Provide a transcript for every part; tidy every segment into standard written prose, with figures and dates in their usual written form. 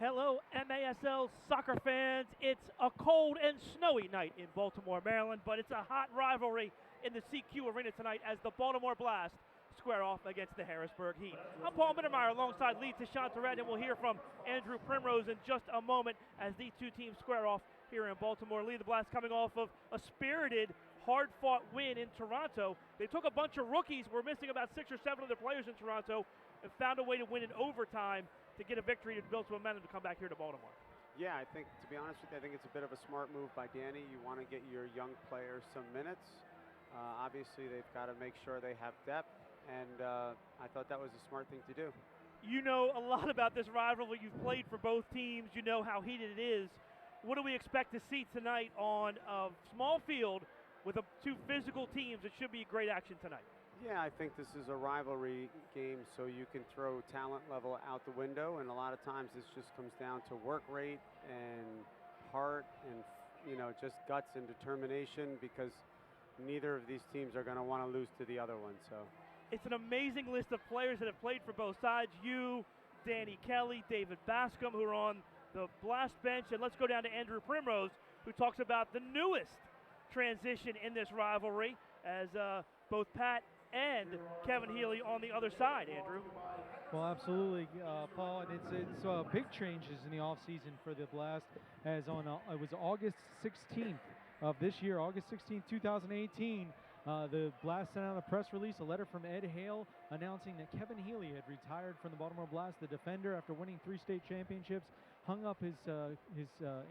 Hello, MASL soccer fans. It's a cold and snowy night in Baltimore, Maryland, but it's a hot rivalry in the CQ Arena tonight as the Baltimore Blast square off against the Harrisburg Heat. I'm Paul Mittermeier alongside Lee Tashantaret, and we'll hear from Andrew Primrose in just a moment as these two teams square off here in Baltimore. Lee, the Blast coming off of a spirited, hard-fought win in Toronto. They took a bunch of rookies, were missing about 6 or 7 of their players in Toronto, and found a way to win in overtime to get a victory to build some momentum to come back here to Baltimore. Yeah, I think, to be honest with you, I think it's a bit of a smart move by Danny. You want to get your young players some minutes. Obviously, they've got to make sure they have depth, and I thought that was a smart thing to do. You know a lot about this rivalry. You've played for both teams. You know how heated it is. What do we expect to see tonight on a small field with two physical teams? It should be great action tonight. Yeah, I think this is a rivalry game, so you can throw talent level out the window, and a lot of times this just comes down to work rate and heart and, just guts and determination, because neither of these teams are going to want to lose to the other one. So it's an amazing list of players that have played for both sides. You, Danny Kelly, David Bascom, who are on the Blast bench, and let's go down to Andrew Primrose, who talks about the newest transition in this rivalry as both Pat and Kevin Healy on the other side, Andrew. Well, absolutely, Paul, and it's big changes in the offseason for the Blast, as on it was August 16th of this year, August 16th, 2018. The Blast sent out a press release, a letter from Ed Hale announcing that Kevin Healy had retired from the Baltimore Blast. The defender, after winning 3 state championships, hung up his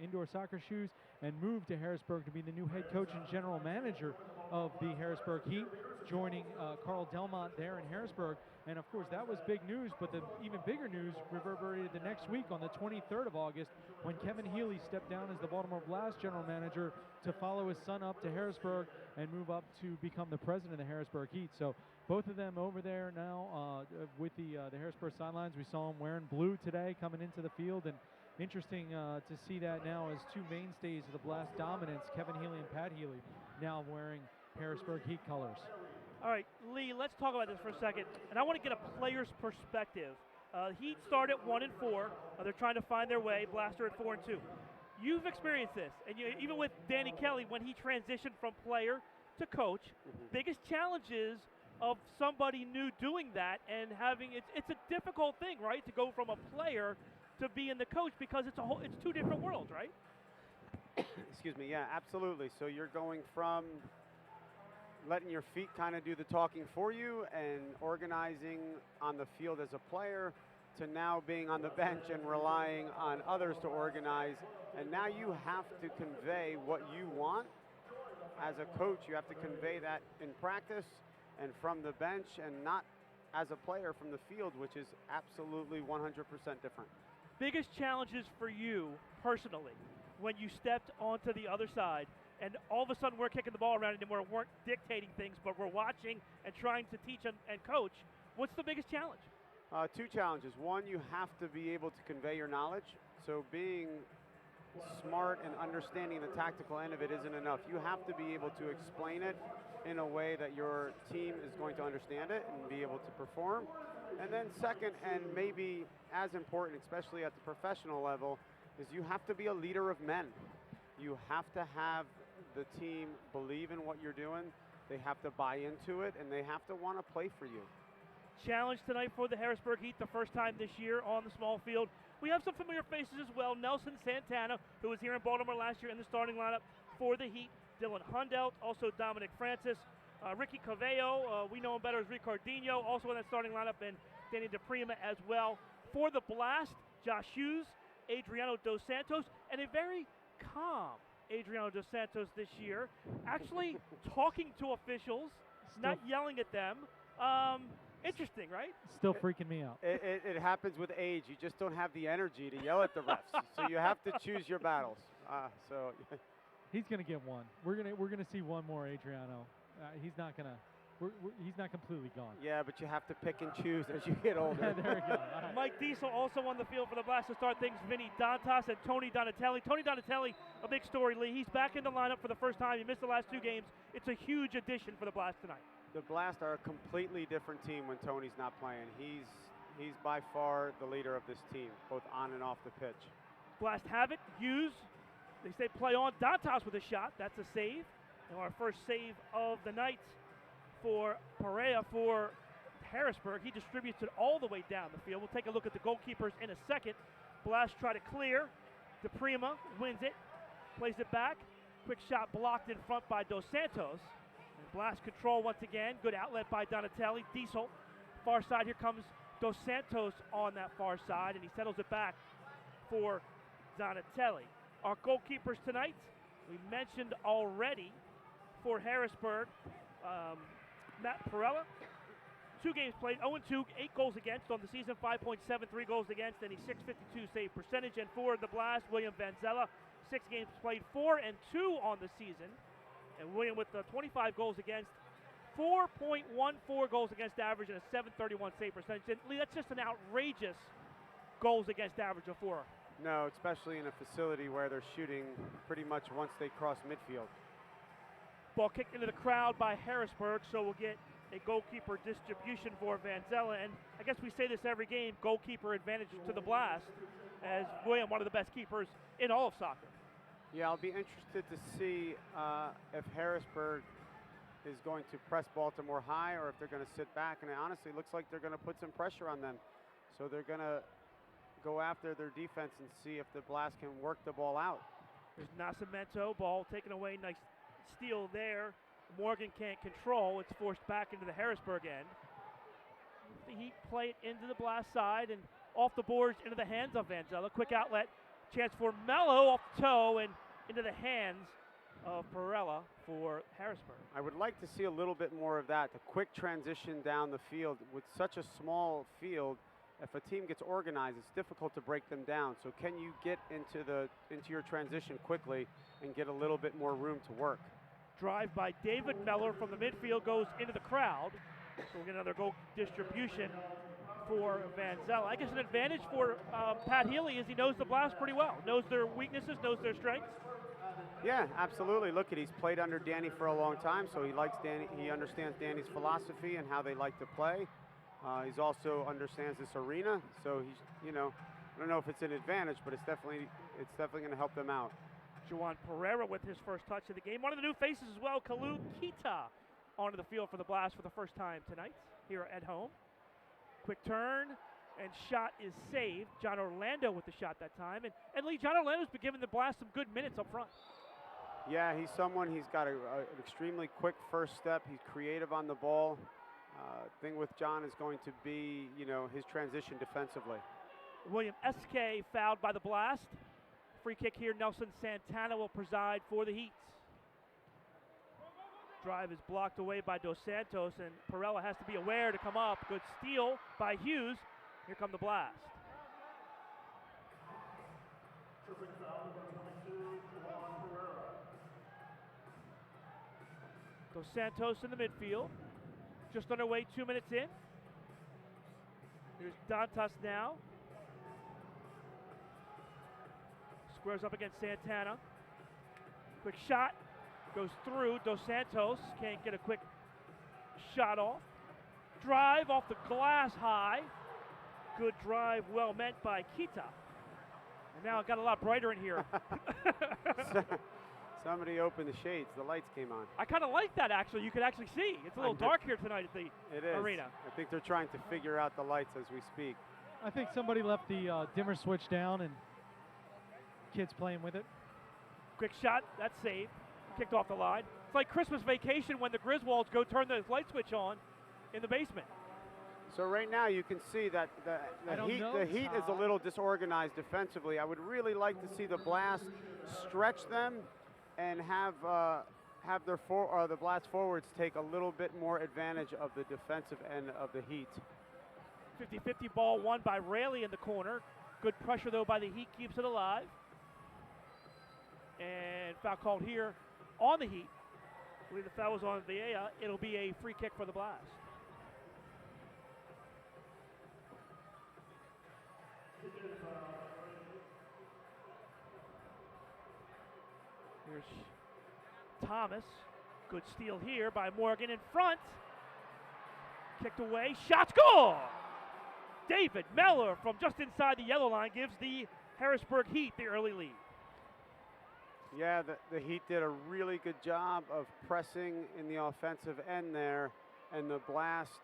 indoor soccer shoes and moved to Harrisburg to be the new head coach and general manager of the Harrisburg Heat, joining Carl Delmont there in Harrisburg. And of course, that was big news, but the even bigger news reverberated the next week on the 23rd of August when Kevin Healy stepped down as the Baltimore Blast general manager to follow his son up to Harrisburg and move up to become the president of the Harrisburg Heat. So both of them over there now with the Harrisburg sidelines. We saw them wearing blue today coming into the field, and interesting to see that now as two mainstays of the Blast dominance, Kevin Healy and Pat Healy, now wearing Harrisburg Heat colors. All right, Lee, let's talk about this for a second, and I want to get a player's perspective. Heat start at 1-4. They're trying to find their way. Blaster at 4-2. You've experienced this, and even with Danny Kelly, when he transitioned from player to coach, biggest challenges of somebody new doing that and having it's a difficult thing, right, to go from a player to being the coach, because it's two different worlds, right? Excuse me. Yeah, absolutely. So you're going from letting your feet kind of do the talking for you and organizing on the field as a player to now being on the bench and relying on others to organize. And now you have to convey what you want. As a coach, you have to convey that in practice and from the bench, and not as a player from the field, which is absolutely 100% different. Biggest challenges for you personally when you stepped onto the other side and all of a sudden we're kicking the ball around and we weren't dictating things, but we're watching and trying to teach and coach. What's the biggest challenge? 2 challenges. One, you have to be able to convey your knowledge. So being smart and understanding the tactical end of it isn't enough. You have to be able to explain it in a way that your team is going to understand it and be able to perform. And then second, and maybe as important, especially at the professional level, is you have to be a leader of men. You have to have the team believe in what you're doing. They have to buy into it, and they have to want to play for you. Challenge tonight for the Harrisburg Heat, the first time this year on the small field. We have some familiar faces as well. Nelson Santana, who was here in Baltimore last year in the starting lineup for the Heat. Dylan Hundelt, also Dominic Francis. Ricky Cavello, we know him better as Ricardinho, also in that starting lineup, and Danny DePrima as well. For the Blast, Josh Hughes, Adriano Dos Santos, and a very calm Adriano Dos Santos this year, actually talking to officials, not yelling at them. Interesting, right? Still freaking me out. It happens with age. You just don't have the energy to yell at the refs. So you have to choose your battles. He's going to get one. We're gonna see one more Adriano. He's not completely gone. Yeah, but you have to pick and choose as you get older. There we go. Right. Mike Diesel also on the field for the Blast to start things. Vinny Dantas and Tony Donatelli. Tony Donatelli, a big story, Lee. He's back in the lineup for the first time. He missed the last 2 games. It's a huge addition for the Blast tonight. The Blast are a completely different team when Tony's not playing. He's He's by far the leader of this team, both on and off the pitch. Blast have it. Hughes, they say play on. Dantas with a shot. That's a save. And our first save of the night for Perea for Harrisburg. He distributes it all the way down the field. We'll take a look at the goalkeepers in a second. Blast try to clear. DePrima wins it. Plays it back. Quick shot blocked in front by Dos Santos. And Blast control once again. Good outlet by Donatelli. Diesel. Far side, here comes Dos Santos on that far side, and he settles it back for Donatelli. Our goalkeepers tonight, we mentioned already for Harrisburg, Matt Perella. 2 games played, 0-2, 8 goals against on the season, 5.73 goals against, and a .652 save percentage. And for the Blast, William Vanzella, 6 games played, 4-2 on the season. And William with 25 goals against, 4.14 goals against average, and a .731 save percentage. And Lee, that's just an outrageous goals against average of 4. No, especially in a facility where they're shooting pretty much once they cross midfield. Ball kicked into the crowd by Harrisburg, so we'll get a goalkeeper distribution for Vanzella. And I guess we say this every game, goalkeeper advantage to the Blast, as William, one of the best keepers in all of soccer. Yeah, I'll be interested to see if Harrisburg is going to press Baltimore high or if they're going to sit back. And it honestly looks like they're going to put some pressure on them. So they're going to go after their defense and see if the Blast can work the ball out. There's Nascimento, ball taken away, nice steal there. Morgan can't control, it's forced back into the Harrisburg end. The Heat play it into the Blast side and off the boards into the hands of Vanzella. Quick outlet, chance for Mello off the toe and into the hands of Perella for Harrisburg. I would like to see a little bit more of that, the quick transition down the field. With such a small field, if a team gets organized, it's difficult to break them down. So can you get into your transition quickly and get a little bit more room to work? Drive by David Meller from the midfield goes into the crowd. So we'll get another goal distribution for Vanzella. I guess an advantage for Pat Healy is he knows the Blast pretty well. Knows their weaknesses, knows their strengths. Yeah, absolutely. Look, he's played under Danny for a long time, so he likes Danny. He understands Danny's philosophy and how they like to play. He's also understands this arena, so he's, you know, I don't know if it's an advantage, but it's definitely going to help them out. Juan Pereira with his first touch of the game. One of the new faces as well, Kalu Kita, onto the field for the Blast for the first time tonight here at home. Quick turn and shot is saved. John Orlando with the shot that time. And Lee, John Orlando's been giving the Blast some good minutes up front. Yeah, he's got an extremely quick first step. He's creative on the ball. Thing with John is going to be, you know, his transition defensively. William S.K. fouled by the Blast. Free kick here, Nelson Santana will preside for the Heats. Drive is blocked away by Dos Santos, and Perella has to be aware to come up. Good steal by Hughes. Here come the Blast. Dos Santos in the midfield. Just underway, 2 minutes in. Here's Dantas now. Squares up against Santana. Quick shot. Goes through. Dos Santos can't get a quick shot off. Drive off the glass high. Good drive, well meant by Kita. And now it got a lot brighter in here. Somebody opened the shades. The lights came on. I kind of like that, actually. You could actually see. It's a little dark here tonight at the arena. I think they're trying to figure out the lights as we speak. I think somebody left the dimmer switch down and kids playing with it. Quick shot. That's saved. Kicked off the line. It's like Christmas Vacation when the Griswolds go turn the light switch on in the basement. So right now you can see that the Heat is a little disorganized defensively. I would really like to see the Blast stretch them and have the Blast forwards take a little bit more advantage of the defensive end of the Heat. 50-50 ball won by Rayleigh in the corner. Good pressure though by the Heat, keeps it alive. And foul called here on the Heat. I believe the foul was on Vieja. It'll be a free kick for the Blast. Here's Thomas. Good steal here by Morgan in front. Kicked away. Shot, goal! David Meller from just inside the yellow line gives the Harrisburg Heat the early lead. Yeah, the Heat did a really good job of pressing in the offensive end there, and the Blast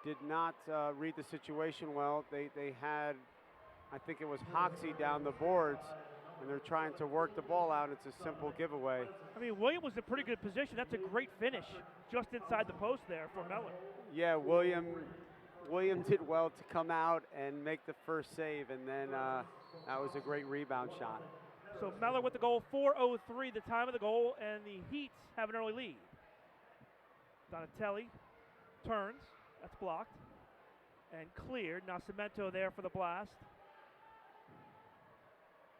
did not read the situation well. They had, I think it was Hoxie down the boards, and they're trying to work the ball out. It's a simple giveaway. I mean, William was in pretty good position. That's a great finish just inside the post there for Meller. Yeah, William did well to come out and make the first save, and then that was a great rebound shot. So Meller with the goal, 4:03 the time of the goal, and the Heat have an early lead. Donatelli turns, that's blocked, and cleared. Nascimento there for the Blast.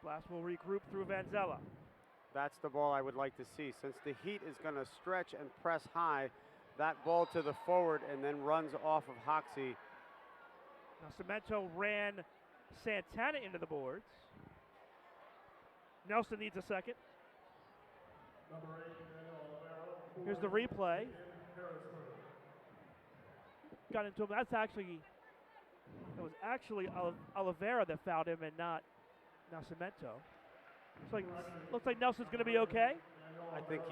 Blast will regroup through Vanzella. That's the ball I would like to see. Since the Heat is going to stretch and press high, that ball to the forward and then runs off of Hoxie. Nascimento ran Santana into the boards. Nelson needs a second. Here's the replay. Got into him. It was actually Oliveira that fouled him and not Nascimento. Looks like Nelson's going to be okay. I think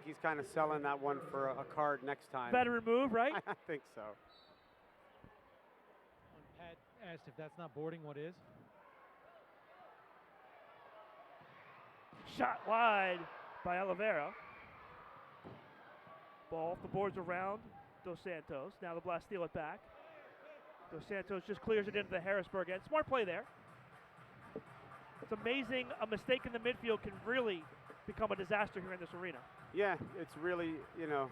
he's kind of selling that one for a card next time. Veteran move, right? I think so. When Pat asked if that's not boarding, what is? Shot wide by Oliveira. Ball off the boards around Dos Santos. Now the Blast steal it back. Dos Santos just clears it into the Harrisburg end. Smart play there. It's amazing a mistake in the midfield can really become a disaster here in this arena. Yeah, it's really, the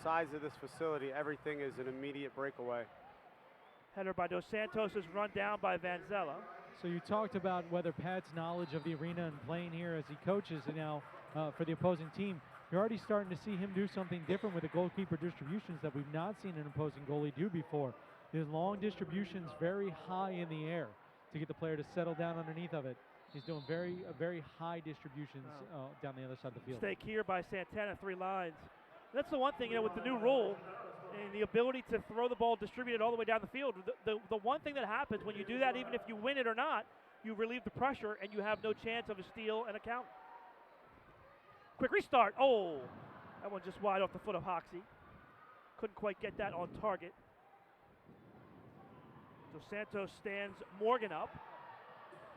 size of this facility, everything is an immediate breakaway. Header by Dos Santos is run down by Vanzella. So you talked about whether Pat's knowledge of the arena and playing here as he coaches now for the opposing team. You're already starting to see him do something different with the goalkeeper distributions that we've not seen an opposing goalie do before. His long distributions very high in the air to get the player to settle down underneath of it. He's doing very high distributions down the other side of the field. Mistake here by Santana, 3 lines. That's the one thing, with the new rule and the ability to throw the ball distributed all the way down the field. The one thing that happens when you do that, even if you win it or not, you relieve the pressure and you have no chance of a steal and a count. Quick restart. Oh, that one just wide off the foot of Hoxie. Couldn't quite get that on target. Dos Santos stands Morgan up.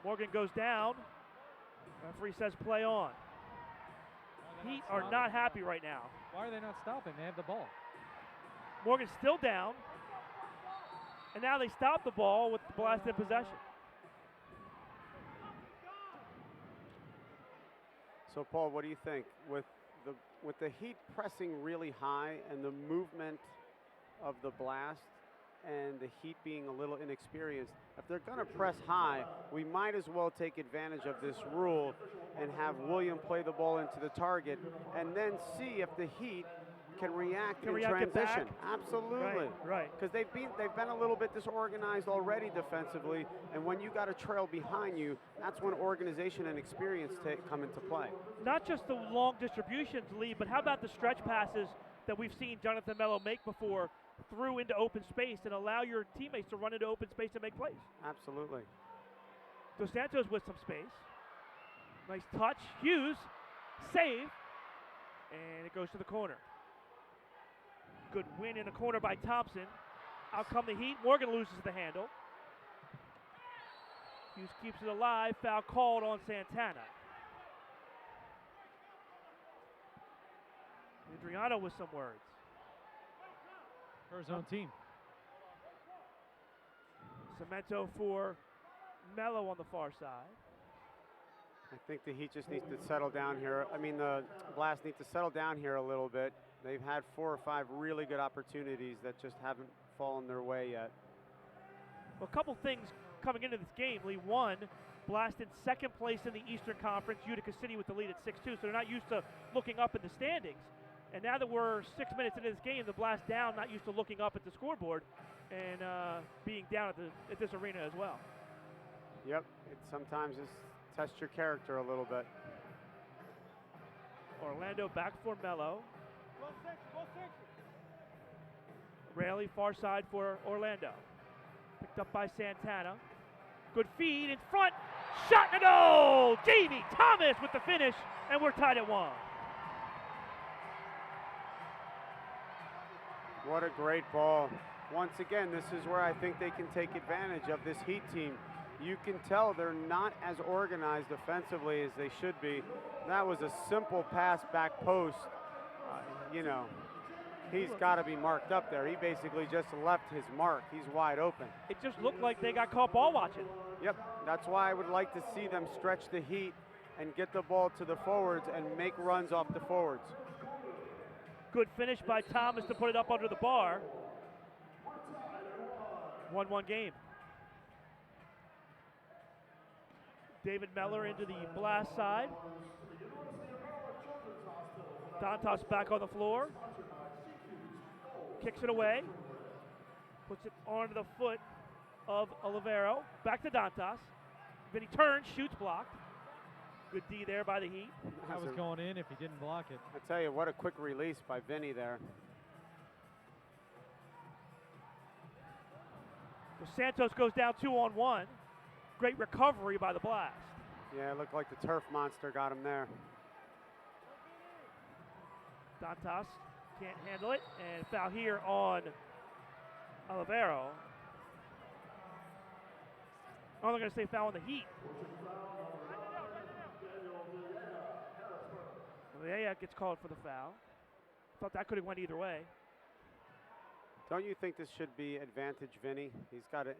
Morgan goes down. Referee says play on. Heat are not happy right now. Why are they not stopping? They have the ball. Morgan's still down. And now they stop the ball with the Blast in possession. So Paul, what do you think? With the Heat pressing really high and the movement of the Blast and the Heat being a little inexperienced, if they're going to press high, we might as well take advantage of this rule and have William play the ball into the target and then see if the Heat can react in transition. Absolutely. Right. Because they've been a little bit disorganized already defensively, and when you got a trail behind you, that's when organization and experience come into play. Not just the long distributions, Lee, but how about the stretch passes that we've seen Jonathan Mello make before through into open space and allow your teammates to run into open space and make plays? Absolutely. Dos Santos with some space. Nice touch. Hughes, save, and it goes to the corner. Good win in the corner by Thompson. Out come the Heat. Morgan loses the handle. Hughes keeps it alive. Foul called on Santana. Adriano with some words. For his own team. Cemento for Mello on the far side. I think the Heat just needs to settle down here. I mean, the Blast need to settle down here a little bit. They've had 4 or 5 really good opportunities that just haven't fallen their way yet. Well, a couple things coming into this game. Lee, one, Blast in second place in the Eastern Conference, Utica City with the lead at 6-2, so they're not used to looking up in the standings. And now that we're 6 minutes into this game, the Blast down, not used to looking up at the scoreboard and being down at this arena as well. Yep, it sometimes just tests your character a little bit. Orlando back for Mello. Raley far side for Orlando. Picked up by Santana. Good feed in front. Shot and a goal! Jamie Thomas with the finish, and we're tied at 1. What a great ball. Once again, this is where I think they can take advantage of this Heat team. You can tell they're not as organized offensively as they should be. That was a simple pass back post. You know, he's got to be marked up there. He basically just left his mark. He's wide open. It just looked like they got caught ball watching. Yep, that's why I would like to see them stretch the Heat and get the ball to the forwards and make runs off the forwards. Good finish by Thomas to put it up under the bar. 1-1 game. David Meller into the Blast side. Dantas back on the floor. Kicks it away. Puts it onto the foot of Olivero. Back to Dantas. Then he turns, shoots, blocked. Good D there by the Heat. That was going in if he didn't block it. I tell you, what a quick release by Vinny there. So Santos goes down 2-on-1. Great recovery by the Blast. Yeah, it looked like the turf monster got him there. Dantas can't handle it, and foul here on Olivero. Oh, they're going to say foul on the Heat. Yeah, gets called for the foul. Thought that could have went either way. Don't you think this should be advantage Vinny? He's got an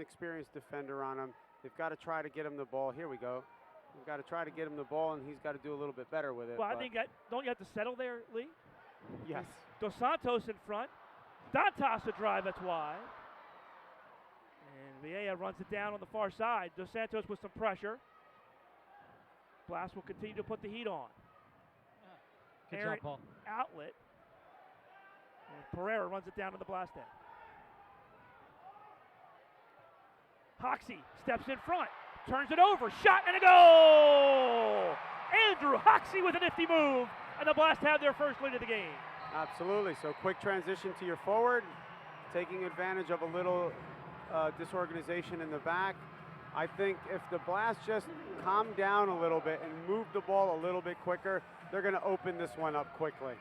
experienced defender on him. They've got to try to get him the ball. Here we go. We've got to try to get him the ball, and he's got to do a little bit better with it. Well, I think don't you have to settle there, Lee? Yes. Dos Santos in front. Dantas a drive, that's wide. And Vieja runs it down on the far side. Dos Santos with some pressure. Blast will continue to put the heat on. Good job, Paul. Outlet. And Pereira runs it down to the Blast end. Hoxie steps in front, turns it over, shot and a goal! Andrew Hoxie with a nifty move, and the Blast have their first lead of the game. Absolutely. So quick transition to your forward, taking advantage of a little disorganization in the back. I think if the Blast just calm down a little bit and move the ball a little bit quicker, they're going to open this one up quickly.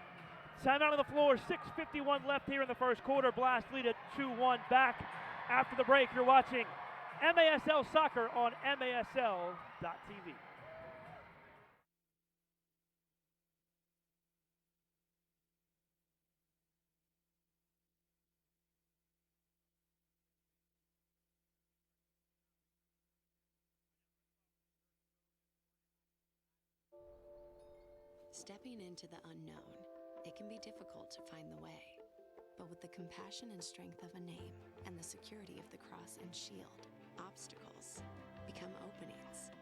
Timeout on the floor, 6:51 left here in the first quarter. Blast lead at 2-1 back after the break. You're watching MASL Soccer on MASL.TV. Stepping into the unknown, it can be difficult to find the way. But with the compassion and strength of a name and the security of the cross and shield, obstacles become openings.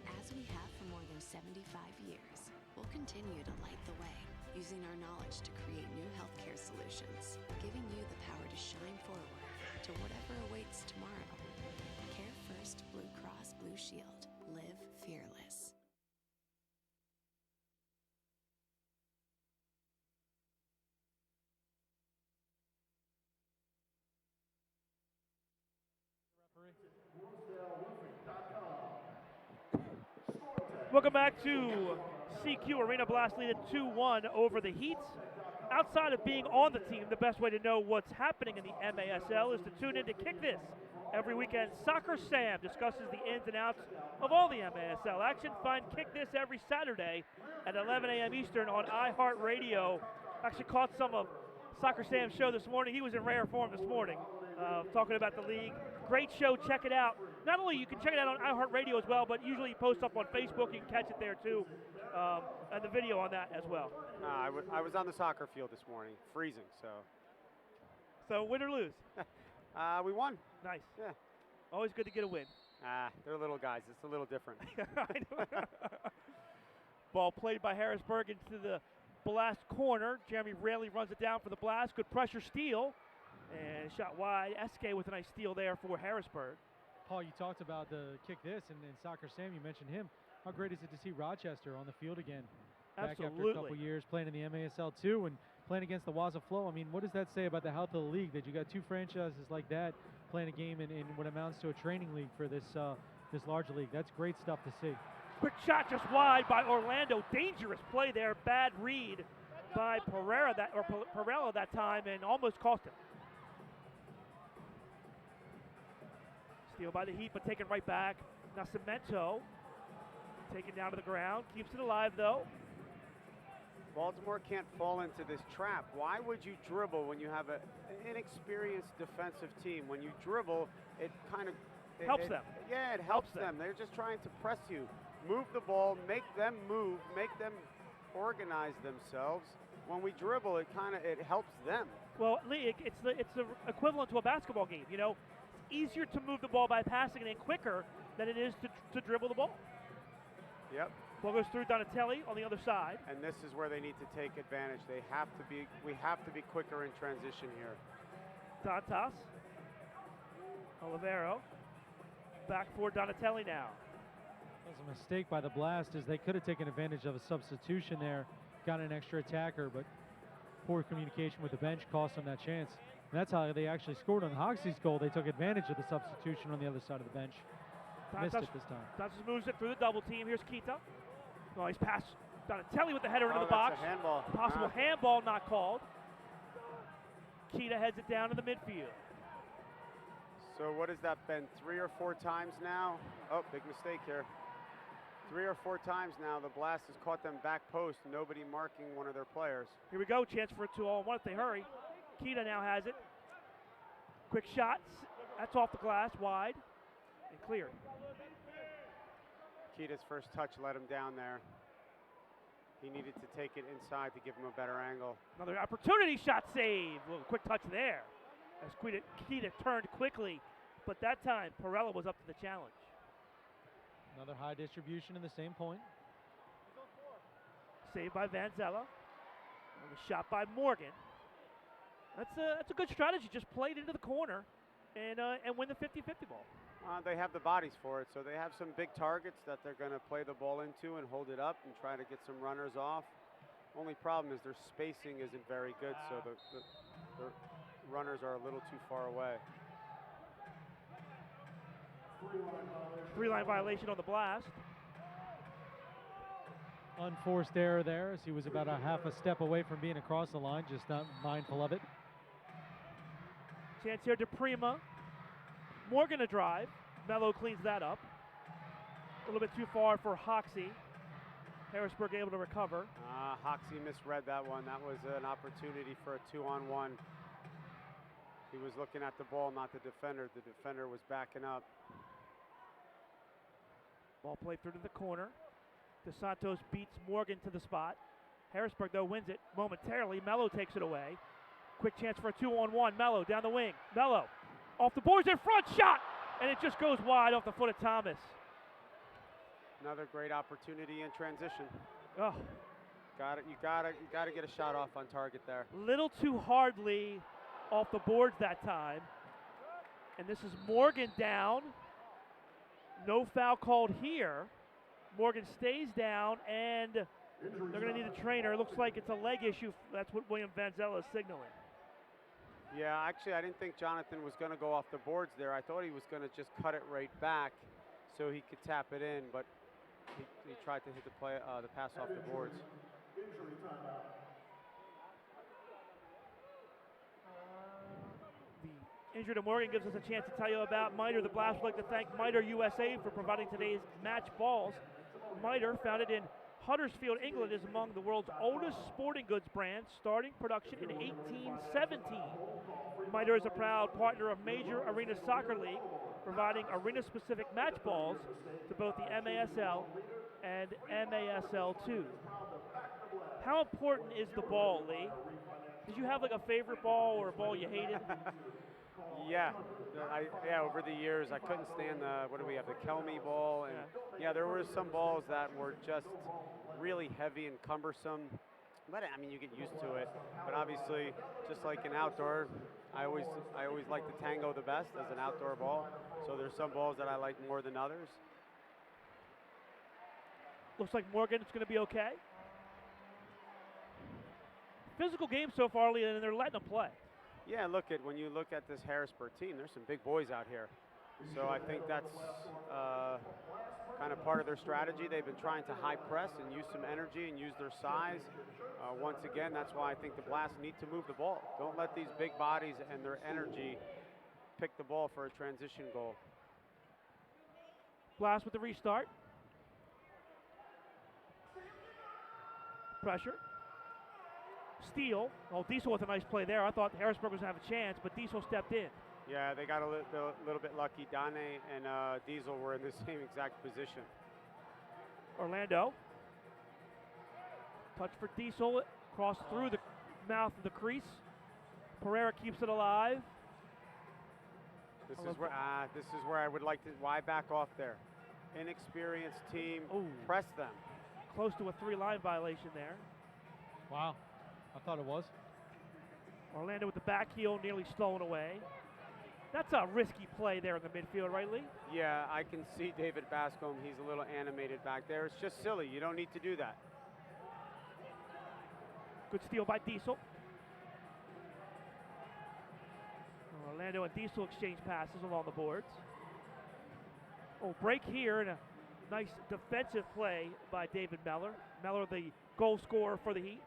As we have for more than 75 years, we'll continue to light the way, using our knowledge to create new healthcare solutions, giving you the power to shine forward to whatever awaits tomorrow. Care First Blue Cross Blue Shield. Live fearless. Welcome back to CQ Arena. Blast lead at 2-1 over the Heat. Outside of being on the team, the best way to know what's happening in the MASL is to tune in to Kick This. Every weekend, Soccer Sam discusses the ins and outs of all the MASL action. Find Kick This every Saturday at 11 a.m. Eastern on iHeartRadio. Actually caught some of Soccer Sam's show this morning. He was in rare form this morning, talking about the league. Great show, check it out. Not only you can check it out on iHeartRadio as well, but usually he posts up on Facebook. You can catch it there too, and the video on that as well. I was on the soccer field this morning, freezing, so. So win or lose? We won. Nice. Yeah. Always good to get a win. They're little guys. It's a little different. Ball played by Harrisburg into the Blast corner. Jeremy Raley runs it down for the Blast. Good pressure steal. And shot wide. Eske with a nice steal there for Harrisburg. Paul, you talked about the Kick This, and then Soccer Sam, you mentioned him. How great is it to see Rochester on the field again? Absolutely. Back after a couple years playing in the MASL too, and playing against the Waza Flow. I mean, what does that say about the health of the league, that you got two franchises like that playing a game in what amounts to a training league for this this large league? That's great stuff to see. Quick shot just wide by Orlando. Dangerous play there. Bad read by Perrella that time, and almost cost him. Steal by the Heat, but taken right back. Nascimento taken down to the ground. Keeps it alive, though. Baltimore can't fall into this trap. Why would you dribble when you have an inexperienced defensive team? When you dribble, it kind of helps them. Yeah, it helps them. They're just trying to press you. Move the ball, make them move, make them organize themselves. When we dribble, it helps them. Well, Lee, it's the equivalent to a basketball game. You know, it's easier to move the ball by passing it in quicker than it is to dribble the ball. Yep. Ball goes through Donatelli on the other side. And this is where they need to take advantage. We have to be quicker in transition here. Dantas. Olivero. Back for Donatelli now. That was a mistake by the Blast, as they could have taken advantage of a substitution there, got an extra attacker, but poor communication with the bench cost them that chance. And that's how they actually scored on Hoxie's goal. They took advantage of the substitution on the other side of the bench. Missed it this time. Dantas moves it through the double team. Here's Kita. Oh, he's passed Donatelli with the header into the box. A handball. Possible handball not called. Kita heads it down to the midfield. So what has that been, 3 or 4 times now? Oh, big mistake here. 3 or 4 times now, the Blast has caught them back post, nobody marking one of their players. Here we go, chance for a 2-on-1 if they hurry. Kita now has it. Quick shots, that's off the glass, wide, and cleared. Kita's first touch let him down there. He needed to take it inside to give him a better angle. Another opportunity shot save. A little quick touch there as Kita turned quickly, but that time Perrella was up to the challenge. Another high distribution in the same point. Saved by Vanzella. And the shot by Morgan. That's a good strategy. Just play it into the corner and win the 50-50 ball. They have the bodies for it, so they have some big targets that they're going to play the ball into and hold it up and try to get some runners off. Only problem is their spacing isn't very good, so the runners are a little too far away. 3-line violation on the Blast. Unforced error there, as he was about a half a step away from being across the line, just not mindful of it. Chance here to Prima. Morgan a drive. Mello cleans that up. A little bit too far for Hoxie. Harrisburg able to recover. Hoxie misread that one. That was an opportunity for a 2-on-1. He was looking at the ball, not the defender. The defender was backing up. Ball played through to the corner. DeSantos beats Morgan to the spot. Harrisburg, though, wins it momentarily. Mello takes it away. Quick chance for a 2-on-1. Mello down the wing. Mello off the boards in front, shot! And it just goes wide off the foot of Thomas. Another great opportunity in transition. Oh. You gotta get a shot off on target there. Little too hardly off the boards that time. And this is Morgan down. No foul called here. Morgan stays down, and they're going to need a trainer. It looks like it's a leg issue. That's what William Vanzella is signaling. Yeah, actually, I didn't think Jonathan was going to go off the boards there. I thought he was going to just cut it right back so he could tap it in, but he tried to hit the pass off the boards. The injury to Morgan gives us a chance to tell you about Miter. The Blast would like to thank Miter USA for providing today's match balls. Miter, founded in Huddersfield, England, is among the world's oldest sporting goods brands, starting production in 1817. Miter is a proud partner of Major Arena Soccer League, providing arena-specific match balls to both the MASL and MASL2. How important is the ball, Lee? Did you have like a favorite ball or a ball you hated? Yeah, over the years I couldn't stand the Kelmy ball, and yeah, there were some balls that were just really heavy and cumbersome. But I mean, you get used to it. But obviously, just like an outdoor, I always like the Tango the best as an outdoor ball. So there's some balls that I like more than others. Looks like Morgan is going to be okay. physical game so far, Lee, and they're letting them play. Yeah, when you look at this Harrisburg team, there's some big boys out here. So I think that's kind of part of their strategy. They've been trying to high press and use some energy and use their size. Once again, that's why I think the Blast need to move the ball. Don't let these big bodies and their energy pick the ball for a transition goal. Blast with the restart. Pressure. Steal. Oh, Diesel with a nice play there. I thought Harrisburg was going to have a chance, but Diesel stepped in. Yeah, they got a little bit lucky. Dane and Diesel were in the same exact position. Orlando. Touch for Diesel. Cross through the mouth of the crease. Pereira keeps it alive. This is where I would like to. Why back off there? Inexperienced team. Ooh. Press them. Close to a 3-line violation there. Wow, I thought it was. Orlando with the back heel nearly stolen away. That's a risky play there in the midfield, right, Lee? Yeah, I can see David Bascombe. He's a little animated back there. It's just silly. You don't need to do that. Good steal by Diesel. Orlando and Diesel exchange passes along the boards. Oh, break here and a nice defensive play by David Meller. Meller, the goal scorer for the Heat.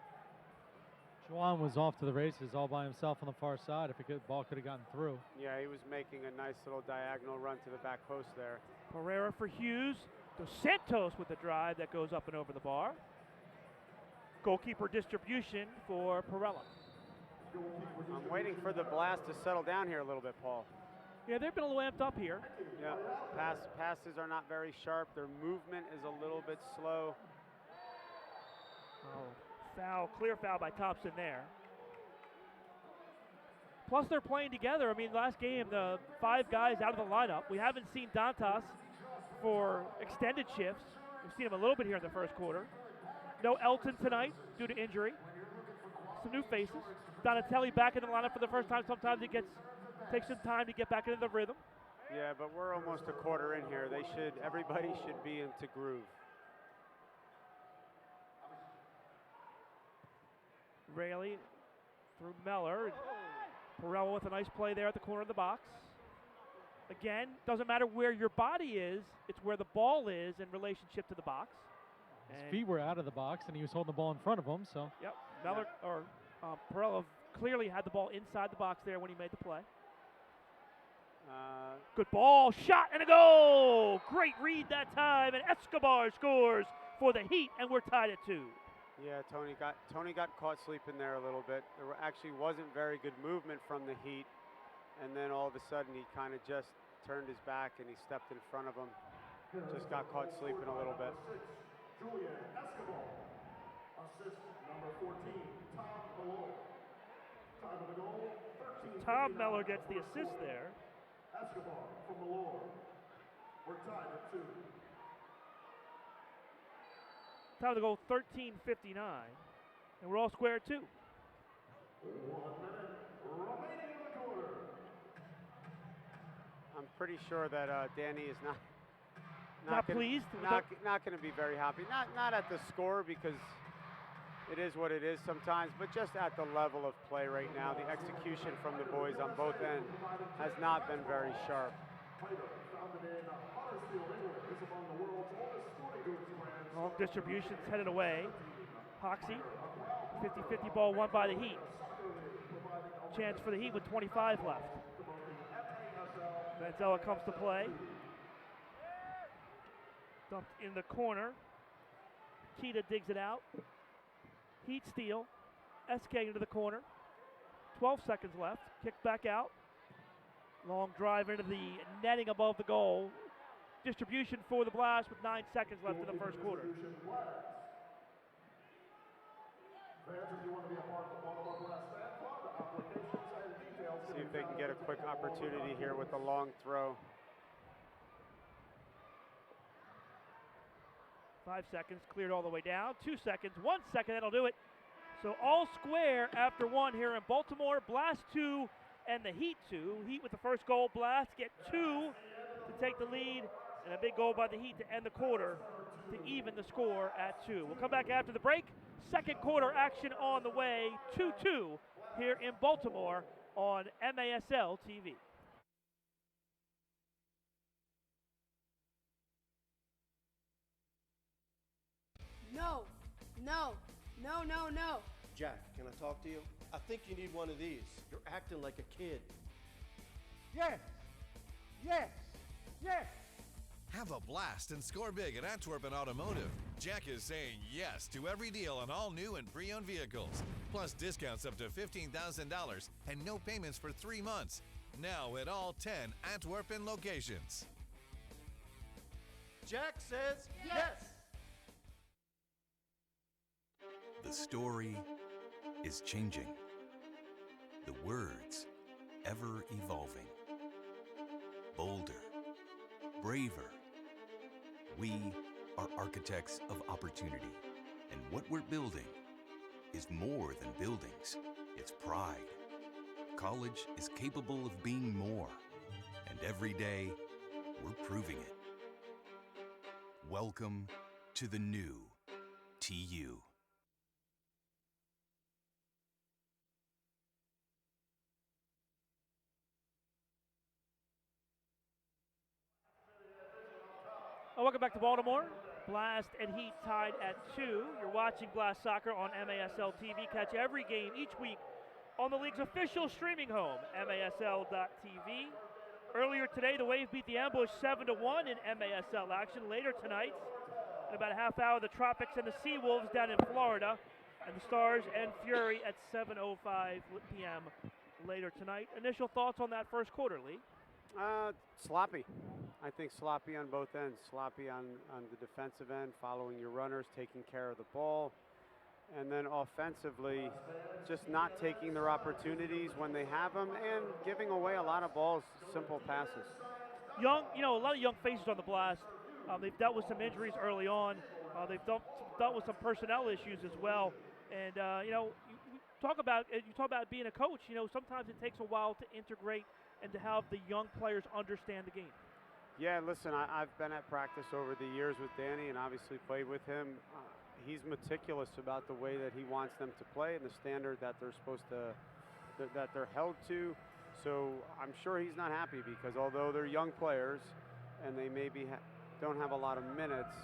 Juwan was off to the races all by himself on the far side. If the ball could have gotten through. Yeah, he was making a nice little diagonal run to the back post there. Pereira for Hughes. Dos Santos with the drive that goes up and over the bar. Goalkeeper distribution for Perella. I'm waiting for the Blast to settle down here a little bit, Paul. Yeah, they've been a little amped up here. Yeah, passes are not very sharp. Their movement is a little bit slow. Oh, foul, clear foul by Thompson there. Plus they're playing together. I mean, last game, the 5 guys out of the lineup. We haven't seen Dantas for extended shifts. We've seen him a little bit here in the first quarter. No Elton tonight due to injury. Some new faces. Donatelli back in the lineup for the first time. Sometimes it takes some time to get back into the rhythm. Yeah, but we're almost a quarter in here. Everybody should be into groove. Rayleigh through Meller. Perella with a nice play there at the corner of the box. Again, doesn't matter where your body is, it's where the ball is in relationship to the box. His feet were out of the box, and he was holding the ball in front of him. So. Yep, Perella clearly had the ball inside the box there when he made the play. Good ball, shot, and a goal! Great read that time, and Escobar scores for the Heat, and we're tied at 2. Yeah, Tony got caught sleeping there a little bit. There actually wasn't very good movement from the Heat, and then all of a sudden he kind of just turned his back and he stepped in front of him. Just got caught sleeping a little bit. Julian Escobar. Assist number 14, Tom Malone. Time of the goal, 13. Tom Meller gets the assist there. Escobar from Malone. We're tied at 2. Time to go 13:59, and we're all square at 2. 1 minute remaining in the quarter. I'm pretty sure that Danny is Not pleased? Not going to be very happy. Not at the score, because it is what it is sometimes, but just at the level of play right now. The execution from the boys on both ends has not been very sharp. Founded in Harrisburg, England, is among the world's oldest sporting goods brands. Long distribution's headed away. Hoxie, 50-50 ball won by the Heat. Chance for the Heat with 25 left. Manzella comes to play. Dumped in the corner. Kita digs it out. Heat steal. SK into the corner. 12 seconds left. Kick back out. Long drive into the netting above the goal. Distribution for the Blast with 9 seconds left in the first quarter. See if they can get a quick opportunity here with the long throw. 5 seconds, cleared all the way down. 2 seconds, 1 second, that'll do it. So all square after 1 here in Baltimore. Blast 2 and the Heat 2. Heat with the first goal. Blast get 2 to take the lead and a big goal by the Heat to end the quarter to even the score at 2. We'll come back after the break. Second quarter action on the way, 2-2 here in Baltimore on MASL TV. No, no, no, no, no. Jack, can I talk to you? I think you need one of these. You're acting like a kid. Yes! Yes! Yes! Have a blast and score big at Antwerpen Automotive. Jack is saying yes to every deal on all new and pre-owned vehicles. Plus discounts up to $15,000 and no payments for 3 months. Now at all 10 Antwerpen locations. Jack says yes! The story is changing. The words ever evolving. Bolder, braver. We are architects of opportunity, and what we're building is more than buildings. It's pride. College is capable of being more, and every day we're proving it. Welcome to the new TU. Welcome back to Baltimore. Blast and Heat tied at 2. You're watching Blast Soccer on MASL TV. Catch every game each week on the league's official streaming home, MASL.TV. Earlier today, the Wave beat the Ambush 7-1 in MASL action. Later tonight, in about a half hour, the Tropics and the Seawolves down in Florida, and the Stars and Fury at 7:05 p.m. later tonight. Initial thoughts on that first quarter, Lee? Sloppy. I think sloppy on both ends. Sloppy on the defensive end, following your runners, taking care of the ball. And then offensively, just not taking their opportunities when they have them and giving away a lot of balls, simple passes. A lot of young faces on the Blast. They've dealt with some injuries early on. They've dealt with some personnel issues as well. And, you talk about being a coach. Sometimes it takes a while to integrate and to have the young players understand the game. Yeah, listen, I've been at practice over the years with Danny and obviously played with him. He's meticulous about the way that he wants them to play and the standard that they're that they're held to. So I'm sure he's not happy because although they're young players and they maybe don't have a lot of minutes,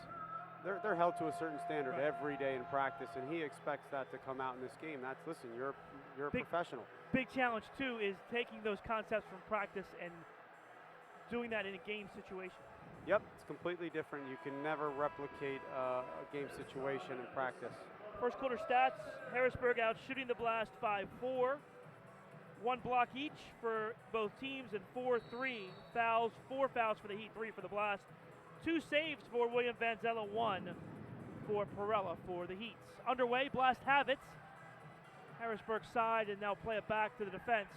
they're held to a certain standard every day in practice, and he expects that to come out in this game. Listen, you're a professional. Big challenge too is taking those concepts from practice and doing that in a game situation. Yep, it's completely different. You can never replicate a game situation in practice. First quarter stats, Harrisburg out shooting the Blast 5-4. 1 block each for both teams and 4 fouls. 4 fouls for the Heat, 3 for the Blast. 2 saves for William Vanzella, 1 for Perella for the Heats. Underway, Blast have it. Harrisburg side, and now play it back to the defense.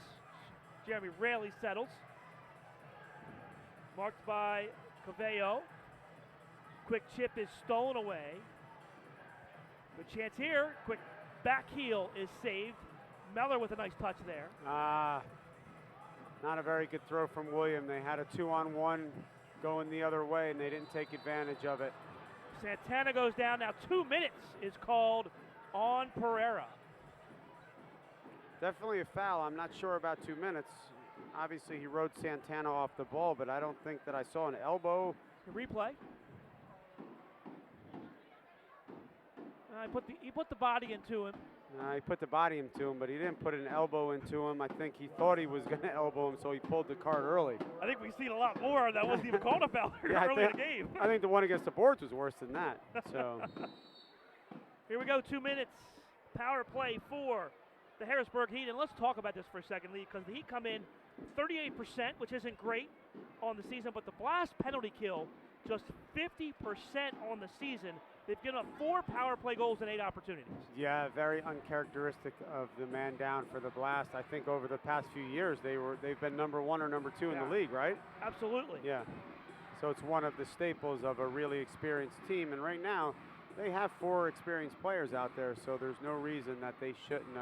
Jeremy Raley settles. Marked by Cavello. Quick chip is stolen away. Good chance here. Quick back heel is saved. Meller with a nice touch there. Not a very good throw from William. They had a 2-on-1 going the other way, and they didn't take advantage of it. Santana goes down. Now 2 minutes is called on Pereira. Definitely a foul. I'm not sure about 2 minutes. Obviously, he rode Santana off the ball, but I don't think that I saw an elbow. Replay. He put the body into him. He put the body into him, but he didn't put an elbow into him. I think he thought he was going to elbow him, so he pulled the card early. I think we've seen a lot more that wasn't even called a foul early in the game. I think the one against the boards was worse than that. So here we go, 2 minutes. Power play for the Harrisburg Heat. And let's talk about this for a second, Lee, because the Heat come in 38%, which isn't great on the season, but the Blast penalty kill, just 50% on the season. They've given up 4 power play goals and 8 opportunities. Yeah, very uncharacteristic of the man down for the Blast. I think over the past few years they've been number 1 or number 2 in the league, right? Absolutely. Yeah. So it's one of the staples of a really experienced team, and right now they have 4 experienced players out there, so there's no reason that they shouldn't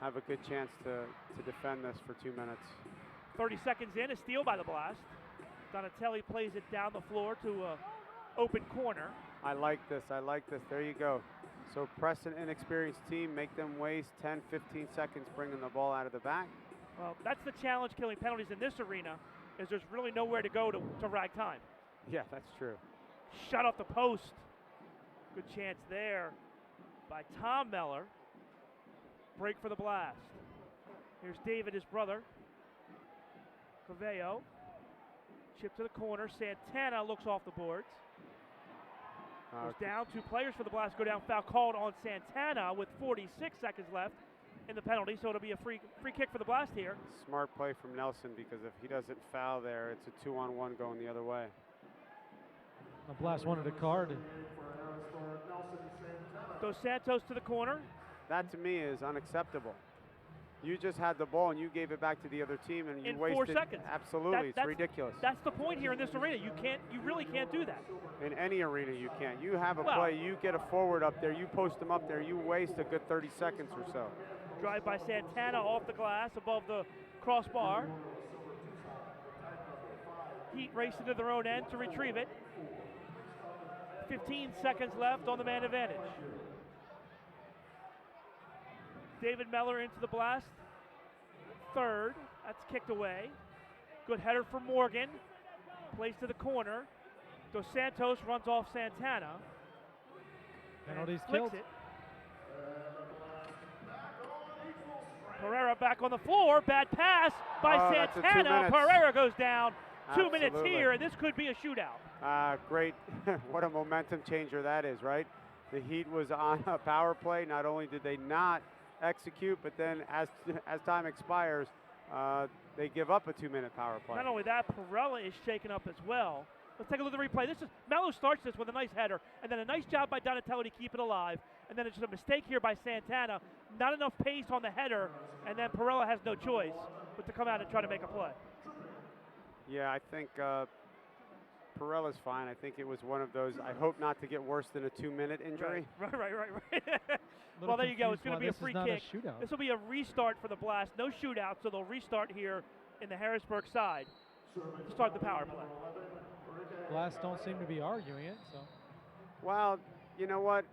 have a good chance to defend this for 2 minutes. 30 seconds in, a steal by the Blast. Donatelli plays it down the floor to an open corner. I like this. I like this. There you go. So press an inexperienced team, make them waste 10, 15 seconds bringing the ball out of the back. Well, that's the challenge killing penalties in this arena, is there's really nowhere to go to rag time. Yeah, that's true. Shot off the post. Good chance there by Tom Meller. Break for the Blast. Here's David, his brother. Cavello. Chip to the corner. Santana looks off the boards. Goes down. 2 players for the Blast go down. Foul called on Santana with 46 seconds left in the penalty, so it'll be a free kick for the Blast here. Smart play from Nelson, because if he doesn't foul there, it's a 2-on-1 going the other way. The Blast wanted a card. Dos Santos to the corner. That to me is unacceptable. You just had the ball and you gave it back to the other team and you in wasted 4 seconds. Absolutely, it's ridiculous. That's the point here in this arena. You really can't do that. In any arena you can't. You have a play, you get a forward up there, you post them up there, you waste a good 30 seconds or so. Drive by Santana off the glass above the crossbar. Heat racing to their own end to retrieve it. 15 seconds left on the man advantage. David Meller into the Blast. Third. That's kicked away. Good header for Morgan. Plays to the corner. Dos Santos runs off Santana. Penalties killed. It. Pereira back on the floor. Bad pass by Santana. Pereira goes down. Absolutely. 2 minutes here, and this could be a shootout. Great. What a momentum changer that is, right? The Heat was on a power play. Not only did they not execute, but then as time expires, they give up a 2-minute power play. Not only that, Pereira is shaken up as well. Let's take a look at the replay. Melo starts this with a nice header, and then a nice job by Donatelli to keep it alive. And then it's just a mistake here by Santana. Not enough pace on the header, and then Pereira has no choice but to come out and try to make a play. Yeah, I think Pereira's fine. I think it was one of those, I hope not to get worse than a 2-minute injury. Right. Well, there you go. It's going to be a free kick. This will be a restart for the Blast. No shootout, so they'll restart here in the Harrisburg side to start the power play. Blast don't seem to be arguing it, so. Well, you know what?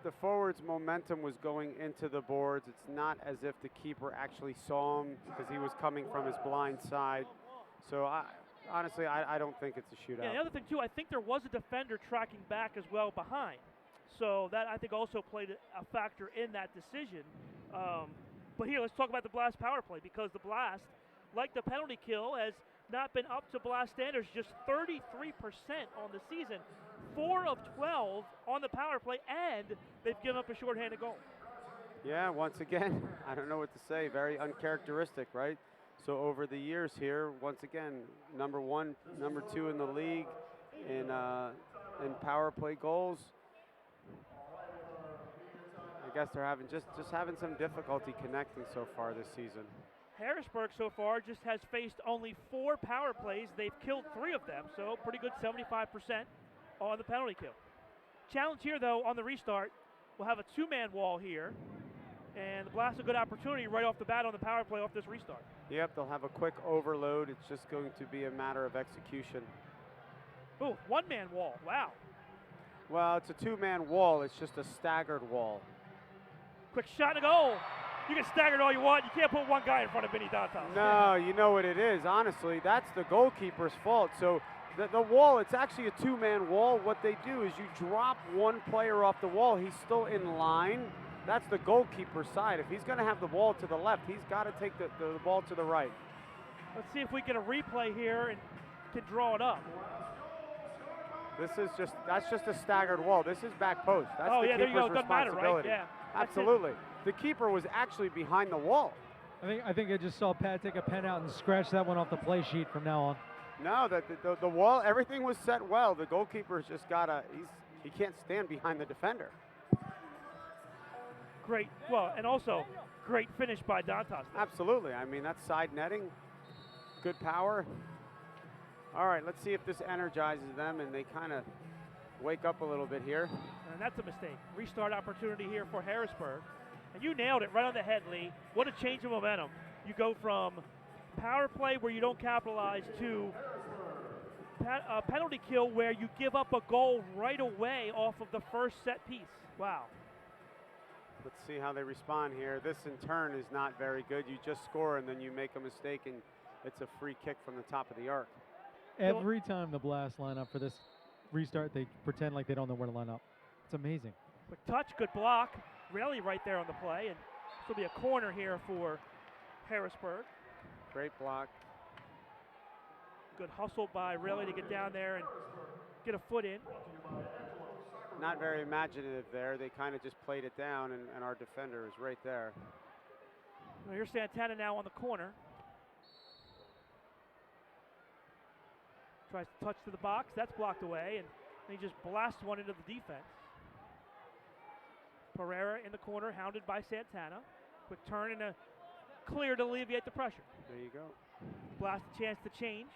The forward's momentum was going into the boards. It's not as if the keeper actually saw him because he was coming from his blind side. So honestly, I don't think it's a shootout. Yeah, the other thing too, I think there was a defender tracking back as well behind. So that I think also played a factor in that decision. But here, let's talk about the Blast power play, because the Blast, like the penalty kill, has not been up to Blast standards. Just 33% on the season, 4 of 12 on the power play, and they've given up a shorthanded goal. Yeah, once again, I don't know what to say. Very uncharacteristic, right? So over the years here, once again, number 1, number 2 in the league in power play goals. I guess they're having just having some difficulty connecting so far this season. Harrisburg so far just has faced only 4 power plays. They've killed 3 of them, so pretty good 75% on the penalty kill. Challenge here, though, on the restart. We'll have a 2-man wall here, and the Blast a good opportunity right off the bat on the power play off this restart. Yep, they'll have a quick overload. It's just going to be a matter of execution. Oh, 1-man wall, wow. Well, it's a 2-man wall. It's just a staggered wall. Quick shot and a goal. You can stagger it all you want. You can't put one guy in front of Vinny Dantas. No, you know what it is. Honestly, that's the goalkeeper's fault. So the wall, it's actually a 2-man wall. What they do is you drop one player off the wall. He's still in line. That's the goalkeeper's side. If he's going to have the ball to the left, he's got to take the ball to the right. Let's see if we get a replay here and can draw it up. That's just a staggered wall. This is back post. That's the there you go. keeper's It doesn't matter, right? responsibility. Yeah. Absolutely. The keeper was actually behind the wall. I think I just saw Pat take a pen out and scratch that one off the play sheet from now on. No, the wall, everything was set well. The goalkeeper's just he can't stand behind the defender. Great, well, and also great finish by Dantas. Absolutely. I mean, that's side netting, good power. All right, let's see if this energizes them and they kind of wake up a little bit here. And that's a mistake. Restart opportunity here for Harrisburg. And you nailed it right on the head, Lee. What a change of momentum. You go from power play where you don't capitalize to penalty kill where you give up a goal right away off of the first set piece. Wow. Let's see how they respond here. This in turn is not very good. You just score and then you make a mistake and it's a free kick from the top of the arc. Every time the Blast line up for this restart, they pretend like they don't know where to line up. It's amazing. Quick touch, good block. Really right there on the play. And this will be a corner here for Harrisburg. Great block. Good hustle by Riley to get down there and get a foot in. Not very imaginative there. They kind of just played it down, and our defender is right there. Well, here's Santana now on the corner. Tries to touch to the box. That's blocked away, and he just blasts one into the defense. Pereira in the corner, hounded by Santana. Quick turn and a clear to alleviate the pressure. There you go. Blast a chance to change.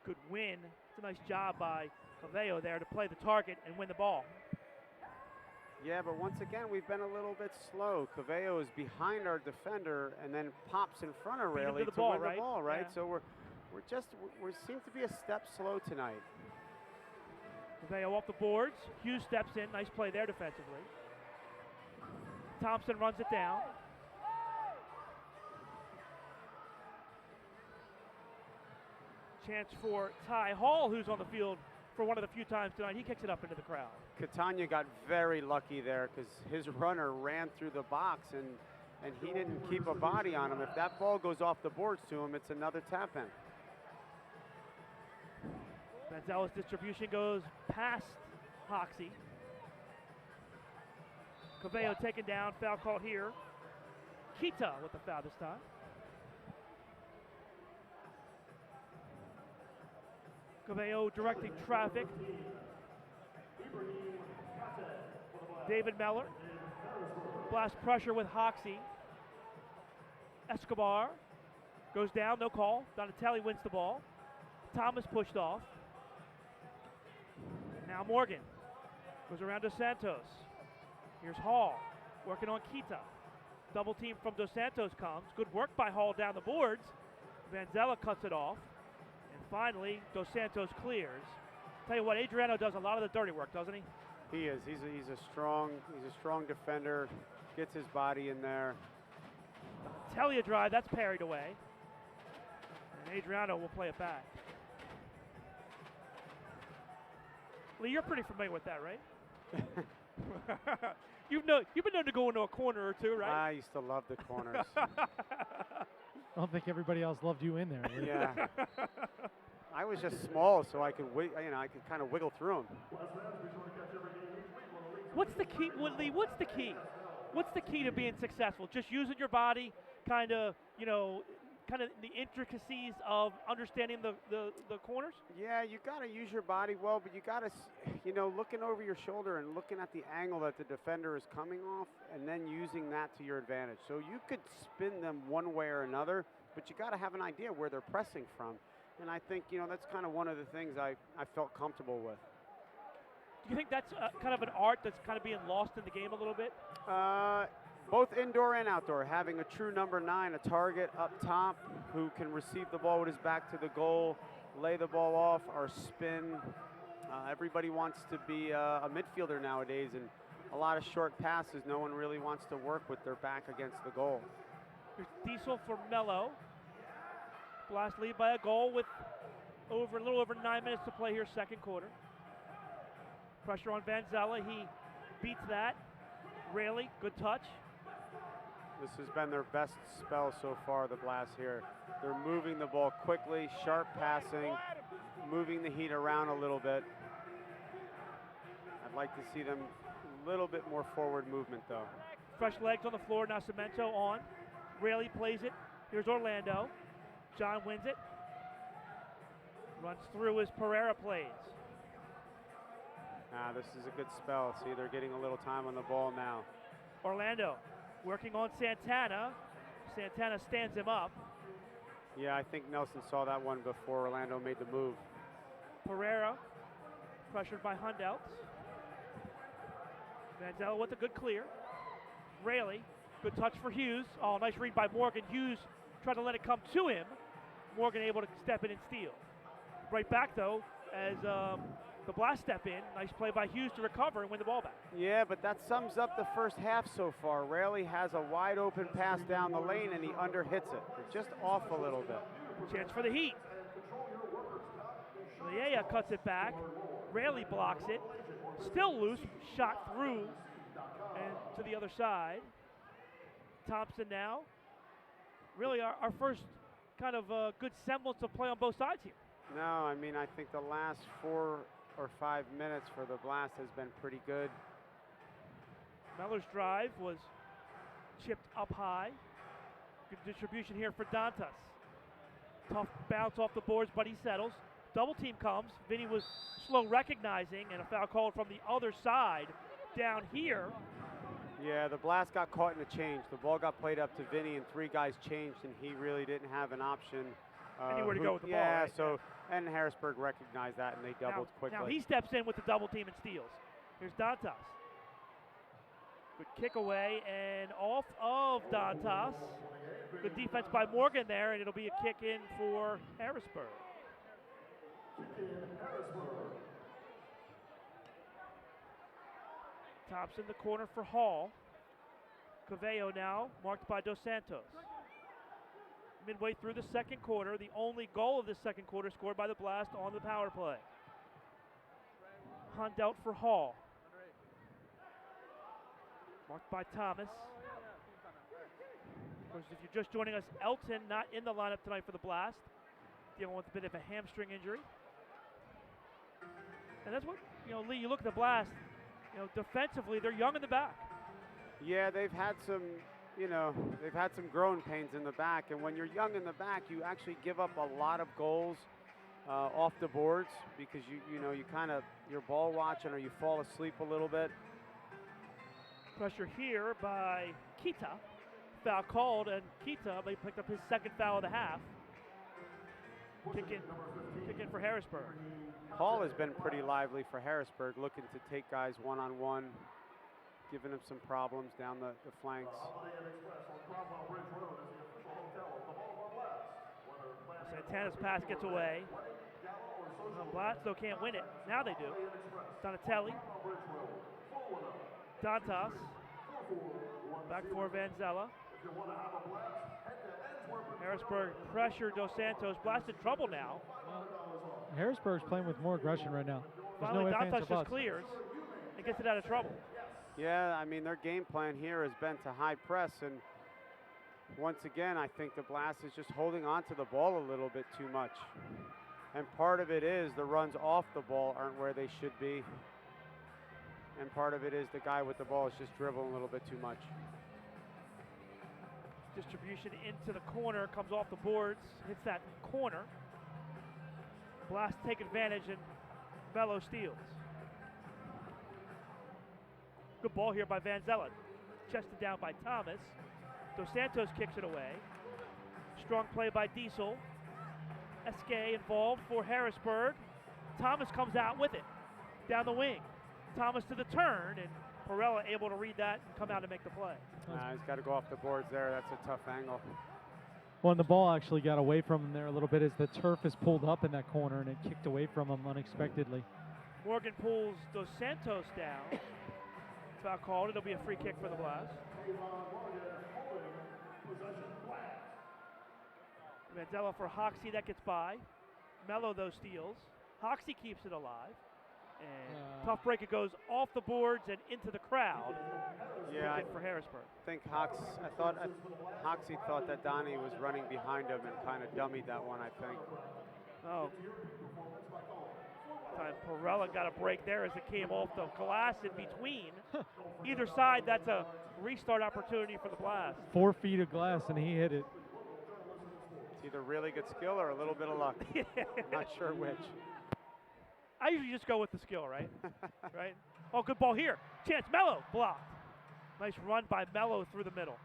Good win. It's a nice job by Caveo there to play the target and win the ball. Yeah, but once again, we've been a little bit slow. Caveo is behind our defender and then pops in front of Rayleigh to win the ball, right? Yeah. So we seem to be a step slow tonight. Caveo off the boards. Hughes steps in. Nice play there defensively. Thompson runs it down. Chance for Ty Hall, who's on the field for one of the few times tonight. He kicks it up into the crowd. Catania got very lucky there because his runner ran through the box and he didn't keep a body on him. If that ball goes off the boards to him, it's another tap in. Manzella's distribution goes past Hoxie. Caveo taken down, foul called here. Kita with the foul this time. Caveo directing traffic. David Meller. Blast pressure with Hoxie. Escobar goes down, no call. Donatelli wins the ball. Thomas pushed off. Now Morgan goes around Dos Santos. Here's Hall working on Kita. Double team from Dos Santos comes. Good work by Hall down the boards. Manzella cuts it off. And finally, Dos Santos clears. Tell you what, Adriano does a lot of the dirty work, doesn't he? He is. He's a strong defender. Gets his body in there. Telia drive, that's parried away. And Adriano will play it back. Lee, you're pretty familiar with that, right? You've been known to go into a corner or two, right? I used to love the corners. I don't think everybody else loved you in there. Lee. Yeah. I was just small, so I could kind of wiggle through them. What's the key, Lee? What's the key? What's the key to being successful? Just using your body, kind of the intricacies of understanding the corners? Yeah, you got to use your body well, but you got to, looking over your shoulder and looking at the angle that the defender is coming off and then using that to your advantage. So you could spin them one way or another, but you got to have an idea where they're pressing from. And I think, that's kind of one of the things I felt comfortable with. Do you think that's kind of an art that's kind of being lost in the game a little bit? Both indoor and outdoor, having a true number 9, a target up top who can receive the ball with his back to the goal, lay the ball off, or spin. Everybody wants to be a midfielder nowadays, and a lot of short passes. No one really wants to work with their back against the goal. Here's Diesel for Mello. Blast lead by a goal with a little over 9 minutes to play here, second quarter. Pressure on Vanzella. He beats that. Rayleigh, good touch. This has been their best spell so far, the Blast here. They're moving the ball quickly, sharp passing, moving the heat around a little bit. I'd like to see them a little bit more forward movement, though. Fresh legs on the floor. Now Cemento on. Rayleigh plays it. Here's Orlando. John wins it. Runs through as Pereira plays. This is a good spell. See, they're getting a little time on the ball now. Orlando working on Santana. Santana stands him up. Yeah, I think Nelson saw that one before Orlando made the move. Pereira pressured by Hundelts. Manzella with a good clear. Rayleigh, good touch for Hughes. Oh, nice read by Morgan. Hughes tried to let it come to him. Morgan able to step in and steal. Right back, though, as the Blast step in. Nice play by Hughes to recover and win the ball back. Yeah, but that sums up the first half so far. Raley has a wide open pass down the lane, and he underhits it. Just off a little bit. Chance for the Heat. Leia cuts it back. Raley blocks it. Still loose. Shot through and to the other side. Thompson now. Really our first kind of good semblance of play on both sides here. No, I mean, I think the last 4 or 5 minutes for the Blast has been pretty good. Meller's drive was chipped up high. Good distribution here for Dantas. Tough bounce off the boards, but he settles. Double team comes. Vinny was slow recognizing, and a foul called from the other side down here. Yeah, the Blast got caught in a change. The ball got played up to Vinny, and 3 guys changed, and he really didn't have an option. Anywhere to go with the ball. Yeah, Right? so, and Harrisburg recognized that, and they doubled quickly. Now he steps in with the double team and steals. Here's Dantas. Good kick away and off of Dantas. Good defense by Morgan there, and it'll be a kick in for Harrisburg. Thompson the corner for Hall. Cavello now marked by Dos Santos. Midway through the second quarter, the only goal of the second quarter scored by the Blast on the power play. Hunt out for Hall. Marked by Thomas. Of course, if you're just joining us, Elton not in the lineup tonight for the Blast, dealing with a bit of a hamstring injury. And that's what, Lee, you look at the Blast, defensively, they're young in the back. Yeah, they've had some growing pains in the back, and when you're young in the back, you actually give up a lot of goals off the boards because you kind of, you're ball watching or you fall asleep a little bit. Pressure here by Kita. Foul called, and Kita, they picked up his second foul of the half. Kick in for Harrisburg. Hall has been pretty lively for Harrisburg, looking to take guys one-on-one, giving him some problems down the flanks. Santana's pass gets away. Blast, though, can't win it. Now they do. Donatelli. Dantas. Back for Vanzella. Harrisburg pressure Dos Santos. Blast in trouble now. Harrisburg's playing with more aggression right now. Finally, Dantas just clears and gets it out of trouble. Yeah, I mean, their game plan here has been to high press, and once again, I think the Blast is just holding on to the ball a little bit too much. And part of it is the runs off the ball aren't where they should be. And part of it is the guy with the ball is just dribbling a little bit too much. Distribution into the corner, comes off the boards, hits that corner. Blast take advantage, and Mello steals. Good ball here by Vanzella. Chested down by Thomas. Dos Santos kicks it away. Strong play by Diesel. Esque involved for Harrisburg. Thomas comes out with it. Down the wing. Thomas to the turn, and Perella able to read that and come out and make the play. He's got to go off the boards there. That's a tough angle. Well, and the ball actually got away from him there a little bit as the turf is pulled up in that corner, and it kicked away from him unexpectedly. Morgan pulls Dos Santos down. Foul called. It'll be a free kick for the Blast. Mandela for Hoxie, that gets by. Mello, though, steals. Hoxie keeps it alive. And tough break, it goes off the boards and into the crowd. Yeah, for Harrisburg. I think Hoxie thought that Donnie was running behind him and kind of dummied that one, I think. Oh. Time Perella got a break there as it came off the glass in between. Either side, that's a restart opportunity for the Blast. 4 feet of glass, and he hit it. It's either really good skill or a little bit of luck. Not sure which. I usually just go with the skill, right? Right? Oh, good ball here. Chance, Mello, blocked. Nice run by Mello through the middle.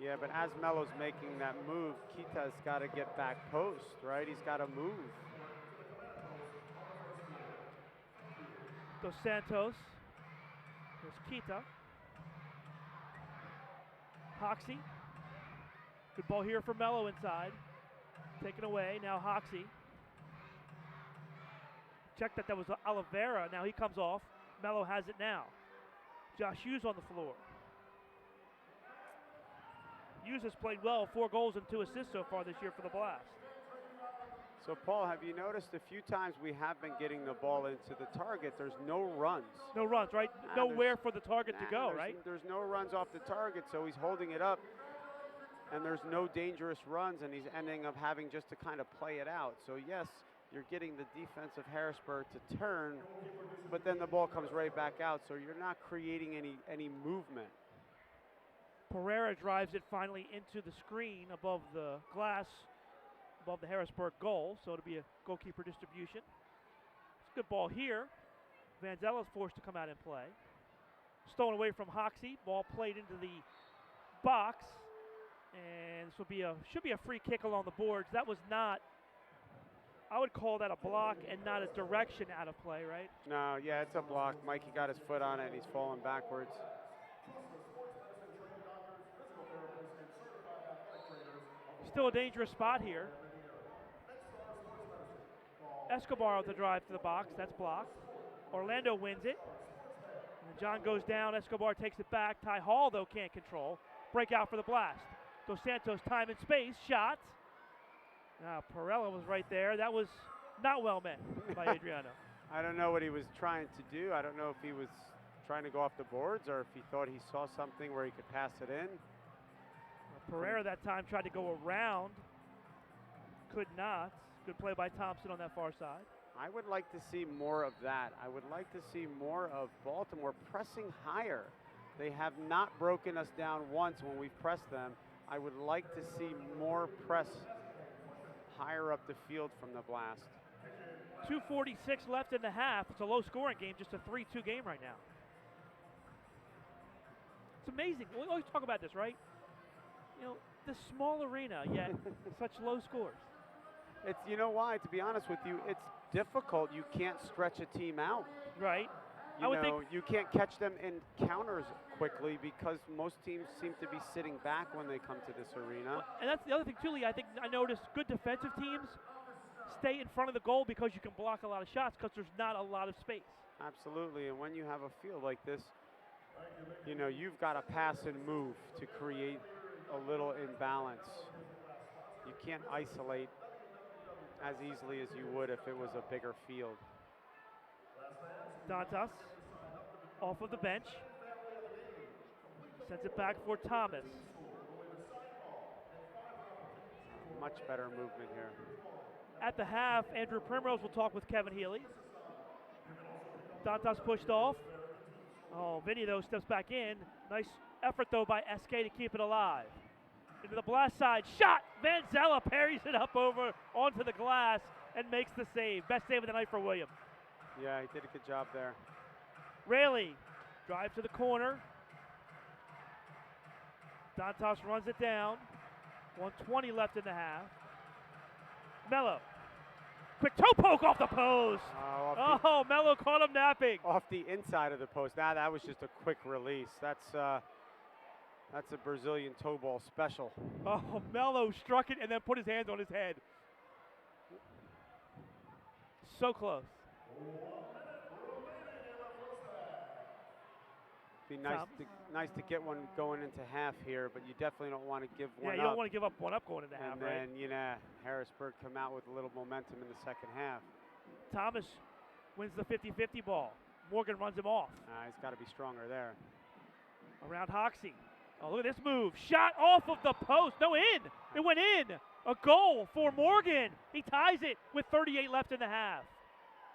Yeah, but as Mello's making that move, Kita's got to get back post, right? He's got to move. Dos Santos. There's Kita. Hoxie. Good ball here for Mello inside. Taken away. Now Hoxie. Check that was Oliveira. Now he comes off. Mello has it now. Josh Hughes on the floor. Hughes has played well, 4 goals and 2 assists so far this year for the Blast. So, Paul, have you noticed a few times we have been getting the ball into the target, there's no runs. No runs, right? Nowhere for the target to go, right? There's no runs off the target, so he's holding it up, and there's no dangerous runs, and he's ending up having just to kind of play it out. So, yes, you're getting the defense of Harrisburg to turn, but then the ball comes right back out, so you're not creating any movement. Pereira drives it finally into the screen above the glass, above the Harrisburg goal, so it'll be a goalkeeper distribution. It's a good ball here. Vanzella's forced to come out and play. Stolen away from Hoxie. Ball played into the box, and this should be a free kick along the boards. That was not. I would call that a block and not a direction out of play, right? No, yeah, it's a block. Mikey got his foot on it, and he's falling backwards. Still a dangerous spot here. Escobar with the drive to the box. That's blocked. Orlando wins it. And John goes down. Escobar takes it back. Ty Hall, though, can't control. Breakout for the Blast. Dos Santos, time and space. Shot. Now, Perella was right there. That was not well met by Adriano. I don't know what he was trying to do. I don't know if he was trying to go off the boards or if he thought he saw something where he could pass it in. Pereira that time tried to go around. Could not. Good play by Thompson on that far side. I would like to see more of that. I would like to see more of Baltimore pressing higher. They have not broken us down once when we've pressed them. I would like to see more press higher up the field from the Blast. 2:46 left in the half. It's a low-scoring game, just a 3-2 game right now. It's amazing. We always talk about this, right? You know, the small arena, yet such low scores. It's, you know why, to be honest with you, it's difficult. You can't stretch a team out. Right. You can't catch them in counters quickly because most teams seem to be sitting back when they come to this arena. And that's the other thing, too, Lee. I think I noticed good defensive teams stay in front of the goal because you can block a lot of shots because there's not a lot of space. Absolutely, and when you have a field like this, you know, you've got to pass and move to create a little imbalance. You can't isolate as easily as you would if it was a bigger field. Dantas off of the bench. Sends it back for Thomas. Much better movement here. At the half, Andrew Primrose will talk with Kevin Healy. Dantas pushed off. Oh, Vinny, though, steps back in. Nice effort, though, by SK to keep it alive. Into the Blast side. Shot! Vanzella parries it up over onto the glass and makes the save. Best save of the night for William. Yeah, he did a good job there. Rayleigh, drive to the corner. Dantas runs it down. 1:20 left in the half. Mello. Quick toe poke off the post. Mello caught him napping. Off the inside of the post. Now that was just a quick release. That's a Brazilian toe ball special. Oh, Mello struck it and then put his hands on his head. So close. Be nice to get one going into half here, but you definitely don't want to give one up. Yeah, you don't want to give up one up going into half, right? And then, you know, Harrisburg come out with a little momentum in the second half. Thomas wins the 50-50 ball. Morgan runs him off. He's got to be stronger there. Around Hoxie. Oh, look at this move. Shot off of the post. No, in. It went in. A goal for Morgan. He ties it with 38 left in the half.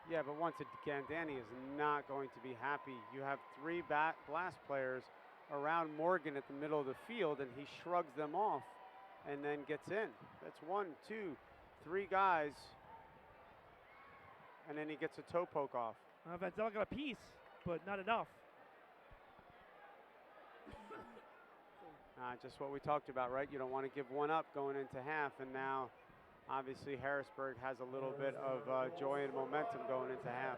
Yeah, but once again, Danny is not going to be happy. You have 3 Blast players around Morgan at the middle of the field, and he shrugs them off and then gets in. That's 1, 2, 3 guys, and then he gets a toe poke off. Vanzella got a piece, but not enough. Just what we talked about, right? You don't want to give one up going into half, and now obviously Harrisburg has a little bit of joy and momentum going into half.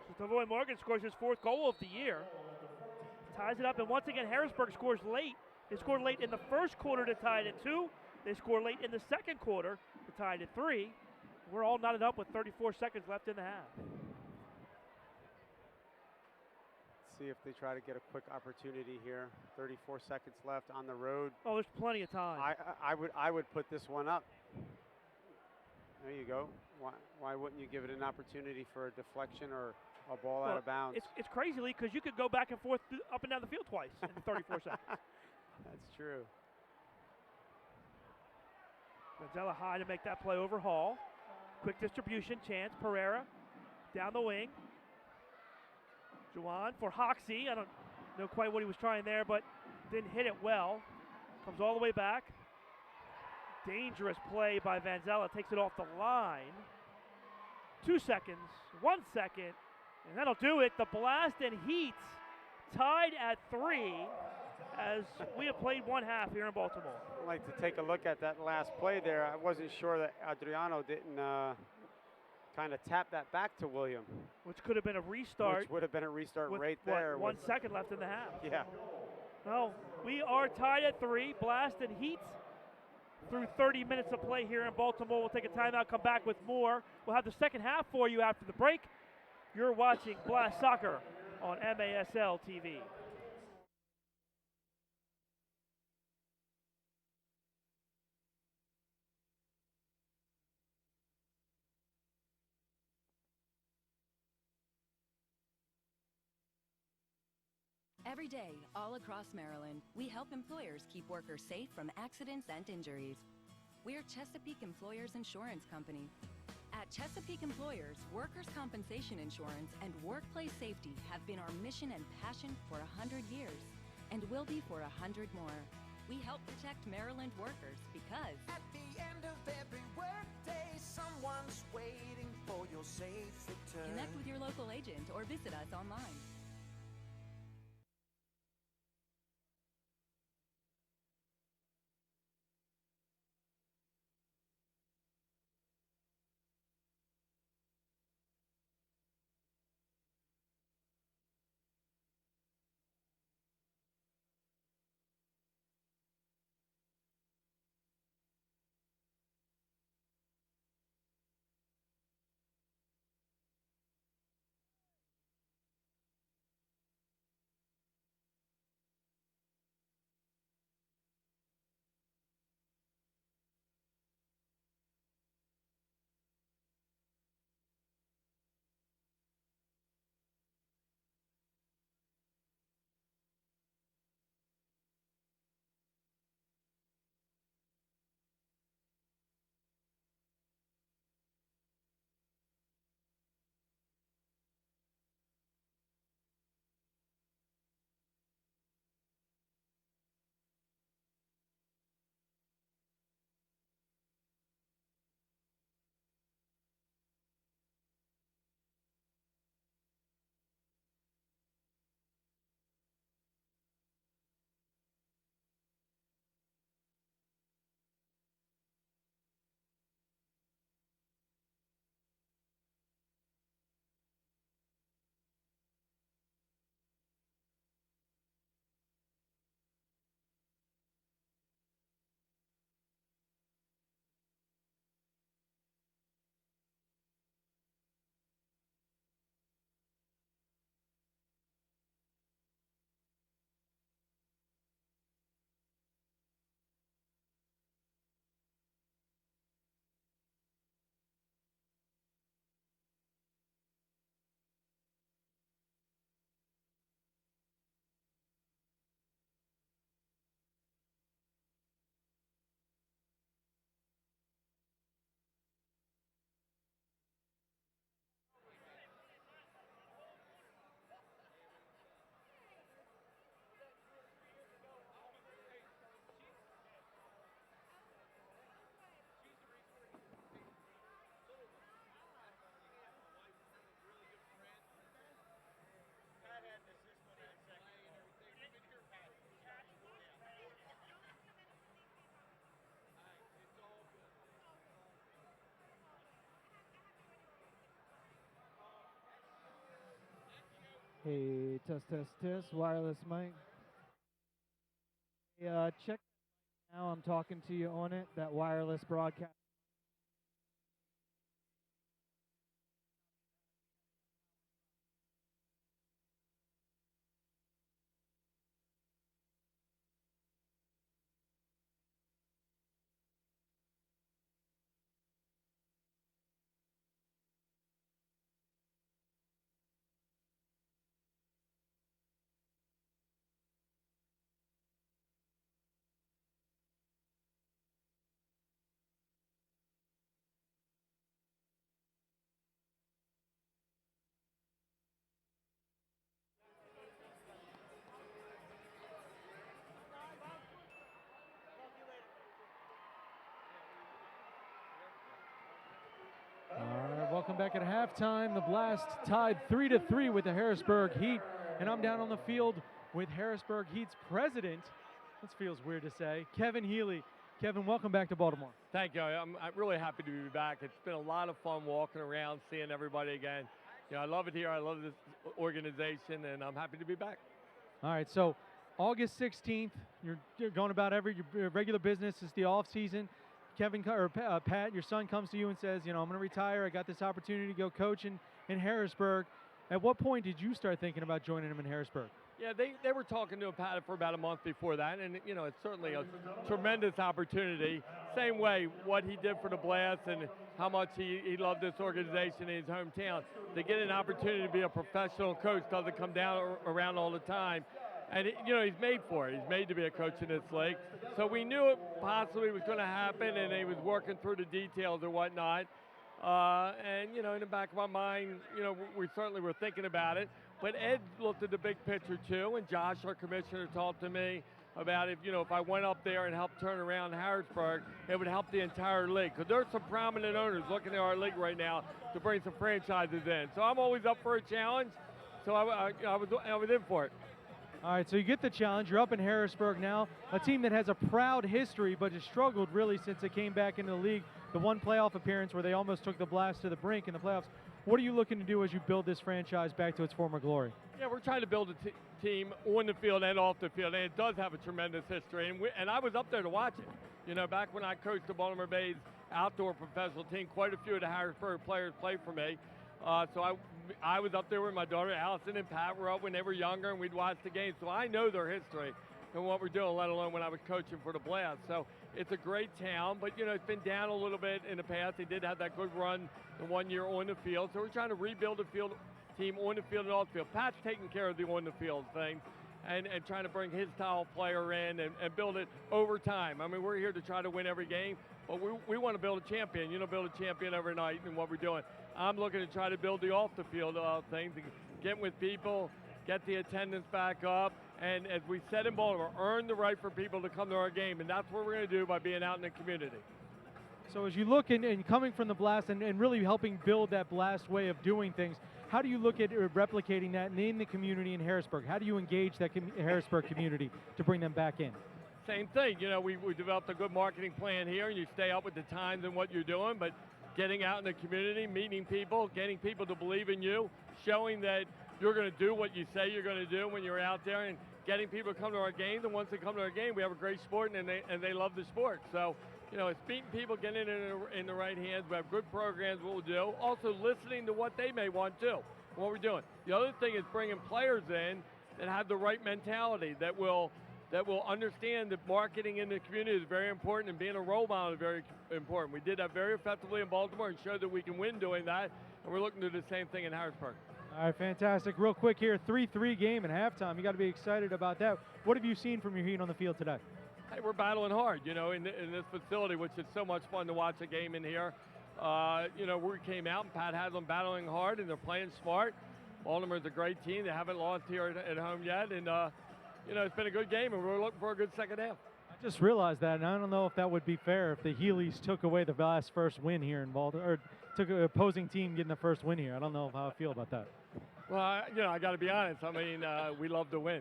So Tavoy Morgan scores his 4th goal of the year. ties it up, and once again, Harrisburg scores late. They scored late in the first quarter to tie it at 2. They score late in the second quarter to tie it at 3. We're all knotted up with 34 seconds left in the half. See if they try to get a quick opportunity here. 34 seconds left on the road. Oh, there's plenty of time. I would put this one up. There you go. Why wouldn't you give it an opportunity for a deflection or a ball out of bounds? It's crazy, Lee, because you could go back and forth up and down the field twice in 34 seconds. That's true. Vanzella high to make that play over Hall. Quick distribution, chance. Pereira down the wing. Juwan for Hoxie. I don't know quite what he was trying there, but didn't hit it well. Comes all the way back. Dangerous play by Vanzella. Takes it off the line. 2 seconds. 1 second. And that'll do it. The Blast and Heat tied at 3 as we have played one half here in Baltimore. I'd like to take a look at that last play there. I wasn't sure that Adriano didn't kind of tap that back to William. Which could have been a restart. Which would have been a restart with, right there. 1 second left in the half. Yeah. Well, we are tied at 3. Blast and Heat through 30 minutes of play here in Baltimore. We'll take a timeout, come back with more. We'll have the second half for you after the break. You're watching Blast Soccer on MASL TV. Every day, all across Maryland, we help employers keep workers safe from accidents and injuries. We're Chesapeake Employers Insurance Company. At Chesapeake Employers, workers' compensation insurance and workplace safety have been our mission and passion for 100 years, and will be for 100 more. We help protect Maryland workers because at the end of every workday, someone's waiting for your safe return. Connect with your local agent or visit us online. Hey, test, wireless mic. Hey, check now. I'm talking to you on it. That wireless broadcast. All right, welcome back at halftime. The Blast tied 3-3 with the Harrisburg Heat, and I'm down on the field with Harrisburg Heat's president. This feels weird to say, Kevin Healy. Kevin, welcome back to Baltimore. Thank you. I'm really happy to be back. It's been a lot of fun walking around, seeing everybody again. I love it here. I love this organization, and I'm happy to be back. All right, so August 16th, you're going about your regular business. It's the off season. Pat, your son comes to you and says, I'm going to retire. I got this opportunity to go coach in Harrisburg. At what point did you start thinking about joining him in Harrisburg? Yeah, they were talking to Pat for about a month before that, and it's certainly a tremendous opportunity. Same way, what he did for the Blast and how much he loved this organization in his hometown. To get an opportunity to be a professional coach doesn't come down around all the time. And, he's made for it. He's made to be a coach in this league. So we knew it possibly was going to happen, and he was working through the details and whatnot. And, in the back of my mind, we certainly were thinking about it. But Ed looked at the big picture, too, and Josh, our commissioner, talked to me about if I went up there and helped turn around Harrisburg, it would help the entire league. Because there's some prominent owners looking at our league right now to bring some franchises in. So I'm always up for a challenge, so I was in for it. All right, so you get the challenge. You're up in Harrisburg now, a team that has a proud history but has struggled really since it came back into the league. The one playoff appearance where they almost took the Blast to the brink in the playoffs. What are you looking to do as you build this franchise back to its former glory? Yeah, we're trying to build a team on the field and off the field, and it does have a tremendous history. And I was up there to watch it. Back when I coached the Baltimore Bay's outdoor professional team, quite a few of the Harrisburg players played for me. So I was up there with my daughter Allison and Pat were up when they were younger, and we'd watch the games. So I know their history and what we're doing, let alone when I was coaching for the Blast. So it's a great town, but it's been down a little bit in the past. They did have that good run the 1 year on the field. So we're trying to rebuild the field team on the field and off the field. Pat's taking care of the on the field thing and trying to bring his style player in and build it over time. I mean, we're here to try to win every game, but we want to build a champion. Build a champion every night in what we're doing. I'm looking to try to build the off the field things, get with people, get the attendance back up, and as we said in Baltimore, earn the right for people to come to our game, and that's what we're going to do by being out in the community. So as you look and coming from the Blast and really helping build that Blast way of doing things, how do you look at replicating that in the community in Harrisburg? How do you engage that Harrisburg community to bring them back in? Same thing. We developed a good marketing plan here, and you stay up with the times and what you're doing, but getting out in the community, meeting people, getting people to believe in you, showing that you're going to do what you say you're going to do when you're out there, and getting people to come to our games. And once they come to our game, we have a great sport, and they love the sport. So, it's beating people, getting it in the right hands. We have good programs, what we'll do. Also listening to what they may want too, what we're doing. The other thing is bringing players in that have the right mentality, that will understand that marketing in the community is very important, and being a role model is very important. We did that very effectively in Baltimore and showed that we can win doing that, and we're looking to do the same thing in Harrisburg. All right, fantastic. Real quick here, 3-3 game at halftime. You got to be excited about that. What have you seen from your Heat on the field today? Hey, we're battling hard, in this facility, which is so much fun to watch a game in here. We came out and Pat has them battling hard, and they're playing smart. Baltimore's a great team. They haven't lost here at home yet, and it's been a good game, and we're looking for a good second half. I just realized that, and I don't know if that would be fair if the Heelys took away the last first win here in Baltimore, or took an opposing team getting the first win here. I don't know how I feel about that. Well, I got to be honest. I mean, we love to win,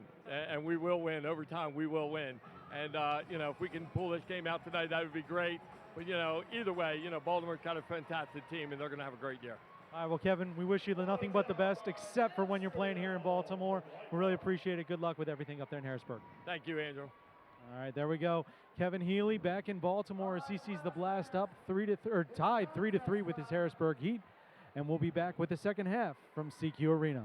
and we will win. Over time, we will win. And, if we can pull this game out tonight, that would be great. But, either way, Baltimore's got a fantastic team, and they're going to have a great year. All right, well, Kevin, we wish you nothing but the best, except for when you're playing here in Baltimore. We really appreciate it. Good luck with everything up there in Harrisburg. Thank you, Andrew. All right, there we go. Kevin Healy back in Baltimore as he sees the Blast up tied 3-3 with his Harrisburg Heat, and we'll be back with the second half from CQ Arena.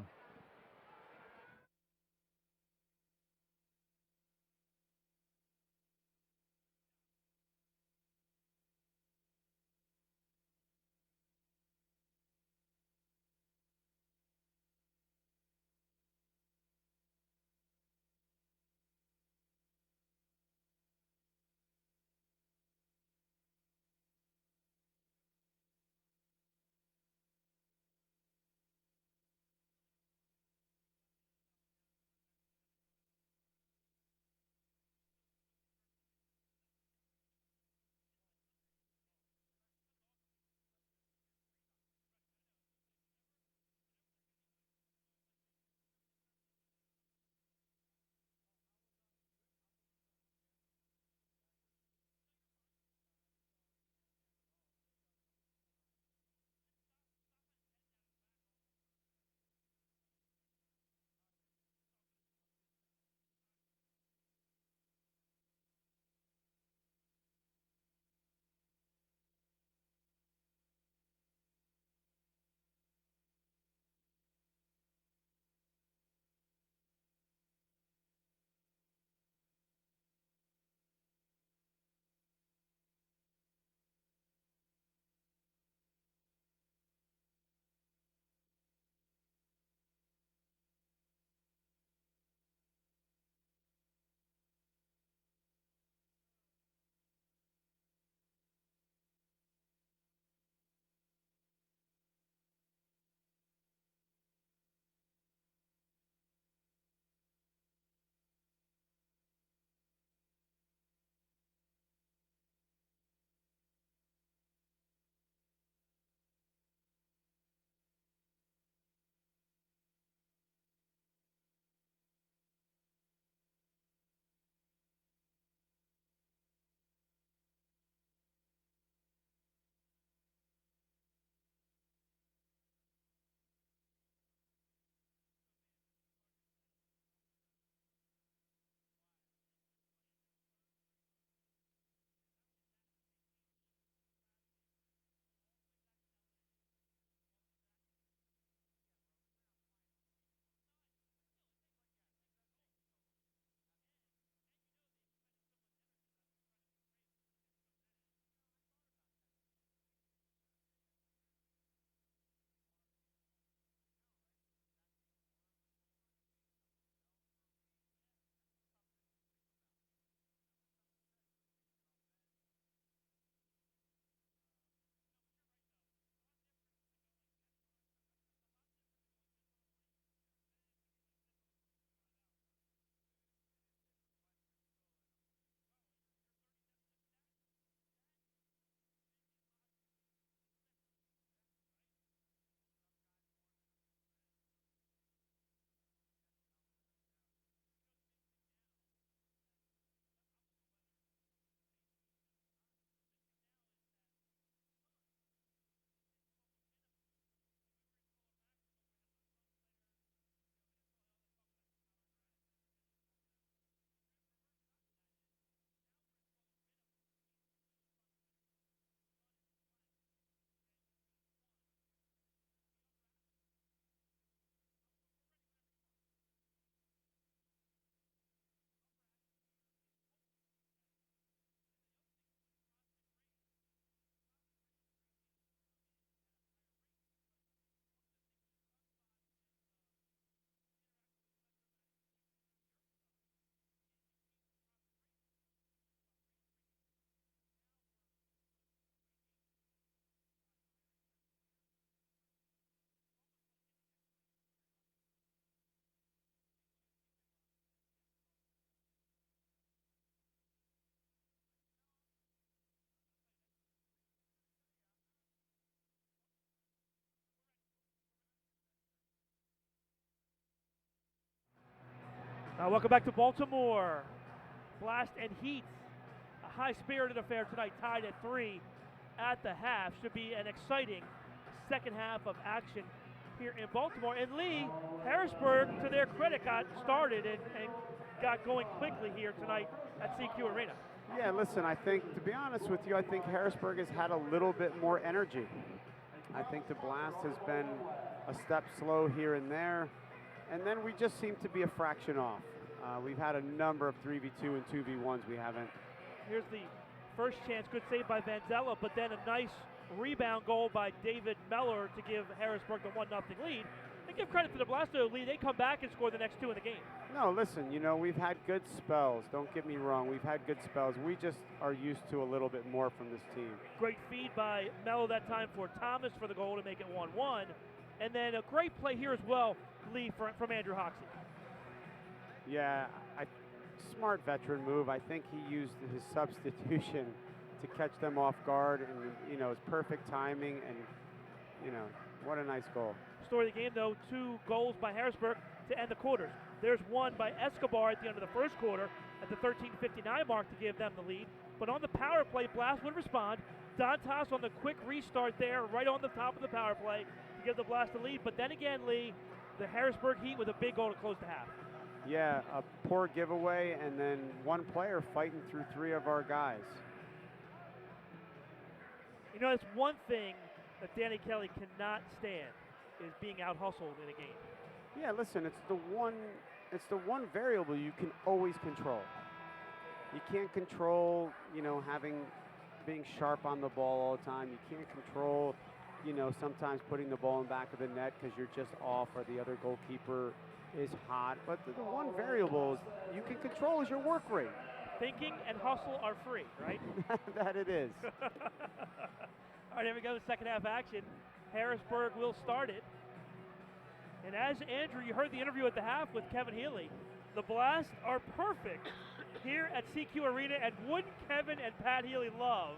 Welcome back to Baltimore. Blast and Heat. A high-spirited affair tonight, tied at 3 at the half. Should be an exciting second half of action here in Baltimore. And Lee, Harrisburg, to their credit, got started and got going quickly here tonight at CQ Arena. Yeah, listen, I think, to be honest with you, I think Harrisburg has had a little bit more energy. I think the blast has been a step slow here and there, and then we just seem to be a fraction off. We've had a number of 3v2 and 2v1s we haven't. Here's the first chance, good save by Vanzella, but then a nice rebound goal by David Meller to give Harrisburg the 1-0 lead. And give credit to the Blasto lead. They come back and score the next two in the game. No, listen, you know, we've had good spells. Don't get me wrong. We've had good spells. We just are used to a little bit more from this team. Great feed by Mello that time for Thomas for the goal to make it 1-1. And then a great play here as well, Lee, from Andrew Hoxie. Yeah, smart veteran move. I think he used his substitution to catch them off guard, and, you know, it's perfect timing, and, you know, what a nice goal. Story of the game, though, 2 goals by Harrisburg to end the quarters. There's one by Escobar at the end of the first quarter at the 13:59 mark to give them the lead. But on the power play, Blast would respond. Dantas on the quick restart there, right on the top of the power play to give the Blast the lead. But then again, Lee, the Harrisburg Heat with a big goal to close the half. Yeah, a poor giveaway, and then one player fighting through 3 of our guys. You know, that's one thing that Danny Kelly cannot stand, is being out-hustled in a game. Yeah, listen, it's the one variable you can always control. You can't control, you know, being sharp on the ball all the time. You can't control, you know, sometimes putting the ball in the back of the net because you're just off or the other goalkeeper is hot. But the one variable you can control is your work rate. Thinking and hustle are free, right? That it is. All right, here we go, the second half action. Harrisburg will start it. And as Andrew, you heard the interview at the half with Kevin Healy, the Blast are perfect here at CQ Arena, and wouldn't Kevin and Pat Healy love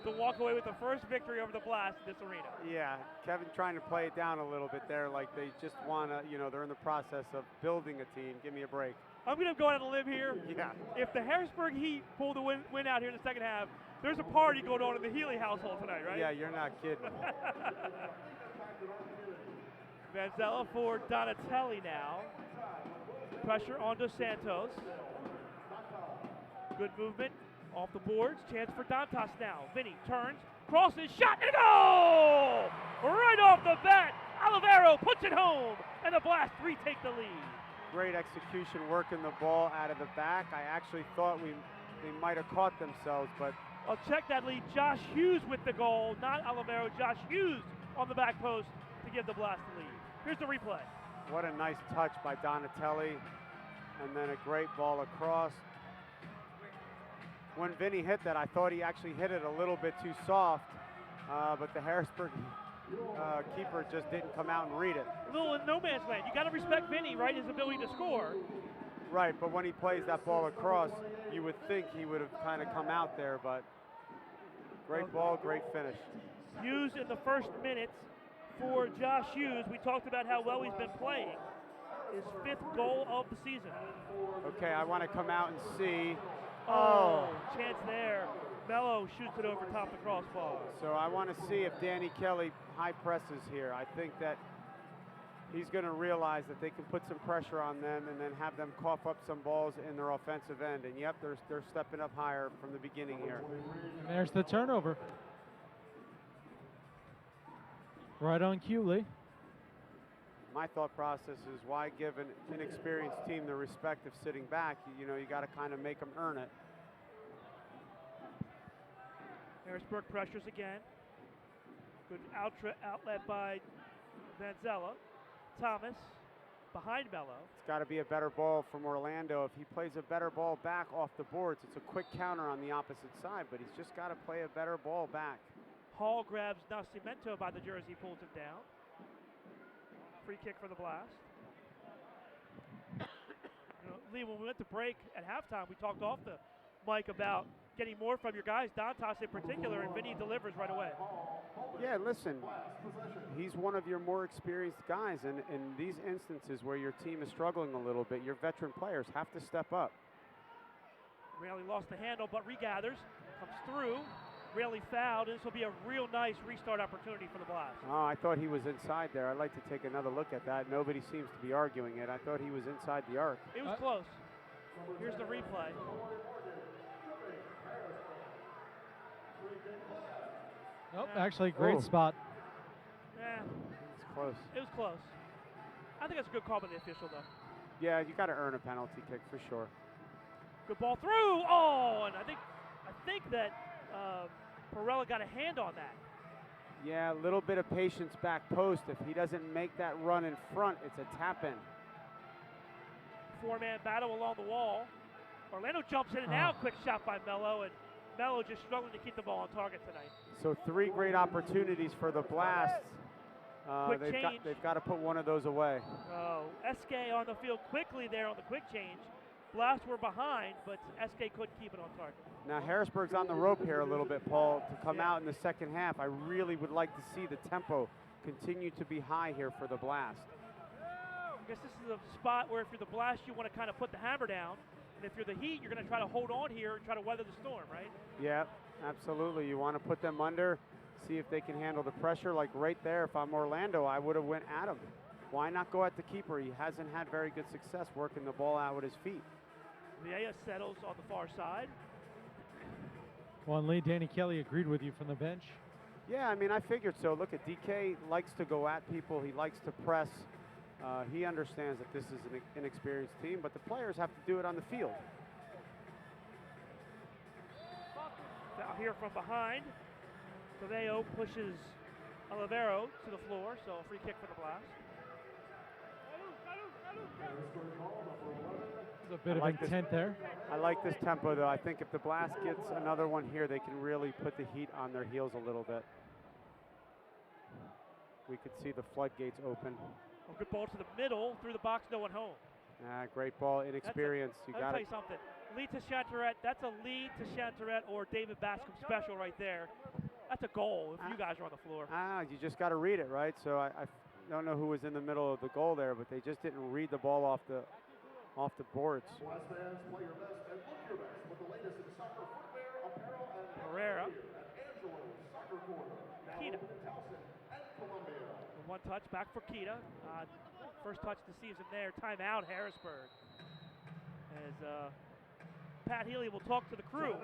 to walk away with the first victory over the Blast in this arena? Yeah, Kevin trying to play it down a little bit there, like they just want to, you know, they're in the process of building a team. Give me a break. I'm going to go out on a limb here. Yeah. If the Harrisburg Heat pull the win out here in the second half, there's a party going on in the Healy household tonight, right? Yeah, you're not kidding. Vanzella for Donatelli now. Pressure on Dos Santos. Good movement off the boards. Chance for Dantas now. Vinny turns, crosses, shot, and a goal! Right off the bat, Olivero puts it home, and the Blast retake the lead. Great execution, working the ball out of the back. I actually thought they might have caught themselves, but... I'll check that lead. Josh Hughes with the goal, not Olivero. Josh Hughes on the back post to give the Blast the lead. Here's the replay. What a nice touch by Donatelli, and then a great ball across. When Vinny hit that, I thought he actually hit it a little bit too soft, but the Harrisburg keeper just didn't come out and read it. A little in no man's land. You got to respect Vinny, right, his ability to score. Right, but when he plays that ball across, you would think he would have kind of come out there, but great ball, great finish. Hughes in the first minutes for Josh Hughes. We talked about how well he's been playing. His 5th goal of the season. Okay, I want to come out and see. Oh, chance there. Mello shoots it over top the crossbar. So I want to see if Danny Kelly high presses here. I think that he's going to realize that they can put some pressure on them and then have them cough up some balls in their offensive end. And yep, they're stepping up higher from the beginning here. And there's the turnover. Right on cue, Lee. My thought process is, why give an inexperienced team the respect of sitting back? You know, you got to kind of make them earn it. Harrisburg pressures again. Good outlet by Vanzella. Thomas behind Mello. It's got to be a better ball from Orlando. If he plays a better ball back off the boards, it's a quick counter on the opposite side, but he's just got to play a better ball back. Hall grabs Nascimento by the jersey, pulls him down. Free kick for the Blast. You know, Lee, when we went to break at halftime, we talked off the mic about getting more from your guys, Dantas in particular, and Vinny delivers right away. Yeah, listen, he's one of your more experienced guys, and in these instances where your team is struggling a little bit, your veteran players have to step up. Raleigh lost the handle, but regathers, comes through, Rarely fouled, and this will be a real nice restart opportunity for the Blast. Oh, I thought he was inside there. I'd like to take another look at that. Nobody seems to be arguing it. I thought he was inside the arc. It was close. Here's the replay. Nope, actually, great spot. Yeah. It's close. It was close. I think that's a good call by the official, though. Yeah, you got to earn a penalty kick for sure. Good ball through. Oh, and I think that Perella got a hand on that. Yeah, a little bit of patience back post. If he doesn't make that run in front, it's a tap in. Four-man battle along the wall. Orlando jumps in and out. Quick shot by Mello, and Mello just struggling to keep the ball on target tonight. So 3 great opportunities for the Blast. They've got to put one of those away. Oh, SK on the field quickly there on the quick change. Blast were behind, but SK couldn't keep it on target. Now Harrisburg's on the rope here a little bit, Paul, to come out in the second half. I really would like to see the tempo continue to be high here for the Blast. I guess this is a spot where if you're the Blast, you want to kind of put the hammer down. And if you're the Heat, you're going to try to hold on here and try to weather the storm, right? Yeah, absolutely. You want to put them under, see if they can handle the pressure. Like right there, if I'm Orlando, I would have went at him. Why not go at the keeper? He hasn't had very good success working the ball out with his feet. Villa settles on the far side. Well, and Lee, Danny Kelly agreed with you from the bench. Yeah, I mean, I figured so. Look, at DK likes to go at people. He likes to press. He understands that this is an inexperienced team, but the players have to do it on the field. Foul here from behind. Caveo pushes Olivero to the floor, so a free kick for the Blast. There's a bit of intent there. I like this tempo, though. I think if the Blast gets another one here, they can really put the Heat on their heels a little bit. We could see the floodgates open. A good ball to the middle, through the box, no one home. Great ball, inexperience. I'll tell you something. Lee to Chantarette, that's a Lee to Chantarette or David Bascom special right there. That's a goal if you guys are on the floor. You just got to read it, right? So I don't know who was in the middle of the goal there, but they just didn't read the ball off the boards. Blast fans, play your best and look your best with the latest in soccer footwear, apparel, and Pereira. at Angelo's Soccer Corner. Now Keita. open in Towson and Columbia. One touch back for Keita. First touch deceives him there. Timeout, Harrisburg. As Pat Healy will talk to the crew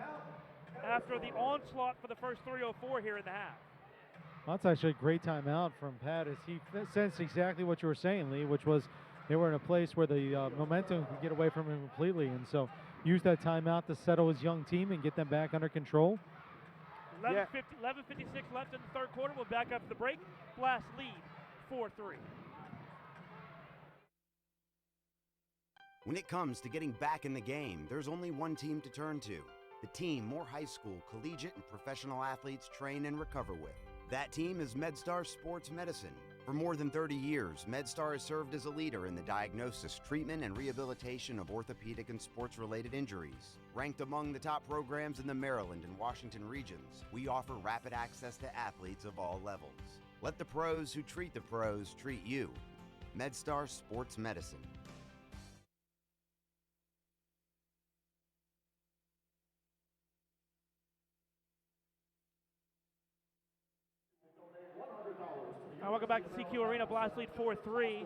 after the onslaught for the first 3:04 here in the half. Well, that's actually a great timeout from Pat, as he sensed exactly what you were saying, Lee, which was they were in a place where the momentum could get away from him completely, and so use that timeout to settle his young team and get them back under control. 11:56 left in the third quarter. We'll back after the break. Blast lead 4-3. When it comes to getting back in the game, there's only one team to turn to. The team more high school, collegiate, and professional athletes train and recover with. That team is MedStar Sports Medicine. For more than 30 years, MedStar has served as a leader in the diagnosis, treatment, and rehabilitation of orthopedic and sports-related injuries. Ranked among the top programs in the Maryland and Washington regions, we offer rapid access to athletes of all levels. Let the pros who treat the pros treat you. MedStar Sports Medicine. Welcome back to CQ Arena. Blast lead 4-3.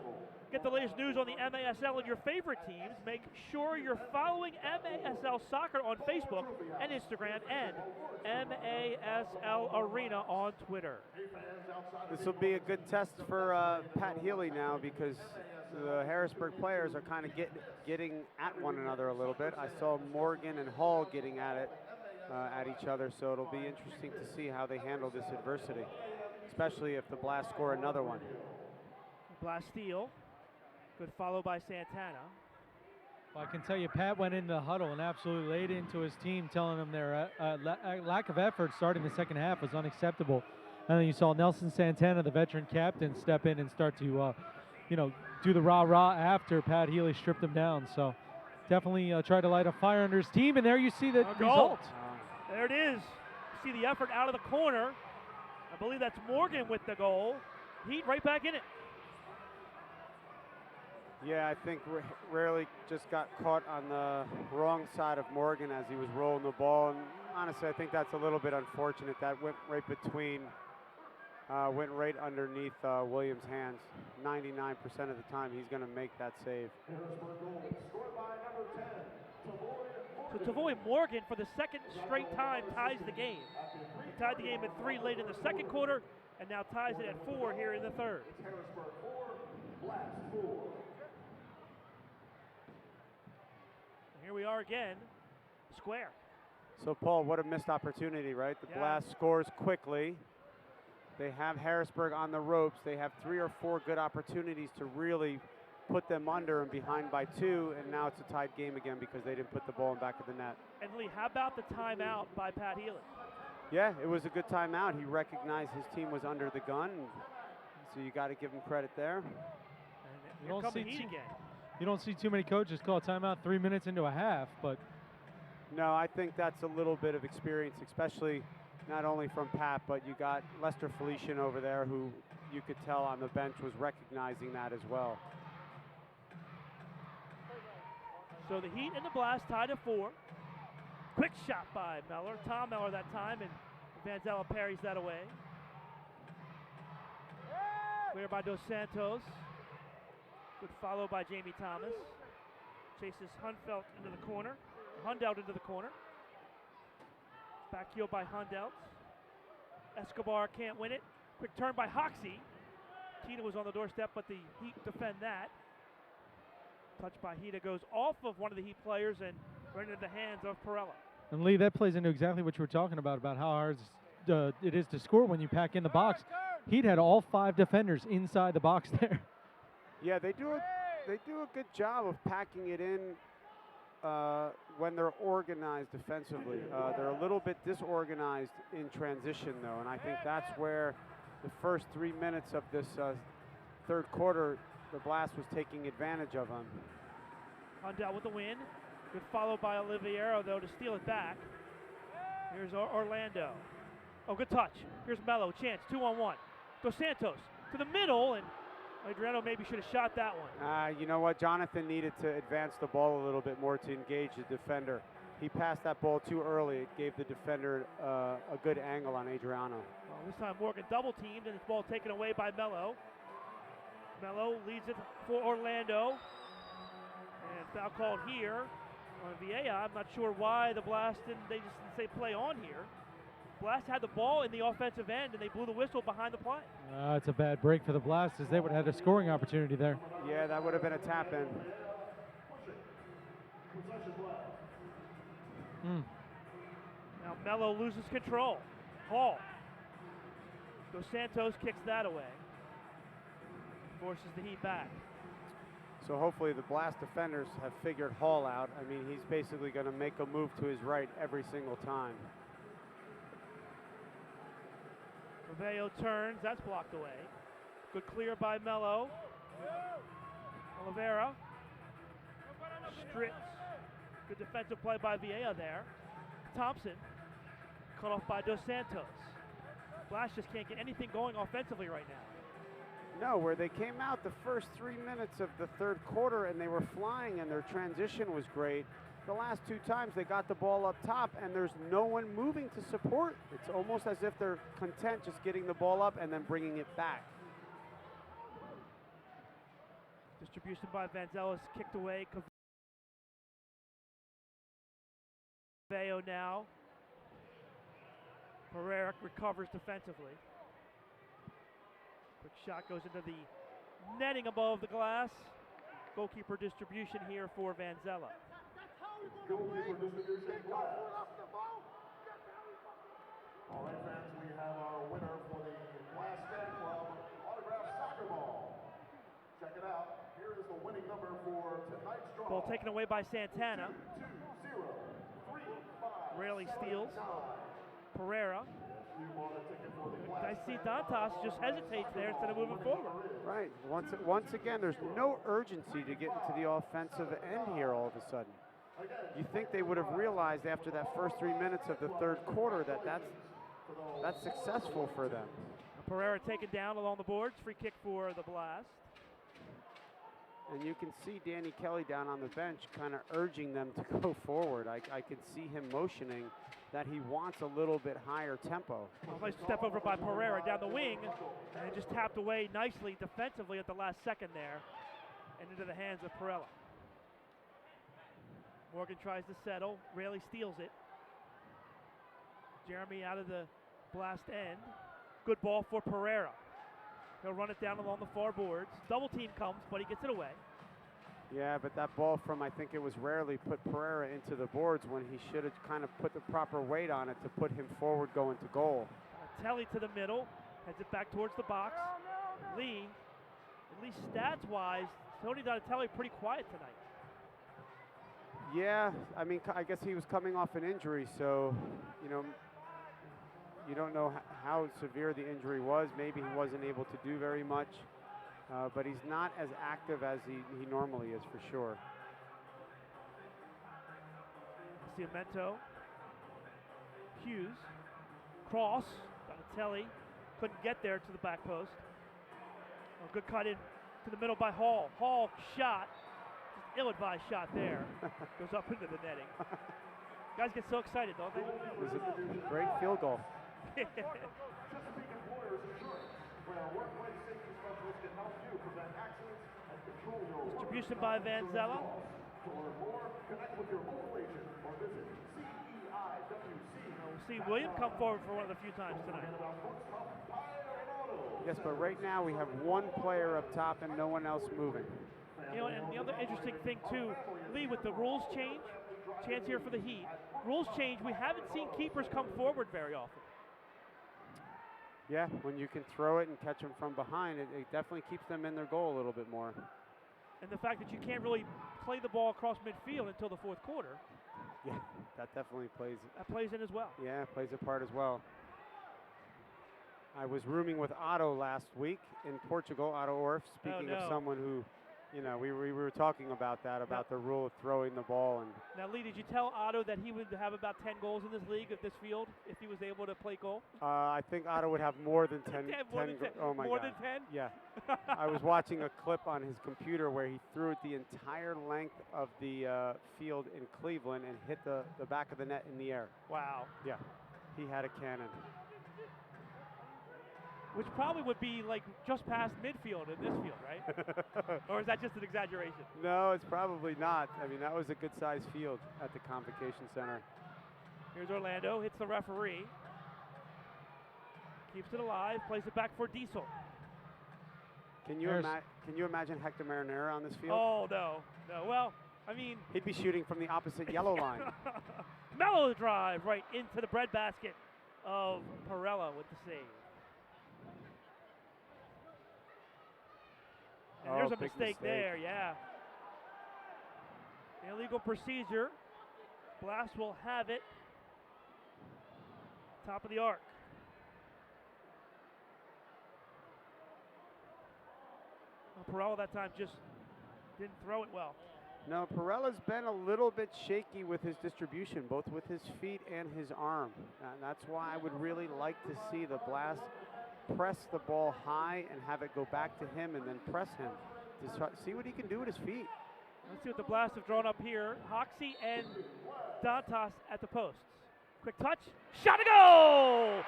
Get the latest news on the MASL and your favorite teams. Make sure you're following MASL Soccer on Facebook and Instagram, and MASL Arena on Twitter. This will be a good test for Pat Healy now, because the Harrisburg players are kind of getting at one another a little bit. I saw Morgan and Hall getting at it at each other, so it'll be interesting to see how they handle this adversity, especially if the Blast score another one. Blast steal. Good follow by Santana. Well, I can tell you, Pat went into the huddle and absolutely laid into his team, telling them their lack of effort starting the second half was unacceptable. And then you saw Nelson Santana, the veteran captain, step in and start to, do the rah-rah after Pat Healy stripped him down. So definitely try to light a fire under his team, and there you see the result. There it is. You see the effort out of the corner. I believe that's Morgan with the goal. Heat right back in it. Yeah, I think Rarely just got caught on the wrong side of Morgan as he was rolling the ball, and honestly, I think that's a little bit unfortunate. That went right between, went right underneath Williams' hands. 99% of the time, he's going to make that save. So Tavoy Morgan, for the second straight time, ties the game. He tied the game at 3 late in the second quarter, and now ties it at 4 here in the third. Harrisburg 4, Blast 4. Here we are again, square. So, Paul, what a missed opportunity, right? The Blast scores quickly. They have Harrisburg on the ropes. They have 3 or 4 good opportunities to really put them under and behind by 2, and now it's a tied game again because they didn't put the ball in back of the net. And Lee, how about the timeout by Pat Healy? Yeah, it was a good timeout. He recognized his team was under the gun, so you got to give him credit there. And here come the Heat again. You don't see too many coaches call timeout 3 minutes into a half, but no, I think that's a little bit of experience, especially not only from Pat, but you got Lester Felician over there who you could tell on the bench was recognizing that as well. So the Heat and the Blast tied at 4. Quick shot by Meller. Tom Meller that time, and Vanzella parries that away. Clear by Dos Santos. Good follow by Jamie Thomas. Chases Hundelt into the corner. Back heel by Hundelt. Escobar can't win it. Quick turn by Hoxie. Tita was on the doorstep, but the Heat defend that. Touch by Hita goes off of one of the Heat players and right into the hands of Perella. And Lee, that plays into exactly what you were talking about how hard it is to score when you pack in the box. Heat had all 5 defenders inside the box there. Yeah, they do a good job of packing it in when they're organized defensively. They're a little bit disorganized in transition, though, and I think that's where the first 3 minutes of this third quarter, the Blast was taking advantage of them. Hundelt with the win. Good follow by Oliveira, though, to steal it back. Here's Orlando. Oh, good touch. Here's Mello. Chance, 2-on-1. Dos Santos to the middle, and Adriano maybe should have shot that one. You know what? Jonathan needed to advance the ball a little bit more to engage the defender. He passed that ball too early. It gave the defender a good angle on Adriano. Well, this time Morgan double teamed, and the ball taken away by Mello. Mello leads it for Orlando. And foul called here on Vieja. I'm not sure why the Blast they just didn't say play on here. Blast had the ball in the offensive end, and they blew the whistle behind the play. It's a bad break for the Blast, as they would have had a scoring opportunity there. Yeah, that would have been a tap in. Now Mello loses control. Hall. Dos Santos kicks that away. Forces the Heat back. So hopefully the Blast defenders have figured Hall out. I mean, he's basically going to make a move to his right every single time. Rubeo turns, that's blocked away. Good clear by Mello. Oliveira. Strips. Good defensive play by Vieja there. Thompson. Cut off by Dos Santos. Blast just can't get anything going offensively right now. No, where they came out the first 3 minutes of the third quarter and they were flying and their transition was great. The last 2 times they got the ball up top and there's no one moving to support. It's almost as if they're content just getting the ball up and then bringing it back. Distribution by Vanzella's kicked away. Cabello now. Pereira recovers defensively. Quick shot goes into the netting above the glass. Goalkeeper distribution here for Vanzella. Goalkeeper distribution Blast. All right, fans, we have our winner for the Blast Fan Club autographed soccer ball. Check it out. Here is the winning number for tonight's draw. Ball taken away by Santana. 2-0-3-5. Rarely steals. Pereira. I see Dantas just hesitates there instead of moving forward. Right. Once again, there's no urgency to get into the offensive end here all of a sudden. You think they would have realized after that first 3 minutes of the third quarter that that's successful for them. Pereira taken down along the boards. Free kick for the Blast. And you can see Danny Kelly down on the bench kind of urging them to go forward. I can see him motioning that he wants a little bit higher tempo. Well, nice step over by Pereira down the wing, and just tapped away nicely defensively at the last second there, and into the hands of Perella. Morgan tries to settle, Rayleigh steals it. Jeremy out of the blast end. Good ball for Pereira. He'll run it down along the far boards. Double team comes, but he gets it away. Yeah, but that ball from, I think it was Rarely, put Pereira into the boards when he should have kind of put the proper weight on it to put him forward going to goal. Telly to the middle, heads it back towards the box. Lee, at least stats-wise, Tony Donatelli pretty quiet tonight. Yeah, I mean, I guess he was coming off an injury, so, you know, you don't know how severe the injury was. Maybe he wasn't able to do very much, but he's not as active as he normally is, for sure. Ciamento, Hughes, cross, Donatelli, couldn't get there to the back post. A good cut in to the middle by Hall. Hall shot, ill-advised shot there, goes up into the netting. Guys get so excited, don't they? It was a great field goal. Distribution by Van Zella. We'll see William come forward for one of the few times tonight. Yes, but right now we have one player up top and no one else moving. You know, and the other interesting thing too, Lee, with the rules change, chance here for the Heat. Rules change, we haven't seen keepers come forward very often. Yeah, when you can throw it and catch them from behind, it definitely keeps them in their goal a little bit more. And the fact that you can't really play the ball across midfield until the fourth quarter. Yeah, that definitely plays. That plays in as well. Yeah, it plays a part as well. I was rooming with Otto last week in Portugal, Otto Orff, speaking of someone who, you know, we were talking about that, about the rule of throwing the ball. And now, Lee, did you tell Otto that he would have about 10 goals in this league, of this field, if he was able to play goal? I think Otto would have more than 10. Oh, my God. More than 10? Yeah. I was watching a clip on his computer where he threw it the entire length of the field in Cleveland and hit the back of the net in the air. Wow. Yeah. He had a cannon. Which probably would be like just past midfield in this field, right? Or is that just an exaggeration? No, it's probably not. I mean, that was a good-sized field at the Convocation Center. Here's Orlando, hits the referee. Keeps it alive, plays it back for Diesel. Can you imagine Hector Marinera on this field? Oh, no. No, well, I mean... He'd be shooting from the opposite yellow line. Mellow drive right into the breadbasket of Perella with the save. And there's a mistake there, yeah. Illegal procedure. Blast will have it. Top of the arc. Perella that time just didn't throw it well. No, Perella's been a little bit shaky with his distribution, both with his feet and his arm. And that's why I would really like to see the Blast press the ball high and have it go back to him and then press him to see what he can do with his feet. Let's see what the Blast have drawn up here. Hoxie and Dantas at the posts. Quick touch, shot to go!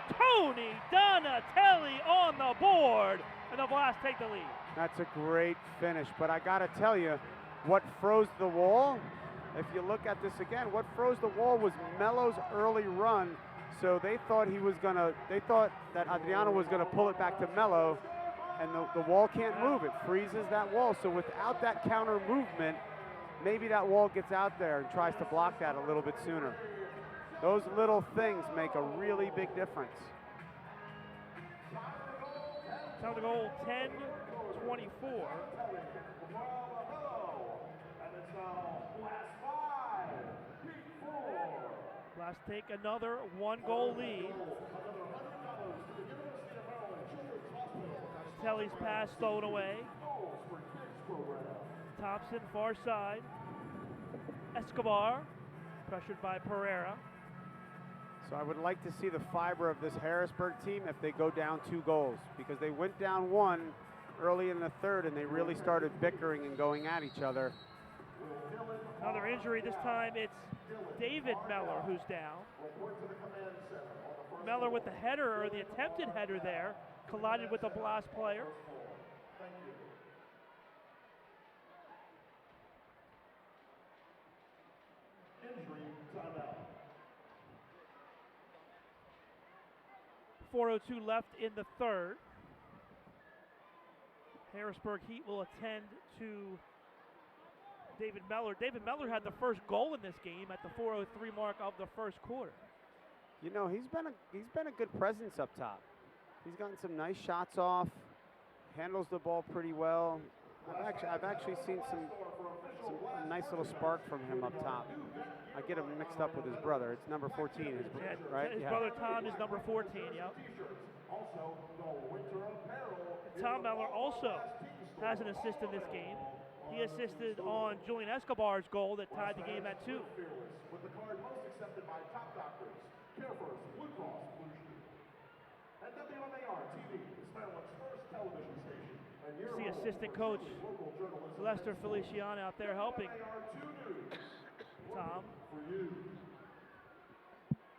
Tony Donatelli on the board, and the Blast take the lead. That's a great finish, but I gotta tell you, what froze the wall, if you look at this again, what froze the wall was Melo's early run. So they thought that Adriano was gonna pull it back to Melo, and the wall can't move, it freezes that wall. So without that counter movement, maybe that wall gets out there and tries to block that a little bit sooner. Those little things make a really big difference. Time to goal 10-24. Blast take another one-goal lead. Donatelli's pass stolen away. Thompson, far side. Escobar, pressured by Pereira. So I would like to see the fiber of this Harrisburg team if they go down 2 goals, because they went down 1 early in the third, and they really started bickering and going at each other. Another injury. This time it's David Meller who's down. Meller with the header, or the attempted header there, collided with a Blast player. Injury timeout. 4:02 left in the third. Harrisburg Heat will attend to David Meller. David Meller had the first goal in this game at the 4:03 mark of the first quarter. You know, he's been a good presence up top. He's gotten some nice shots off, handles the ball pretty well. I've actually seen some a nice little spark from him up top. I get him mixed up with his brother. It's number 14, right? His brother Tom is number 14. Yep. Also, the winter apparel. Tom Meller also has an assist in this game. He assisted on Julian Escobar's goal that tied the game at 2. With the card most accepted by top doctors, Care First, Blue Cross Blue Shield. And WMAR TV is Maryland's first television station. And See assistant coach Lester Feliciano out there helping Tom.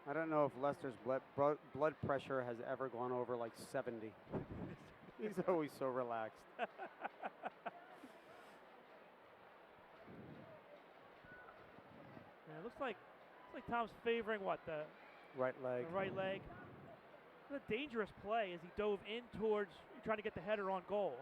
I don't know if Lester's blood pressure has ever gone over like 70. He's always so relaxed. Yeah, it looks like Tom's favoring what, the right leg. The right leg. What a dangerous play as he dove in towards trying to get the header on goal.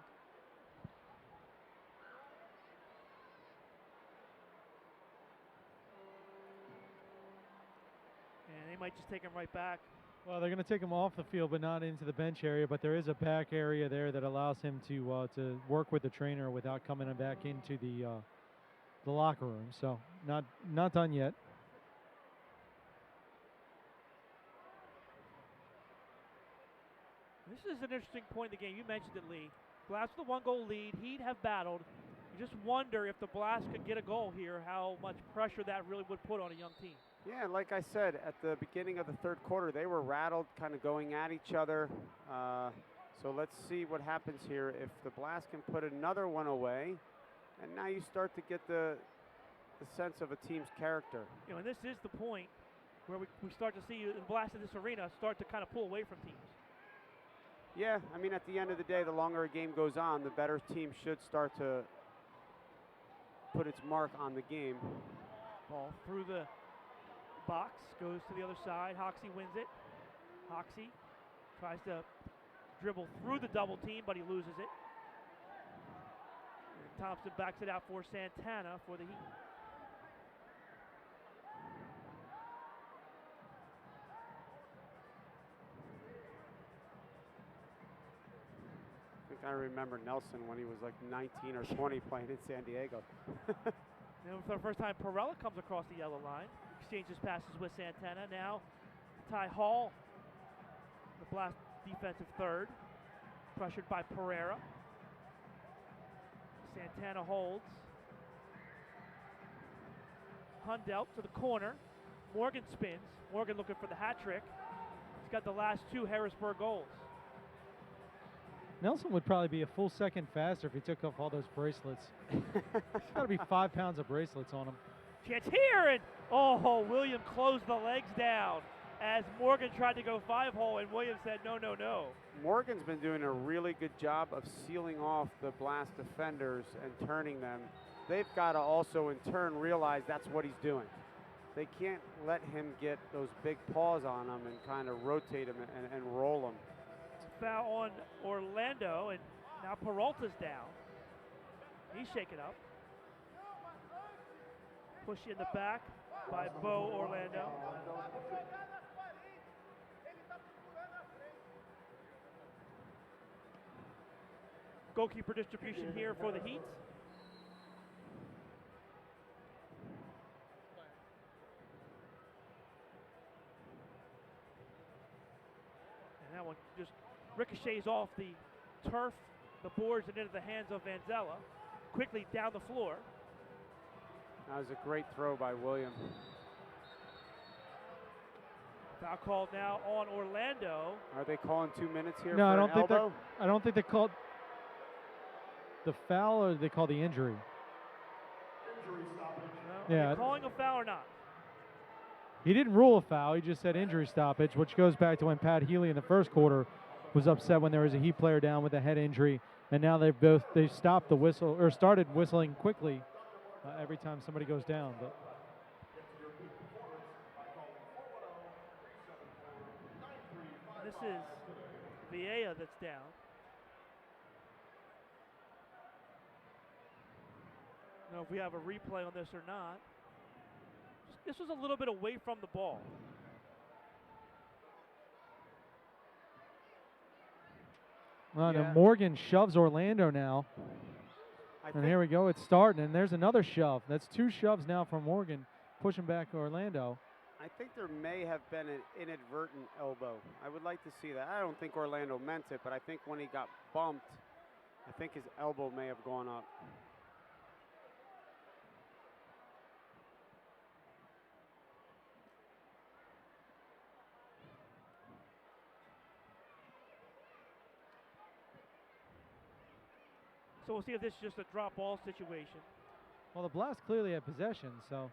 And they might just take him right back. Well, they're going to take him off the field, but not into the bench area. But there is a back area there that allows him to work with the trainer without coming back into the locker room. So not done yet. This is an interesting point in the game. You mentioned it, Lee. Blast with a 1-goal lead. He'd have battled. You just wonder if the Blast could get a goal here, how much pressure that really would put on a young team. Yeah, like I said, at the beginning of the third quarter, they were rattled, kind of going at each other. So let's see what happens here. If the Blast can put another one away, and now you start to get the sense of a team's character. You know, and this is the point where we start to see the Blast in this arena start to kind of pull away from teams. Yeah, I mean, at the end of the day, the longer a game goes on, the better team should start to put its mark on the game. Ball through the box, goes to the other side. Hoxie wins it. Hoxie tries to dribble through the double team, but he loses it. And Thompson backs it out for Santana for the Heat. I remember Nelson when he was like 19 or 20 playing in San Diego. And for the first time, Perella comes across the yellow line, exchanges passes with Santana. Now, Ty Hall, the Blast defensive third, pressured by Pereira. Santana holds. Hundelt to the corner. Morgan spins. Morgan looking for the hat trick. He's got the last 2 Harrisburg goals. Nelson would probably be a full second faster if he took off all those bracelets. There's got to be 5 pounds of bracelets on him. Chance here, and oh, William closed the legs down as Morgan tried to go 5-hole, and William said no, no, no. Morgan's been doing a really good job of sealing off the Blast defenders and turning them. They've got to also in turn realize that's what he's doing. They can't let him get those big paws on him and kind of rotate him and roll him. Foul on Orlando, and now Peralta's down. He's shaken up. Push in the back by Bo Orlando. Goalkeeper distribution here for the Heat. And that one just ricochets off the turf, the boards, and into the hands of Vanzella. Quickly down the floor. That was a great throw by William. Foul called now on Orlando. Are they calling 2 minutes here? No, for I don't think elbow? I don't think they called. the foul, or they call the injury? Injury stoppage. No, Yeah. are they calling a foul or not? He didn't rule a foul. He just said injury stoppage, which goes back to when Pat Healy in the first quarter was upset when there was a Heat player down with a head injury, and now they stopped the whistle, or started whistling quickly every time somebody goes down. But This is Vieja that's down. I don't know if we have a replay on this or not. This was a little bit away from the ball. And Morgan shoves Orlando now. And here we go. It's starting, and there's another shove. That's 2 shoves now from Morgan, pushing back Orlando. I think there may have been an inadvertent elbow. I would like to see that. I don't think Orlando meant it, but I think when he got bumped, I think his elbow may have gone up. So we'll see if this is just a drop ball situation. Well, the Blast clearly had possession, so.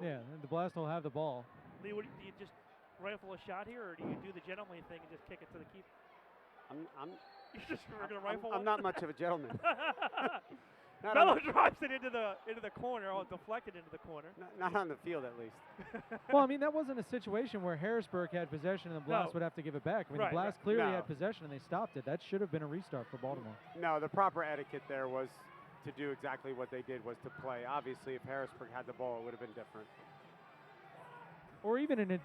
Yeah, and the Blast will have the ball. Lee, do you just rifle a shot here, or do you do the gentlemanly thing and just kick it to the keeper? You're just going to rifle I'm one? not much of a gentleman. Melo drops it into the corner. Oh, deflected into the corner. Not on the field, at least. Well, I mean, that wasn't a situation where Harrisburg had possession and the Blast would have to give it back. I mean, the Blast clearly had possession and they stopped it. That should have been a restart for Baltimore. No, the proper etiquette there was to do exactly what they did, was to play. Obviously, if Harrisburg had the ball, it would have been different. Or even in a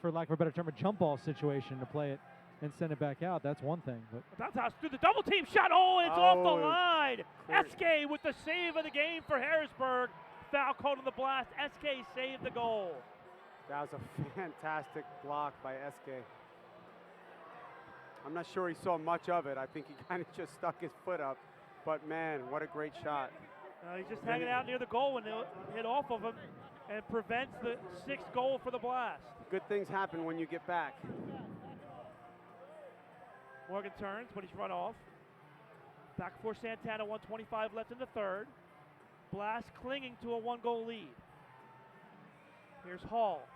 for lack of a better term, a jump ball situation to play it and send it back out. That's one thing. But Dantas through the double team shot. Oh, it's off the line. SK with the save of the game for Harrisburg. Foul called on the Blast. SK saved the goal. That was a fantastic block by SK. I'm not sure he saw much of it. I think he kind of just stuck his foot up. But man, what a great shot. He's just hanging out near the goal when they'll hit off of him and prevents the 6th goal for the Blast. Good things happen when you get back. Morgan turns, but he's run off. Back for Santana, 1:25 left in the third. Blast clinging to a 1-goal lead. Here's Hall.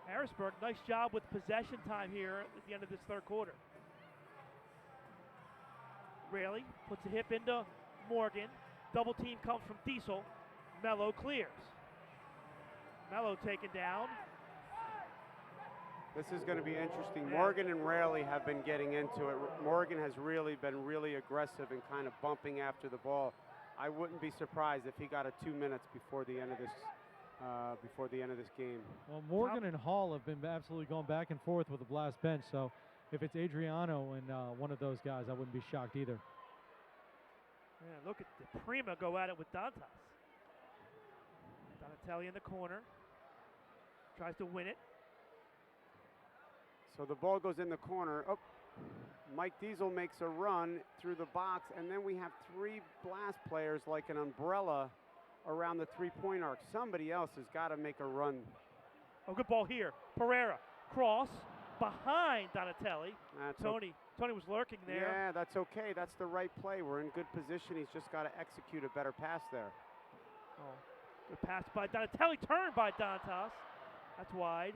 Harrisburg, nice job with possession time here at the end of this third quarter. Raley puts a hip into Morgan. Double team comes from Diesel. Melo clears. Melo taken down. This is going to be interesting. Morgan and Raley have been getting into it. Morgan has really been aggressive and kind of bumping after the ball. I wouldn't be surprised if he got a 2 minutes before the end of this game. Well, Morgan and Hall have been absolutely going back and forth with the Blast bench. So if it's Adriano and one of those guys, I wouldn't be shocked either. Yeah, look at the Prima go at it with Dantas. Donatelli in the corner. Tries to win it. So the ball goes in the corner. Oh, Mike Diesel makes a run through the box, and then we have 3 Blast players like an umbrella around the 3-point arc. Somebody else has got to make a run. Oh, good ball here. Pereira, cross, behind Donatelli. Tony was lurking there. Yeah, that's okay. That's the right play. We're in good position. He's just got to execute a better pass there. Oh, good pass by Donatelli, turned by Dantas. That's wide.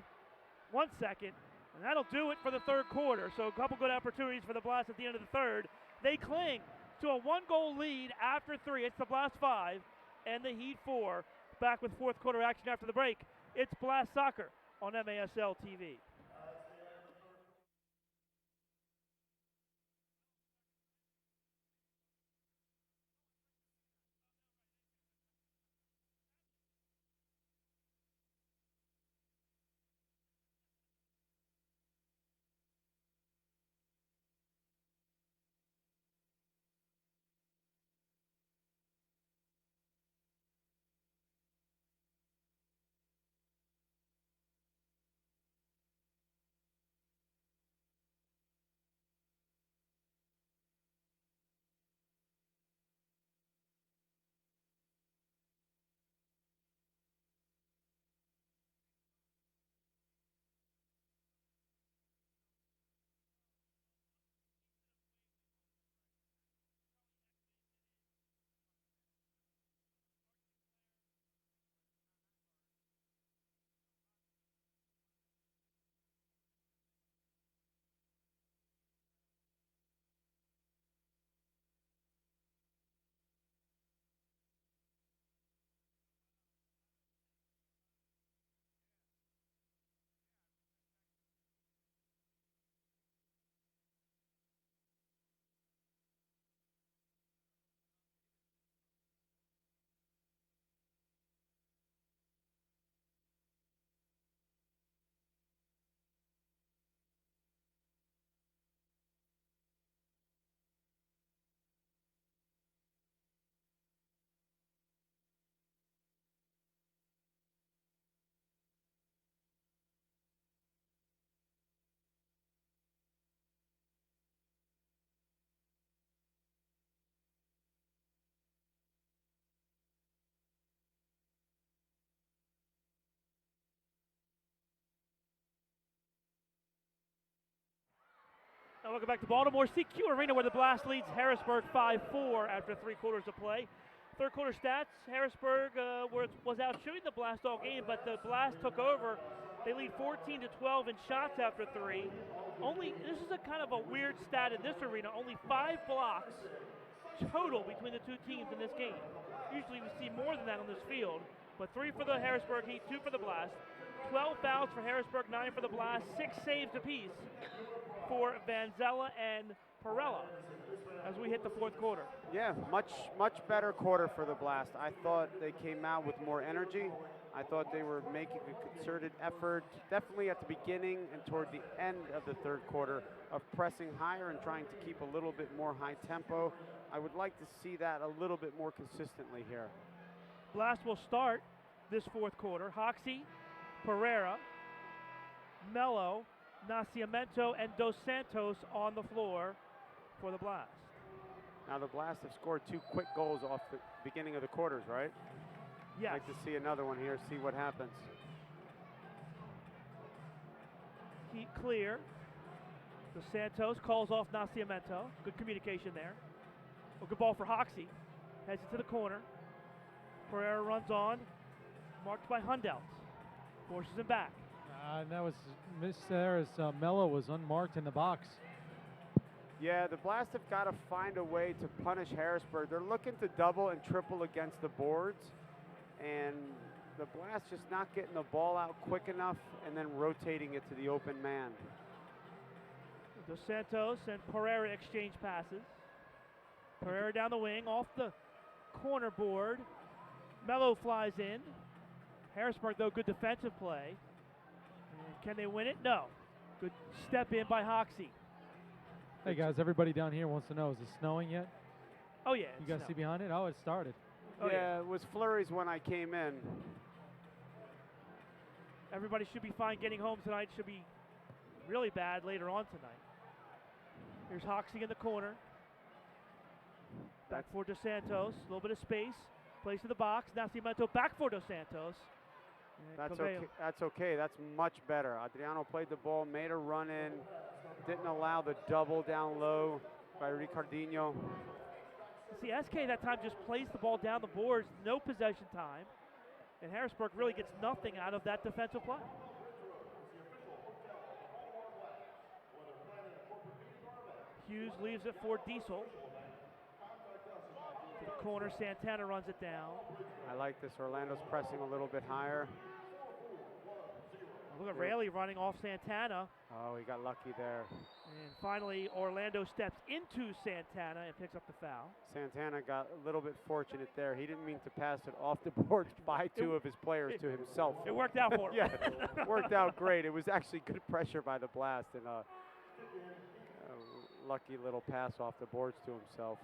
1 second. And that'll do it for the third quarter. So a couple good opportunities for the Blast at the end of the third. They cling to a 1-goal lead after 3. It's the Blast 5 and the Heat 4. Back with fourth quarter action after the break. It's Blast Soccer on MASL TV. Welcome back to Baltimore CQ Arena, where the Blast leads Harrisburg 5-4 after 3 quarters of play. Third quarter stats, Harrisburg was out shooting the Blast all game, but the Blast took over. They lead 14-12 in shots after 3. This is a kind of a weird stat in this arena, only 5 blocks total between the two teams in this game. Usually we see more than that on this field, but 3 for the Harrisburg Heat, 2 for the Blast. 12 fouls for Harrisburg, 9 for the Blast, 6 saves apiece for Vanzella and Perella as we hit the fourth quarter. Yeah, much better quarter for the Blast. I thought they came out with more energy. I thought they were making a concerted effort, definitely at the beginning and toward the end of the third quarter, of pressing higher and trying to keep a little bit more high tempo. I would like to see that a little bit more consistently here. Blast will start this fourth quarter. Hoxie, Pereira, Mello, Nascimento, and Dos Santos on the floor for the Blast. Now the Blast have scored 2 quick goals off the beginning of the quarters, right? Yes. I'd like to see another one here, see what happens. Heat clear. Dos Santos calls off Nascimento. Good communication there. A good ball for Hoxie. Heads it to the corner. Pereira runs on. Marked by Hundelt. Forces him back. And that was missed there as Mello was unmarked in the box. Yeah, the Blast have got to find a way to punish Harrisburg. They're looking to double and triple against the boards, and the Blast just not getting the ball out quick enough and then rotating it to the open man. Dos Santos and Pereira exchange passes. Pereira down the wing, off the corner board. Mello flies in. Harrisburg, though, good defensive play. And can they win it? No. Good step in by Hoxie. Hey guys, everybody down here wants to know, is it snowing yet? Oh yeah. You guys see behind it? Oh, it started. Oh, yeah, it was flurries when I came in. Everybody should be fine getting home tonight. Should be really bad later on tonight. Here's Hoxie in the corner. Back for Dos Santos. A little bit of space. Plays to the box. Nascimento back for Dos Santos. That's okay. That's okay. That's much better. Adriano played the ball, made a run in, didn't allow the double down low by Ricardinho. See, SK that time just plays the ball down the boards, no possession time, and Harrisburg really gets nothing out of that defensive play. Hughes leaves it for Diesel. To the corner, Santana runs it down. I like this. Orlando's pressing a little bit higher. Look at Rayleigh running off Santana. Oh, he got lucky there. And finally, Orlando steps into Santana and picks up the foul. Santana got a little bit fortunate there. He didn't mean to pass it off the board by 2 of his players to himself. It worked out for him. Yeah, worked out great. It was actually good pressure by the Blast and a lucky little pass off the boards to himself.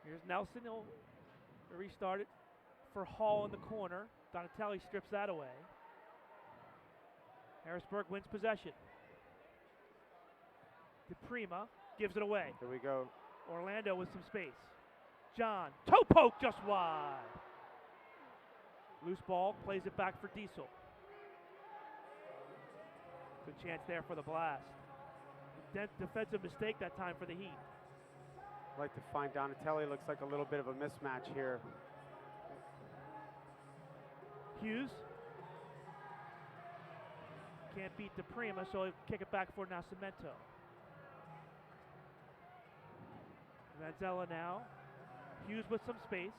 Here's Nelson. He'll restart it for Hall in the corner. Donatelli strips that away. Harrisburg wins possession. DePrima gives it away. Here we go. Orlando with some space. John, toe poke just wide. Loose ball, plays it back for Diesel. Good chance there for the Blast. Defensive mistake that time for the Heat. I'd like to find Donatelli. Looks like a little bit of a mismatch here. Hughes. Can't beat DePrima, so he'll kick it back for Nascimento. Vanzella now. Hughes with some space.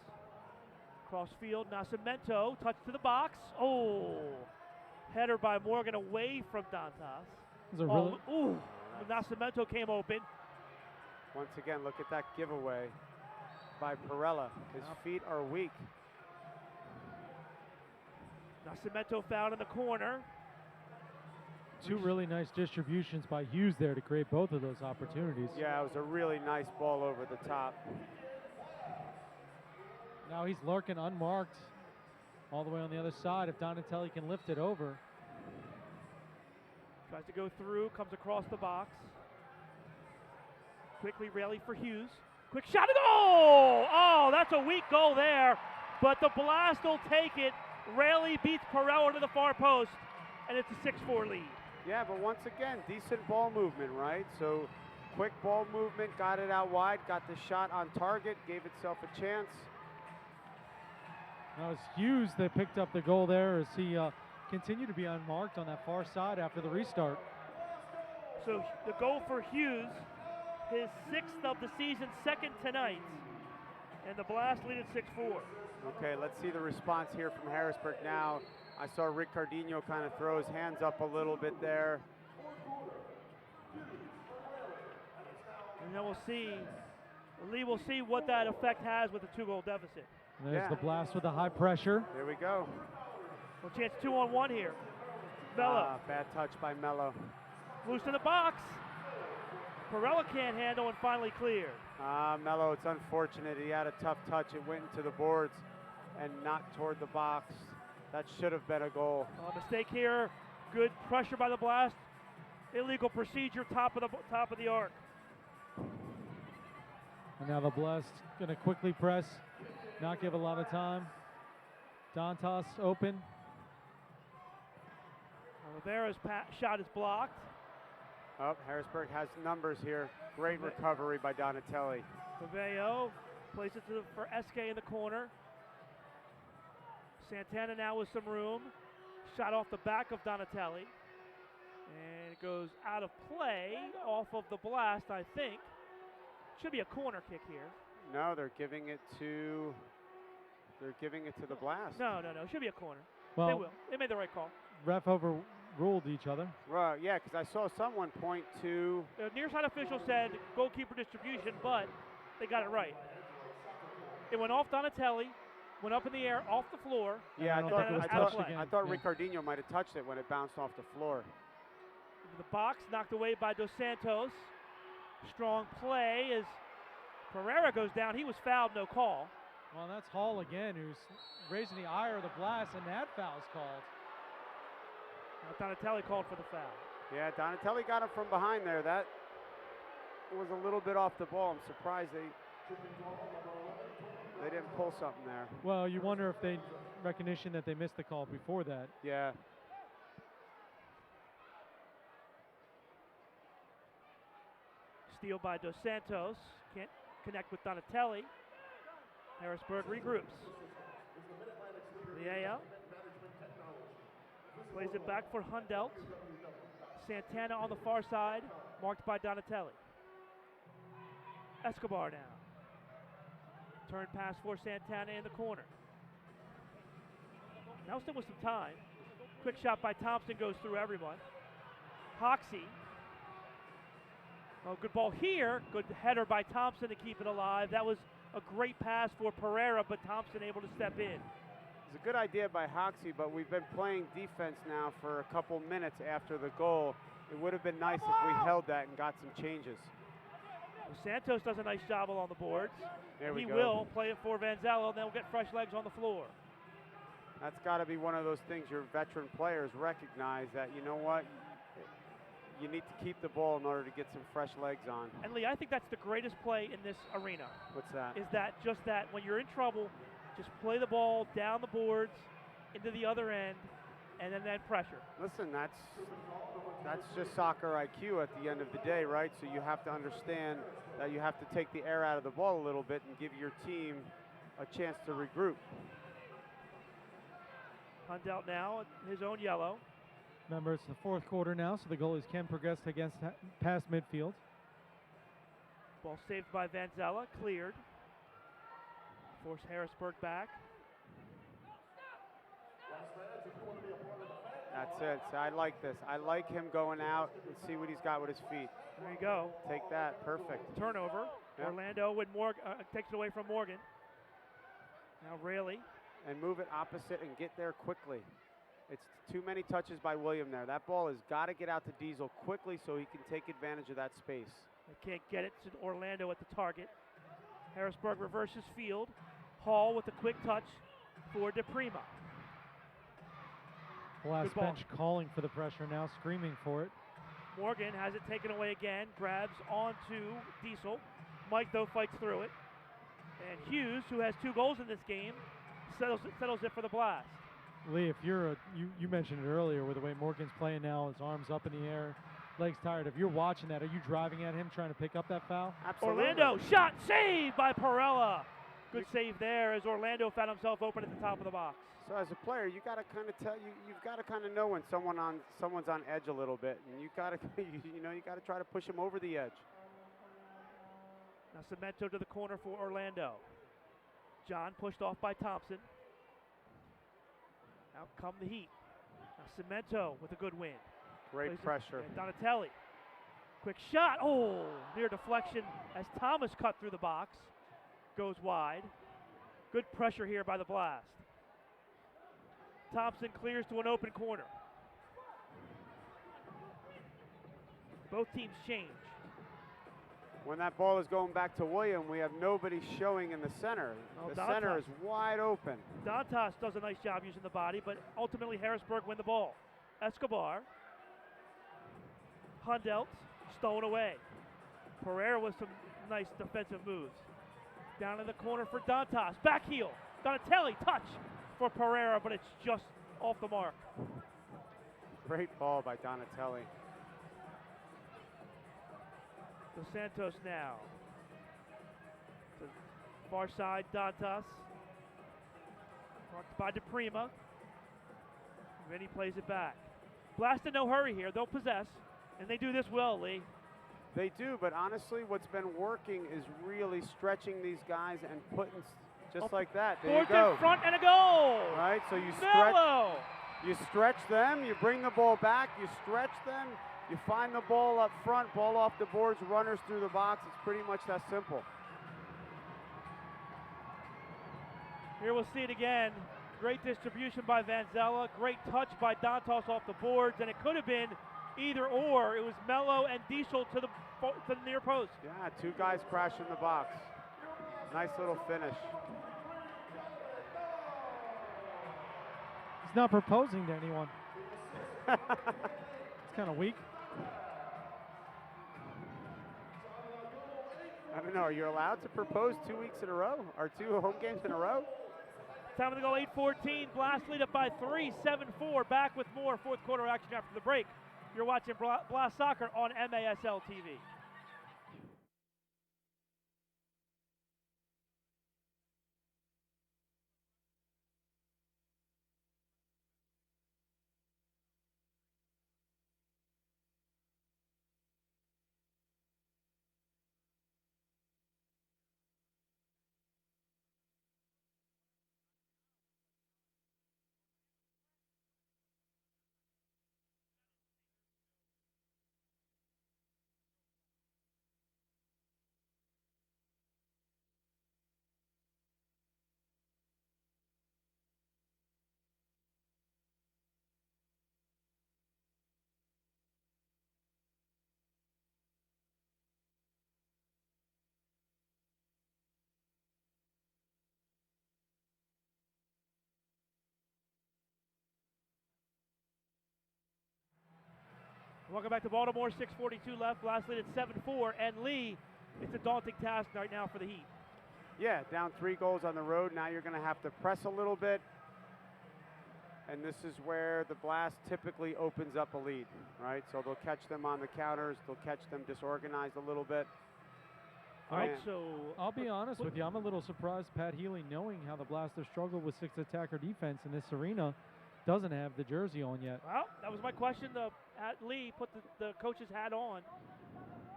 Cross field, Nascimento, touch to the box. Oh, header by Morgan away from Dantas. Ooh, Nascimento came open. Once again, look at that giveaway by Perella. His feet are weak. Nascimento fouled in the corner. 2 really nice distributions by Hughes there to create both of those opportunities. Yeah, it was a really nice ball over the top. Now he's lurking unmarked all the way on the other side. If Donatelli can lift it over. Tries to go through, comes across the box. Quickly rally for Hughes. Quick shot and goal! Oh, that's a weak goal there, but the Blast will take it. Rayleigh beats Perella to the far post, and it's a 6-4 lead. Yeah, but once again, decent ball movement, right? So quick ball movement, got it out wide, got the shot on target, gave itself a chance. Now it's Hughes that picked up the goal there as he continued to be unmarked on that far side after the restart. So the goal for Hughes, his 6th of the season, 2nd tonight, and the Blast lead at 6-4. Okay, let's see the response here from Harrisburg now. I saw Rick Cardino kind of throw his hands up a little bit there. And then we'll see, Lee will see what that effect has with the 2-goal deficit. There's the Blast with the high pressure. There we go. Well, chance 2-on-1 here. Mello. Bad touch by Mello. Loose in the box. Perella can't handle and finally cleared. Mello, it's unfortunate. He had a tough touch. It went into the boards and not toward the box. That should have been a goal. Mistake here. Good pressure by the Blast. Illegal procedure, top of the arc. And now the Blast going to quickly press, not give a lot of time. Dantas open. Rivera's shot is blocked. Oh, Harrisburg has numbers here. Great recovery by Donatelli. Paveo plays it for SK in the corner. Santana now with some room. Shot off the back of Donatelli. And it goes out of play off of the Blast, I think. Should be a corner kick here. No, they're giving it to the Blast. No. It should be a corner. Well, they will. They made the right call. Ref overruled each other. Right, yeah, because I saw someone point to... The near side official said goalkeeper distribution, but they got it right. It went off Donatelli, went up in the air, off the floor. Yeah, I thought Yeah. Ricardinho might have touched it when it bounced off the floor. The box knocked away by Dos Santos. Strong play as Pereira goes down. He was fouled, no call. Well, that's Hall again, who's raising the ire of the Blast, and that foul's called. Donatelli called for the foul. Yeah, Donatelli got him from behind there. That was a little bit off the ball. I'm surprised they didn't pull something there. Well, you wonder if they recognition that they missed the call before that. Yeah. Steal by Dos Santos. Can't connect with Donatelli. Harrisburg regroups. Liao plays it back for Hundelt. Santana on the far side, marked by Donatelli. Escobar now. Turn pass for Santana in the corner. Nelson with some time. Quick shot by Thompson goes through everyone. Hoxie. Oh, good ball here. Good header by Thompson to keep it alive. That was a great pass for Pereira, but Thompson able to step in. It's a good idea by Hoxie, but we've been playing defense now for a couple minutes after the goal. It would have been nice if we held that and got some changes. Well, Santos does a nice job along the boards. There we he go. will play it for Vanzello, and then we'll get fresh legs on the floor. That's got to be one of those things your veteran players recognize that, you know what, you need to keep the ball in order to get some fresh legs on. And Lee, I think that's the greatest play in this arena. What's that? Is that just that when you're in trouble, just play the ball down the boards into the other end, and then pressure. Listen, that's just soccer IQ at the end of the day, right? So you have to understand that you have to take the air out of the ball a little bit and give your team a chance to regroup. Hundelt now, his own yellow. Remember, it's the fourth quarter now, so the goalies can progress against past midfield. Ball saved by Vanzella, cleared. Force Harrisburg back. That's it. So I like this. I like him going out and see what he's got with his feet. There you go. Take that. Perfect. Turnover. Yep. Orlando with takes it away from Morgan. Now Rayleigh. And move it opposite and get there quickly. It's too many touches by William there. That ball has got to get out to Diesel quickly so he can take advantage of that space. They can't get it to Orlando at the target. Harrisburg reverses field. Hall with a quick touch for DePrima. Blast bench calling for the pressure now, screaming for it. Morgan has it taken away again, grabs onto Diesel. Mike, though, fights through it. And Hughes, who has 2 goals in this game, settles it for the Blast. Lee, if you're you mentioned it earlier with the way Morgan's playing now, his arms up in the air, legs tired. If you're watching that, are you driving at him trying to pick up that foul? Absolutely. Orlando, shot, saved by Perella. Good save there as Orlando found himself open at the top of the box. So as a player, you got to kind of you've got to kind of know when someone's on edge a little bit, and you got to you got to try to push him over the edge. Now Cemento to the corner for Orlando. John pushed off by Thompson. Out come the Heat. Now Cemento with a good win. Great pressure. Donatelli. Quick shot. Oh, near deflection as Thomas cut through the box. Goes wide. Good pressure here by the Blast. Thompson clears to an open corner. Both teams change. When that ball is going back to William, we have nobody showing in the center. Oh, the center is wide open. Dantas does a nice job using the body, but ultimately Harrisburg win the ball. Escobar. Hundelt stolen away. Pereira with some nice defensive moves. Down in the corner for Dantas. Back heel. Donatelli touch for Pereira, but it's just off the mark. Great ball by Donatelli. Dos Santos now. To far side, Dantas. Marked by DePrima. Then he plays it back. Blast in no hurry here. They'll possess, and they do this well, Lee. They do, but honestly, what's been working is really stretching these guys and putting just like that. There you Boards go. in front and a goal. Right, so you Mello. stretch them, you bring the ball back, you stretch them, you find the ball up front, ball off the boards, runners through the box. It's pretty much that simple. Here we'll see it again. Great distribution by Vanzella. Great touch by Dantas off the boards, and it could have been either or. It was Mello and Diesel to the near post. Yeah, two guys crash in the box. Nice little finish. He's not proposing to anyone. It's kind of weak. I don't know, are you allowed to propose 2 weeks in a row? Or 2 home games in a row? Time of the goal, 8:14. Blast lead up by 3, 7-4. Back with more fourth quarter action after the break. You're watching Blast Soccer on MASL TV. Welcome back to Baltimore, 6:42 left. Blast lead at 7-4, and Lee, it's a daunting task right now for the Heat. Yeah, down 3 goals on the road. Now you're going to have to press a little bit. And this is where the Blast typically opens up a lead, right? So they'll catch them on the counters. They'll catch them disorganized a little bit. All right, so I'll be honest with you. I'm a little surprised Pat Healy, knowing how the Blast have struggled with 6 attacker defense in this arena, doesn't have the jersey on yet. Well, that was my question. Lee put the coach's hat on.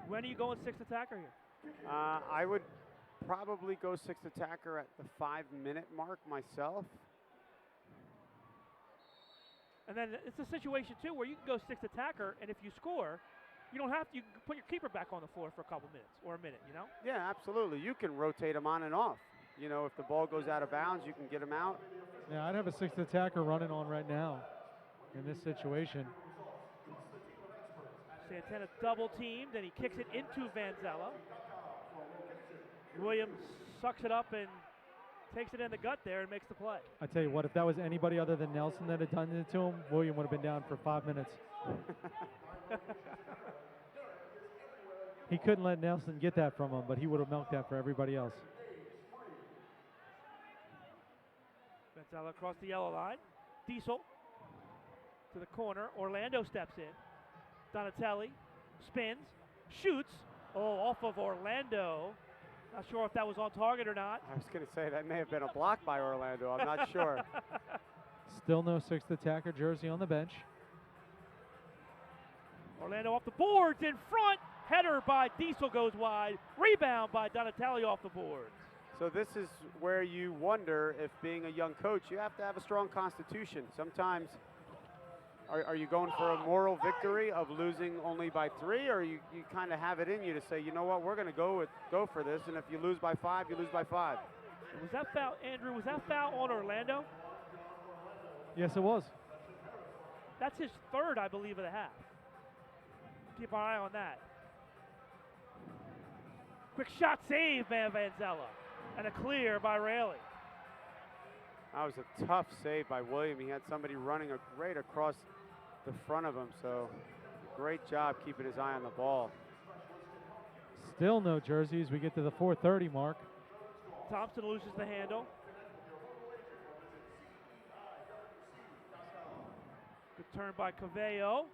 When are you going 6th attacker here? I would probably go 6th attacker at the 5-minute mark myself. And then it's a situation, too, where you can go 6th attacker, and if you score, you don't have to. You can put your keeper back on the floor for a couple minutes or a minute, you know? Yeah, absolutely. You can rotate them on and off. You know, if the ball goes out of bounds, you can get them out. Yeah, I'd have a 6th attacker running on right now in this situation. Santana double teamed, and he kicks it into Vanzella. Williams sucks it up and takes it in the gut there and makes the play. I tell you what, if that was anybody other than Nelson that had done it to him, William would have been down for 5 minutes. He couldn't let Nelson get that from him, but he would have milked that for everybody else. Vanzella across the yellow line. Diesel to the corner. Orlando steps in. Donatelli spins, shoots. Oh, off of Orlando. Not sure if that was on target or not. I was going to say that may have been a block by Orlando. I'm not sure. Still no sixth attacker jersey on the bench. Orlando off the boards in front. Header by Diesel goes wide. Rebound by Donatelli off the boards. So this is where you wonder if being a young coach, you have to have a strong constitution. Sometimes, are you going for a moral victory of losing only by 3, or you kind of have it in you to say, you know what, we're going to go for this, and if you lose by 5, you lose by 5. Was that foul, Andrew? Was that foul on Orlando? Yes, it was. That's his 3rd, I believe, of the half. Keep our eye on that. Quick shot save by Vanzella. And a clear by Raley. That was a tough save by William. He had somebody running right across the front of him, so great job keeping his eye on the ball. Still no jerseys. We get to the 4:30 mark. Thompson loses the handle. Good turn by Cavello.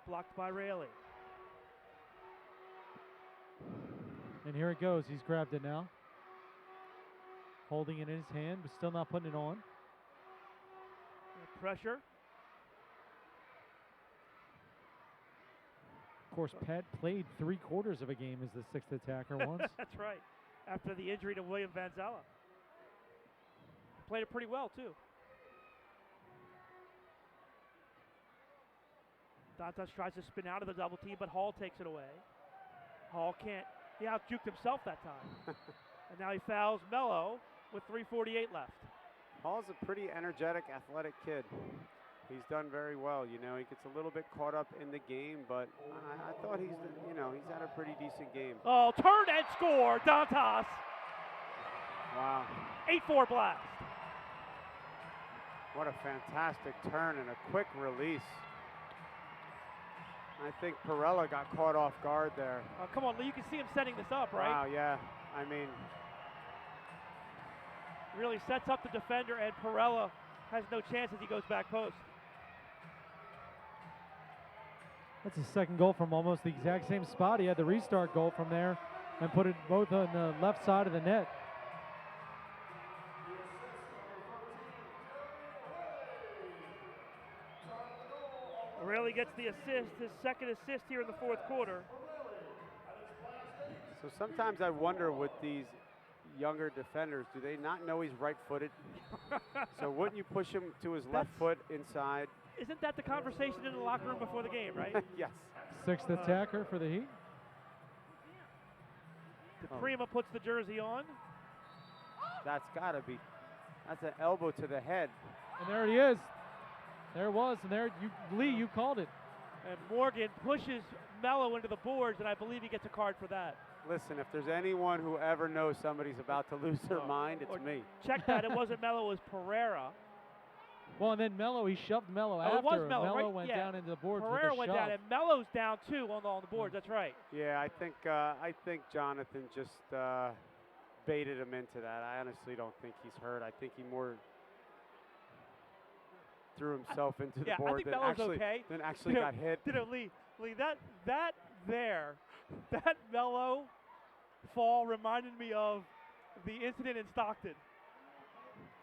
Blocked by Raley. And here it goes. He's grabbed it now. Holding it in his hand, but still not putting it on. Pressure. Of course, Pat played 3/4 of a game as the 6th attacker once. That's right. After the injury to William Vanzella. Played it pretty well, too. Dantas tries to spin out of the double team, but Hall takes it away. Hall can't. He out-juked himself that time. And now he fouls Mello with 3:48 left. Hall's a pretty energetic, athletic kid. He's done very well. You know, he gets a little bit caught up in the game, but I thought he's had a pretty decent game. Oh, turn and score, Dantas. Wow. 8-4 blast. What a fantastic turn and a quick release. I think Perella got caught off guard there. Oh, come on, Lee, you can see him setting this up, right? Wow, yeah. I mean, really sets up the defender, and Perella has no chance as he goes back post. That's his 2nd goal from almost the exact same spot. He had the restart goal from there and put it both on the left side of the net. Really gets the assist, his 2nd assist here in the 4th quarter. So sometimes I wonder with these younger defenders, do they not know he's right-footed? So wouldn't you push him to his left foot inside? Isn't that the conversation in the locker room before the game, right? Yes. 6th attacker for the Heat. DePrima puts the jersey on. That's got to be. That's an elbow to the head. And there he is. There it was, and there, Lee, you called it. And Morgan pushes Mello into the boards, and I believe he gets a card for that. Listen, if there's anyone who ever knows somebody's about to lose their mind, it's me. Check that. It wasn't Mello, it was Pereira. Well, and then Mello, he shoved Mello after. It was Mello, right? Went yeah. down into the boards Pereira with a went shove. down, and Mello's down too on the boards. That's right. Yeah, I think Jonathan just baited him into that. I honestly don't think he's hurt. I think he more threw himself into the board than actually got hit. Lee, that Mello fall reminded me of the incident in Stockton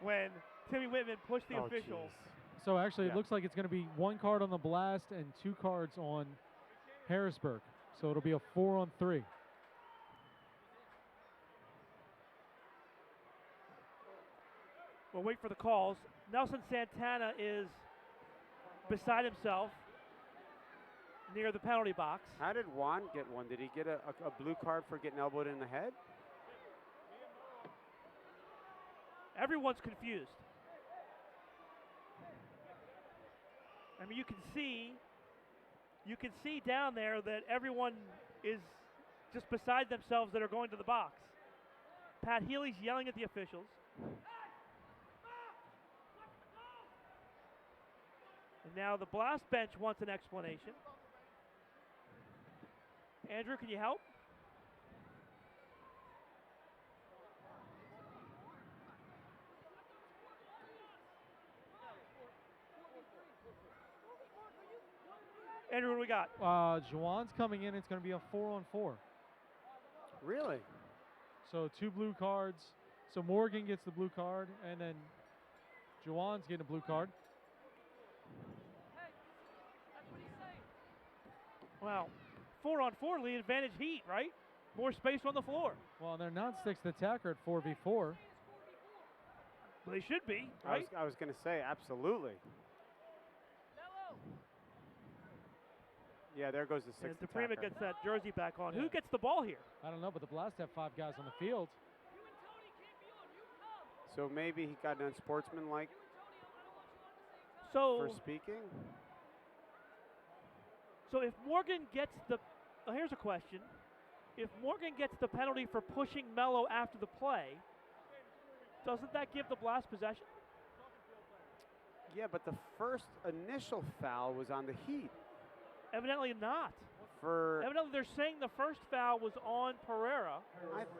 when Timmy Whitman pushed the official. Geez. So actually, it looks like it's going to be 1 card on the Blast and 2 cards on Harrisburg. So it'll be a 4-on-3. We'll wait for the calls. Nelson Santana is beside himself near the penalty box. How did Juan get one? Did he get a blue card for getting elbowed in the head? Everyone's confused. I mean, you can see down there that everyone is just beside themselves that are going to the box. Pat Healy's yelling at the officials. And now the Blast bench wants an explanation. Andrew, can you help? Andrew, what do we got? Juwan's coming in. It's going to be a 4-on-4. Really? So 2 blue cards. So Morgan gets the blue card, and then Juwan's getting a blue card. Well, 4-on-4 lead advantage Heat, right? More space on the floor. Well, they're not sixth attacker at 4v4. Well, they should be, right? I was going to say, absolutely. Yeah, there goes the sixth And DePrima attacker. gets that jersey back on. Yeah. Who gets the ball here? I don't know, but the Blast have 5 guys on the field. So maybe he got an unsportsmanlike So, for speaking? so if Morgan gets the, here's a question. If Morgan gets the penalty for pushing Mello after the play, doesn't that give the Blast possession? Yeah, but the first initial foul was on the Heat. Evidently not. Evidently they're saying the first foul was on Pereira.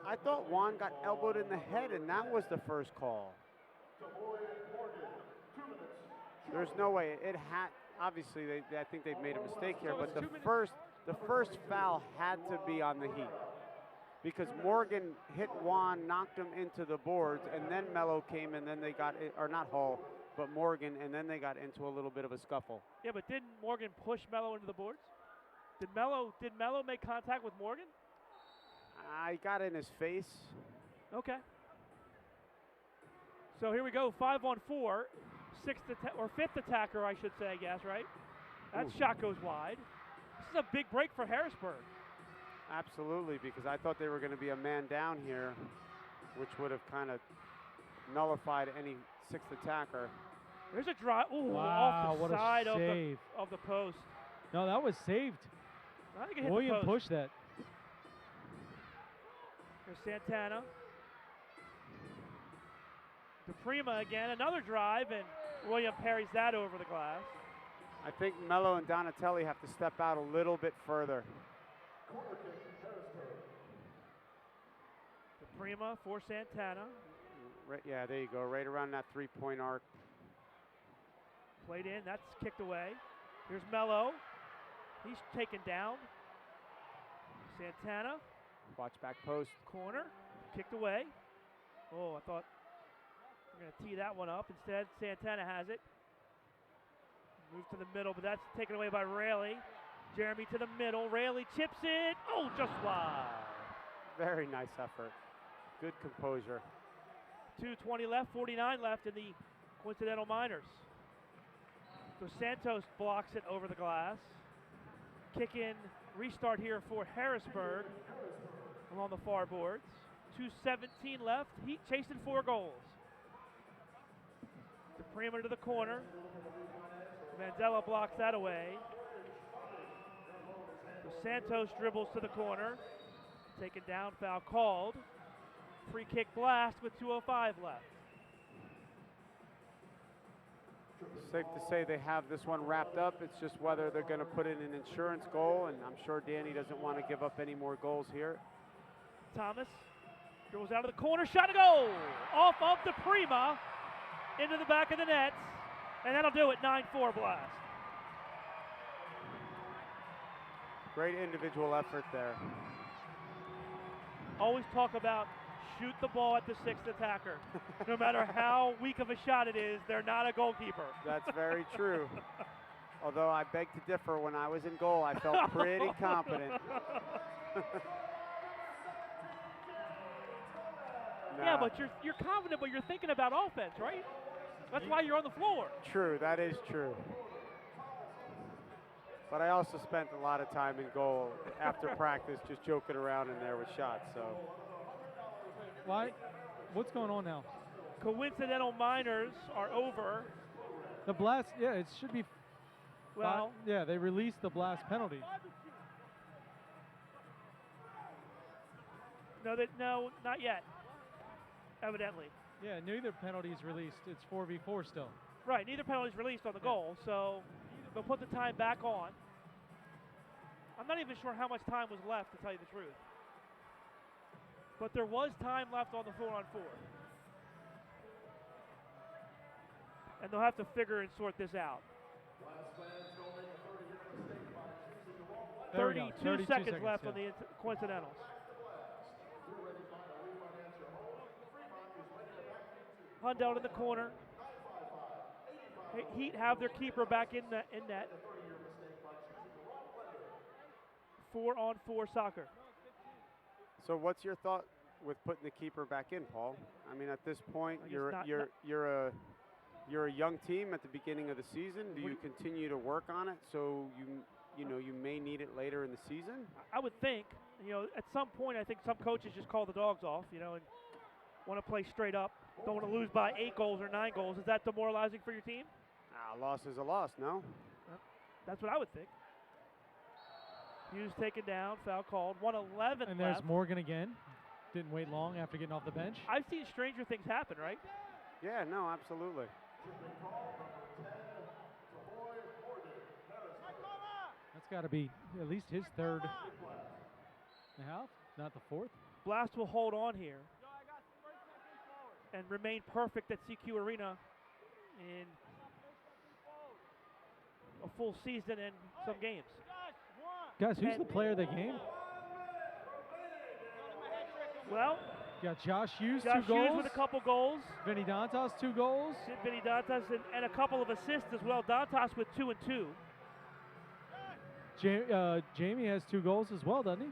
I thought Juan got elbowed in the head, and that was the first call. There's no way. It had, obviously, I think they've made a mistake here, but the first foul had to be on the Heat. Because Morgan hit Juan, knocked him into the boards, and then Mello came, and then they got, or not Hall, but Morgan, and then they got into a little bit of a scuffle. Yeah, but didn't Morgan push Mello into the boards? Did Mello make contact with Morgan? I got in his face. Okay. So here we go, 5-on-4, fifth attacker, I should say, I guess, right? That shot goes wide. This is a big break for Harrisburg. Absolutely, because I thought they were going to be a man down here, which would have kind of nullified any sixth attacker. There's a drive. Ooh, wow, off the what side a of save. the post. No, that was saved. I think it hit William the post. pushed that. Here's Santana. DePrima again, another drive, and William parries that over the glass. I think Mello and Donatelli have to step out a little bit further. DePrima for Santana. Right, yeah, there you go, right around that three-point arc. Played in, that's kicked away. Here's Mello. He's taken down. Santana. Watch back post. Corner, kicked away. Oh, I thought we're going to tee that one up. Instead, Santana has it. Move to the middle, but that's taken away by Rayleigh. Jeremy to the middle. Rayleigh chips it. Oh, just wide. Very nice effort. Good composure. 2:20 left, 49 left in the Coincidental Miners. So Santos blocks it over the glass. Kick in, restart here for Harrisburg along the far boards. 2:17 left. Heat chasing 4 goals. DePrima to the corner. Mandela blocks that away. So Santos dribbles to the corner. Taken down, foul called. Free kick Blast with 2:05 left. Safe to say they have this one wrapped up. It's just whether they're going to put in an insurance goal, and I'm sure Danny doesn't want to give up any more goals here. Thomas dribbles out of the corner, shot a goal! Off of DePrima into the back of the net, and that'll do it, 9-4 Blast. Great individual effort there. Always talk about shoot the ball at the sixth attacker. No matter how weak of a shot it is, they're not a goalkeeper. That's very true. Although I beg to differ, when I was in goal, I felt pretty confident. Yeah, but you're confident, but you're thinking about offense, right? That's why you're on the floor. True, that is true. But I also spent a lot of time in goal after practice just joking around in there with shots. So. Why? What's going on now? Coincidental Miners are over. The Blast, yeah, it should be. Well, yeah, they released the Blast penalty. No, not yet. Evidently. Yeah, neither penalty is released. It's 4v4 still. Right, neither penalty is released on the goal, so they'll put the time back on. I'm not even sure how much time was left, to tell you the truth. But there was time left on the 4-on-4. And they'll have to figure and sort this out. 32 seconds left on the coincidentals. Hundelt in the corner. Heat have their keeper back in net. 4-on-4 soccer. So what's your thought with putting the keeper back in, Paul? I mean, at this point, you're a young team at the beginning of the season. Do you continue to work on it so you may need it later in the season? I would think, at some point, I think some coaches just call the dogs off, and want to play straight up. Don't want to lose by 8 goals or 9 goals. Is that demoralizing for your team? A loss is a loss, no? That's what I would think. Hughes taken down, foul called. 1:11 And there's left. Morgan again. Didn't wait long after getting off the bench. I've seen stranger things happen, right? Yeah, no, absolutely. That's got to be at least his third and a half, not the fourth. Blast will hold on here and remain perfect at CQ Arena in a full season and some games. Guys, who's the player of the game? Well, you got Josh Hughes, Josh 2 goals. Hughes with a couple goals. Vinny Dantas, 2 goals. Vinny Dantas and a couple of assists as well. Dantas with 2 and 2. Jamie has 2 goals as well, doesn't he?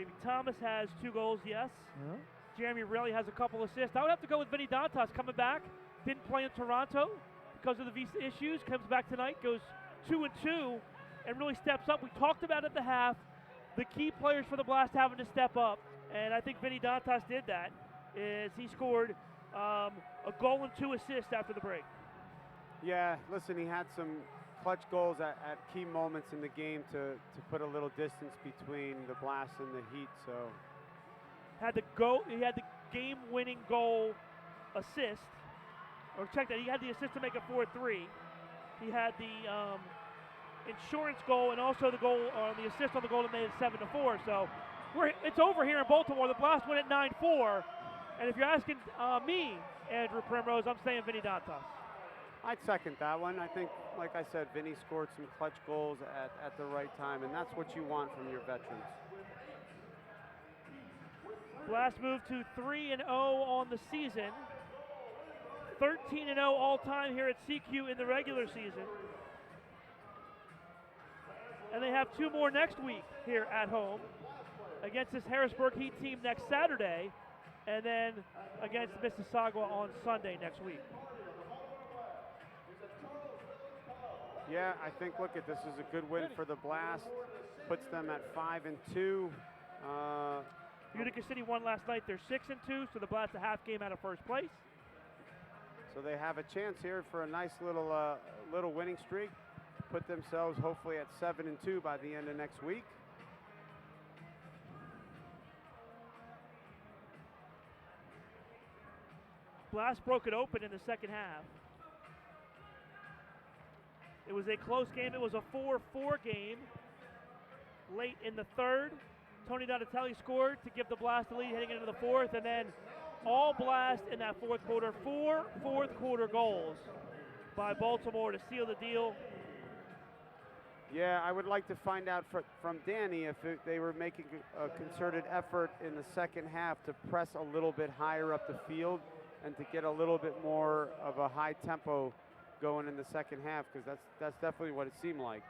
Jamie Thomas has 2 goals, yes. Yeah. Jeremy really has a couple assists. I would have to go with Vinny Dantas coming back. Didn't play in Toronto because of the visa issues. Comes back tonight, goes 2 and 2, and really steps up. We talked about at the half the key players for the Blast having to step up, and I think Vinny Dantas did that. Is he scored a goal and 2 assists after the break. Yeah, listen, he had some clutch goals at key moments in the game to put a little distance between the Blast and the Heat. So he had the game-winning goal assist, or check that, he had the assist to make it 4-3. He had the insurance goal and also the goal on the assist on the goal that made it 7-4. So it's over here in Baltimore. The Blast win at 9-4, and if you're asking me, Andrew Primrose, I'm saying Vinny Dantas. I'd second that one. I think, like I said, Vinny scored some clutch goals at the right time, and that's what you want from your veterans. Blast moved to 3-0 on the season. 13-0 all-time here at CQ in the regular season. And they have 2 more next week here at home against this Harrisburg Heat team next Saturday, and then against Mississauga on Sunday next week. Yeah, I think, look, this is a good win for the Blast. Puts them at 5-2. Utica City won last night. They're 6-2, so the Blast a half game out of first place. So they have a chance here for a nice little winning streak. Put themselves hopefully at 7-2 by the end of next week. Blast broke it open in the second half. It was a close game. It was a 4-4 game. Late in the third, Tony Donatelli scored to give the Blast the lead heading into the fourth, and then all Blast in that fourth quarter. 4 fourth quarter goals by Baltimore to seal the deal. Yeah, I would like to find out from Danny if they were making a concerted effort in the second half to press a little bit higher up the field and to get a little bit more of a high tempo going in the second half, because that's definitely what it seemed like.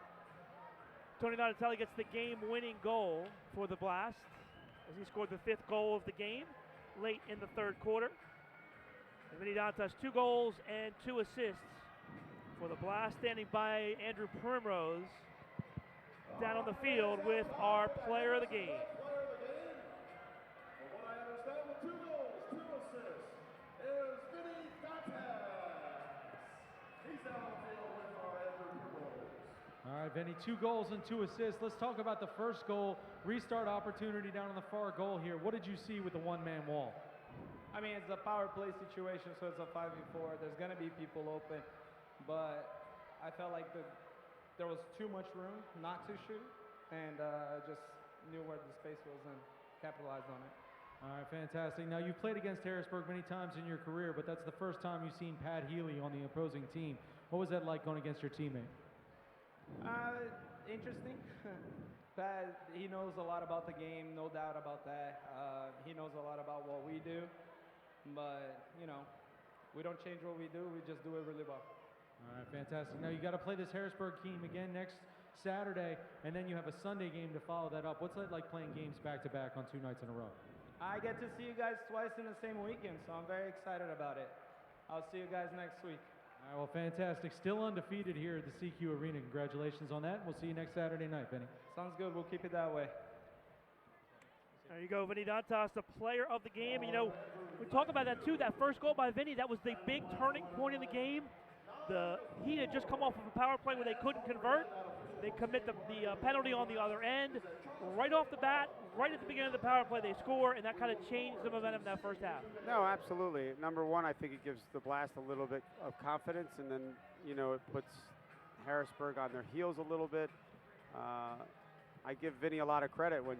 Tony Donatelli gets the game-winning goal for the Blast as he scored the 5th goal of the game late in the third quarter. And Vinny Dantas 2 goals and 2 assists for the Blast. Standing by Andrew Primrose down on the field with our player of the game. From what I understand, with 2 goals, 2 assists, is Vinny Dantas. He's down on the field with our Andrew Primrose. All right, Vinny, 2 goals and 2 assists. Let's talk about the first goal. Restart opportunity down on the far goal here. What did you see with the one-man wall? I mean, it's a power play situation, so it's a 5v4. There's going to be people open, but I felt like there was too much room not to shoot, and just knew where the space was and capitalized on it. All right, fantastic. Now, you've played against Harrisburg many times in your career, but that's the first time you've seen Pat Healy on the opposing team. What was that like going against your teammate? interesting. Pat, he knows a lot about the game, no doubt about that. He knows a lot about what we do, but you know, we don't change what we do. We just do it really well. All right, fantastic. Now you got to play this Harrisburg team again next Saturday, and then you have a Sunday game to follow that up. What's that like playing games back to back on 2 nights in a row? I get to see you guys twice in the same weekend, so I'm very excited about it. I'll see you guys next week. All right, well, fantastic. Still undefeated here at the CQ Arena. Congratulations on that. We'll see you next Saturday night, Benny. Sounds good. We'll keep it that way. There you go, Vinny Dantas, the player of the game. You know, we talk about that too. That first goal by Vinny, that was the big turning point in the game. The Heat had just come off of a power play where they couldn't convert. They commit the penalty on the other end. Right off the bat, right at the beginning of the power play, they score, and that kind of changed the momentum in that first half. No, absolutely. Number one, I think it gives the Blast a little bit of confidence, and then, you know, it puts Harrisburg on their heels a little bit. I give Vinny a lot of credit when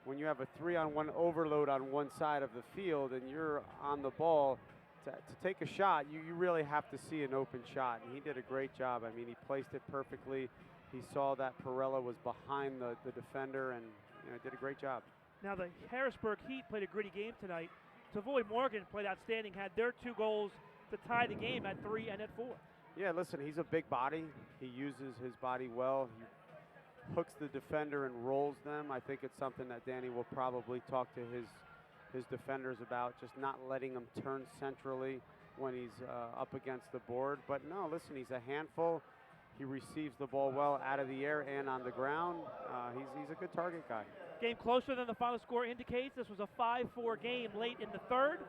when you have a 3-on-1 overload on one side of the field and you're on the ball to take a shot, you really have to see an open shot, and he did a great job. I mean, he placed it perfectly. He saw that Perella was behind the defender, and did a great job. Now the Harrisburg Heat played a gritty game tonight. Savoy Morgan played outstanding, had their 2 goals to tie the game at 3 and at 4. Yeah, listen, he's a big body. He uses his body well. He hooks the defender and rolls them. I think it's something that Danny will probably talk to his defenders about, just not letting him turn centrally when he's up against the board. But no, listen, he's a handful. He receives the ball well out of the air and on the ground. He's a good target guy. Game closer than the final score indicates. This was a 5-4 game late in the third.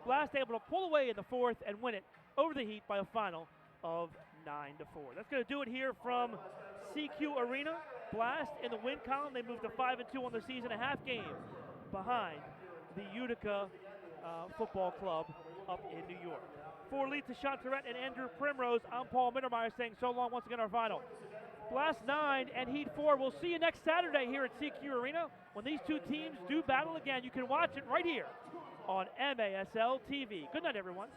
Blast able to pull away in the fourth and win it over the Heat by a final of 9-4. That's going to do it here from CQ Arena. Blast in the win column. They moved to 5-2 on the season, a half game behind the Utica Football Club up in New York. For Lee Tashantaret and Andrew Primrose, I'm Paul Mittermeier saying so long once again our final. Blast 9 and Heat 4. We'll see you next Saturday here at CQ Arena when these two teams do battle again. You can watch it right here on MASL TV. Good night, everyone.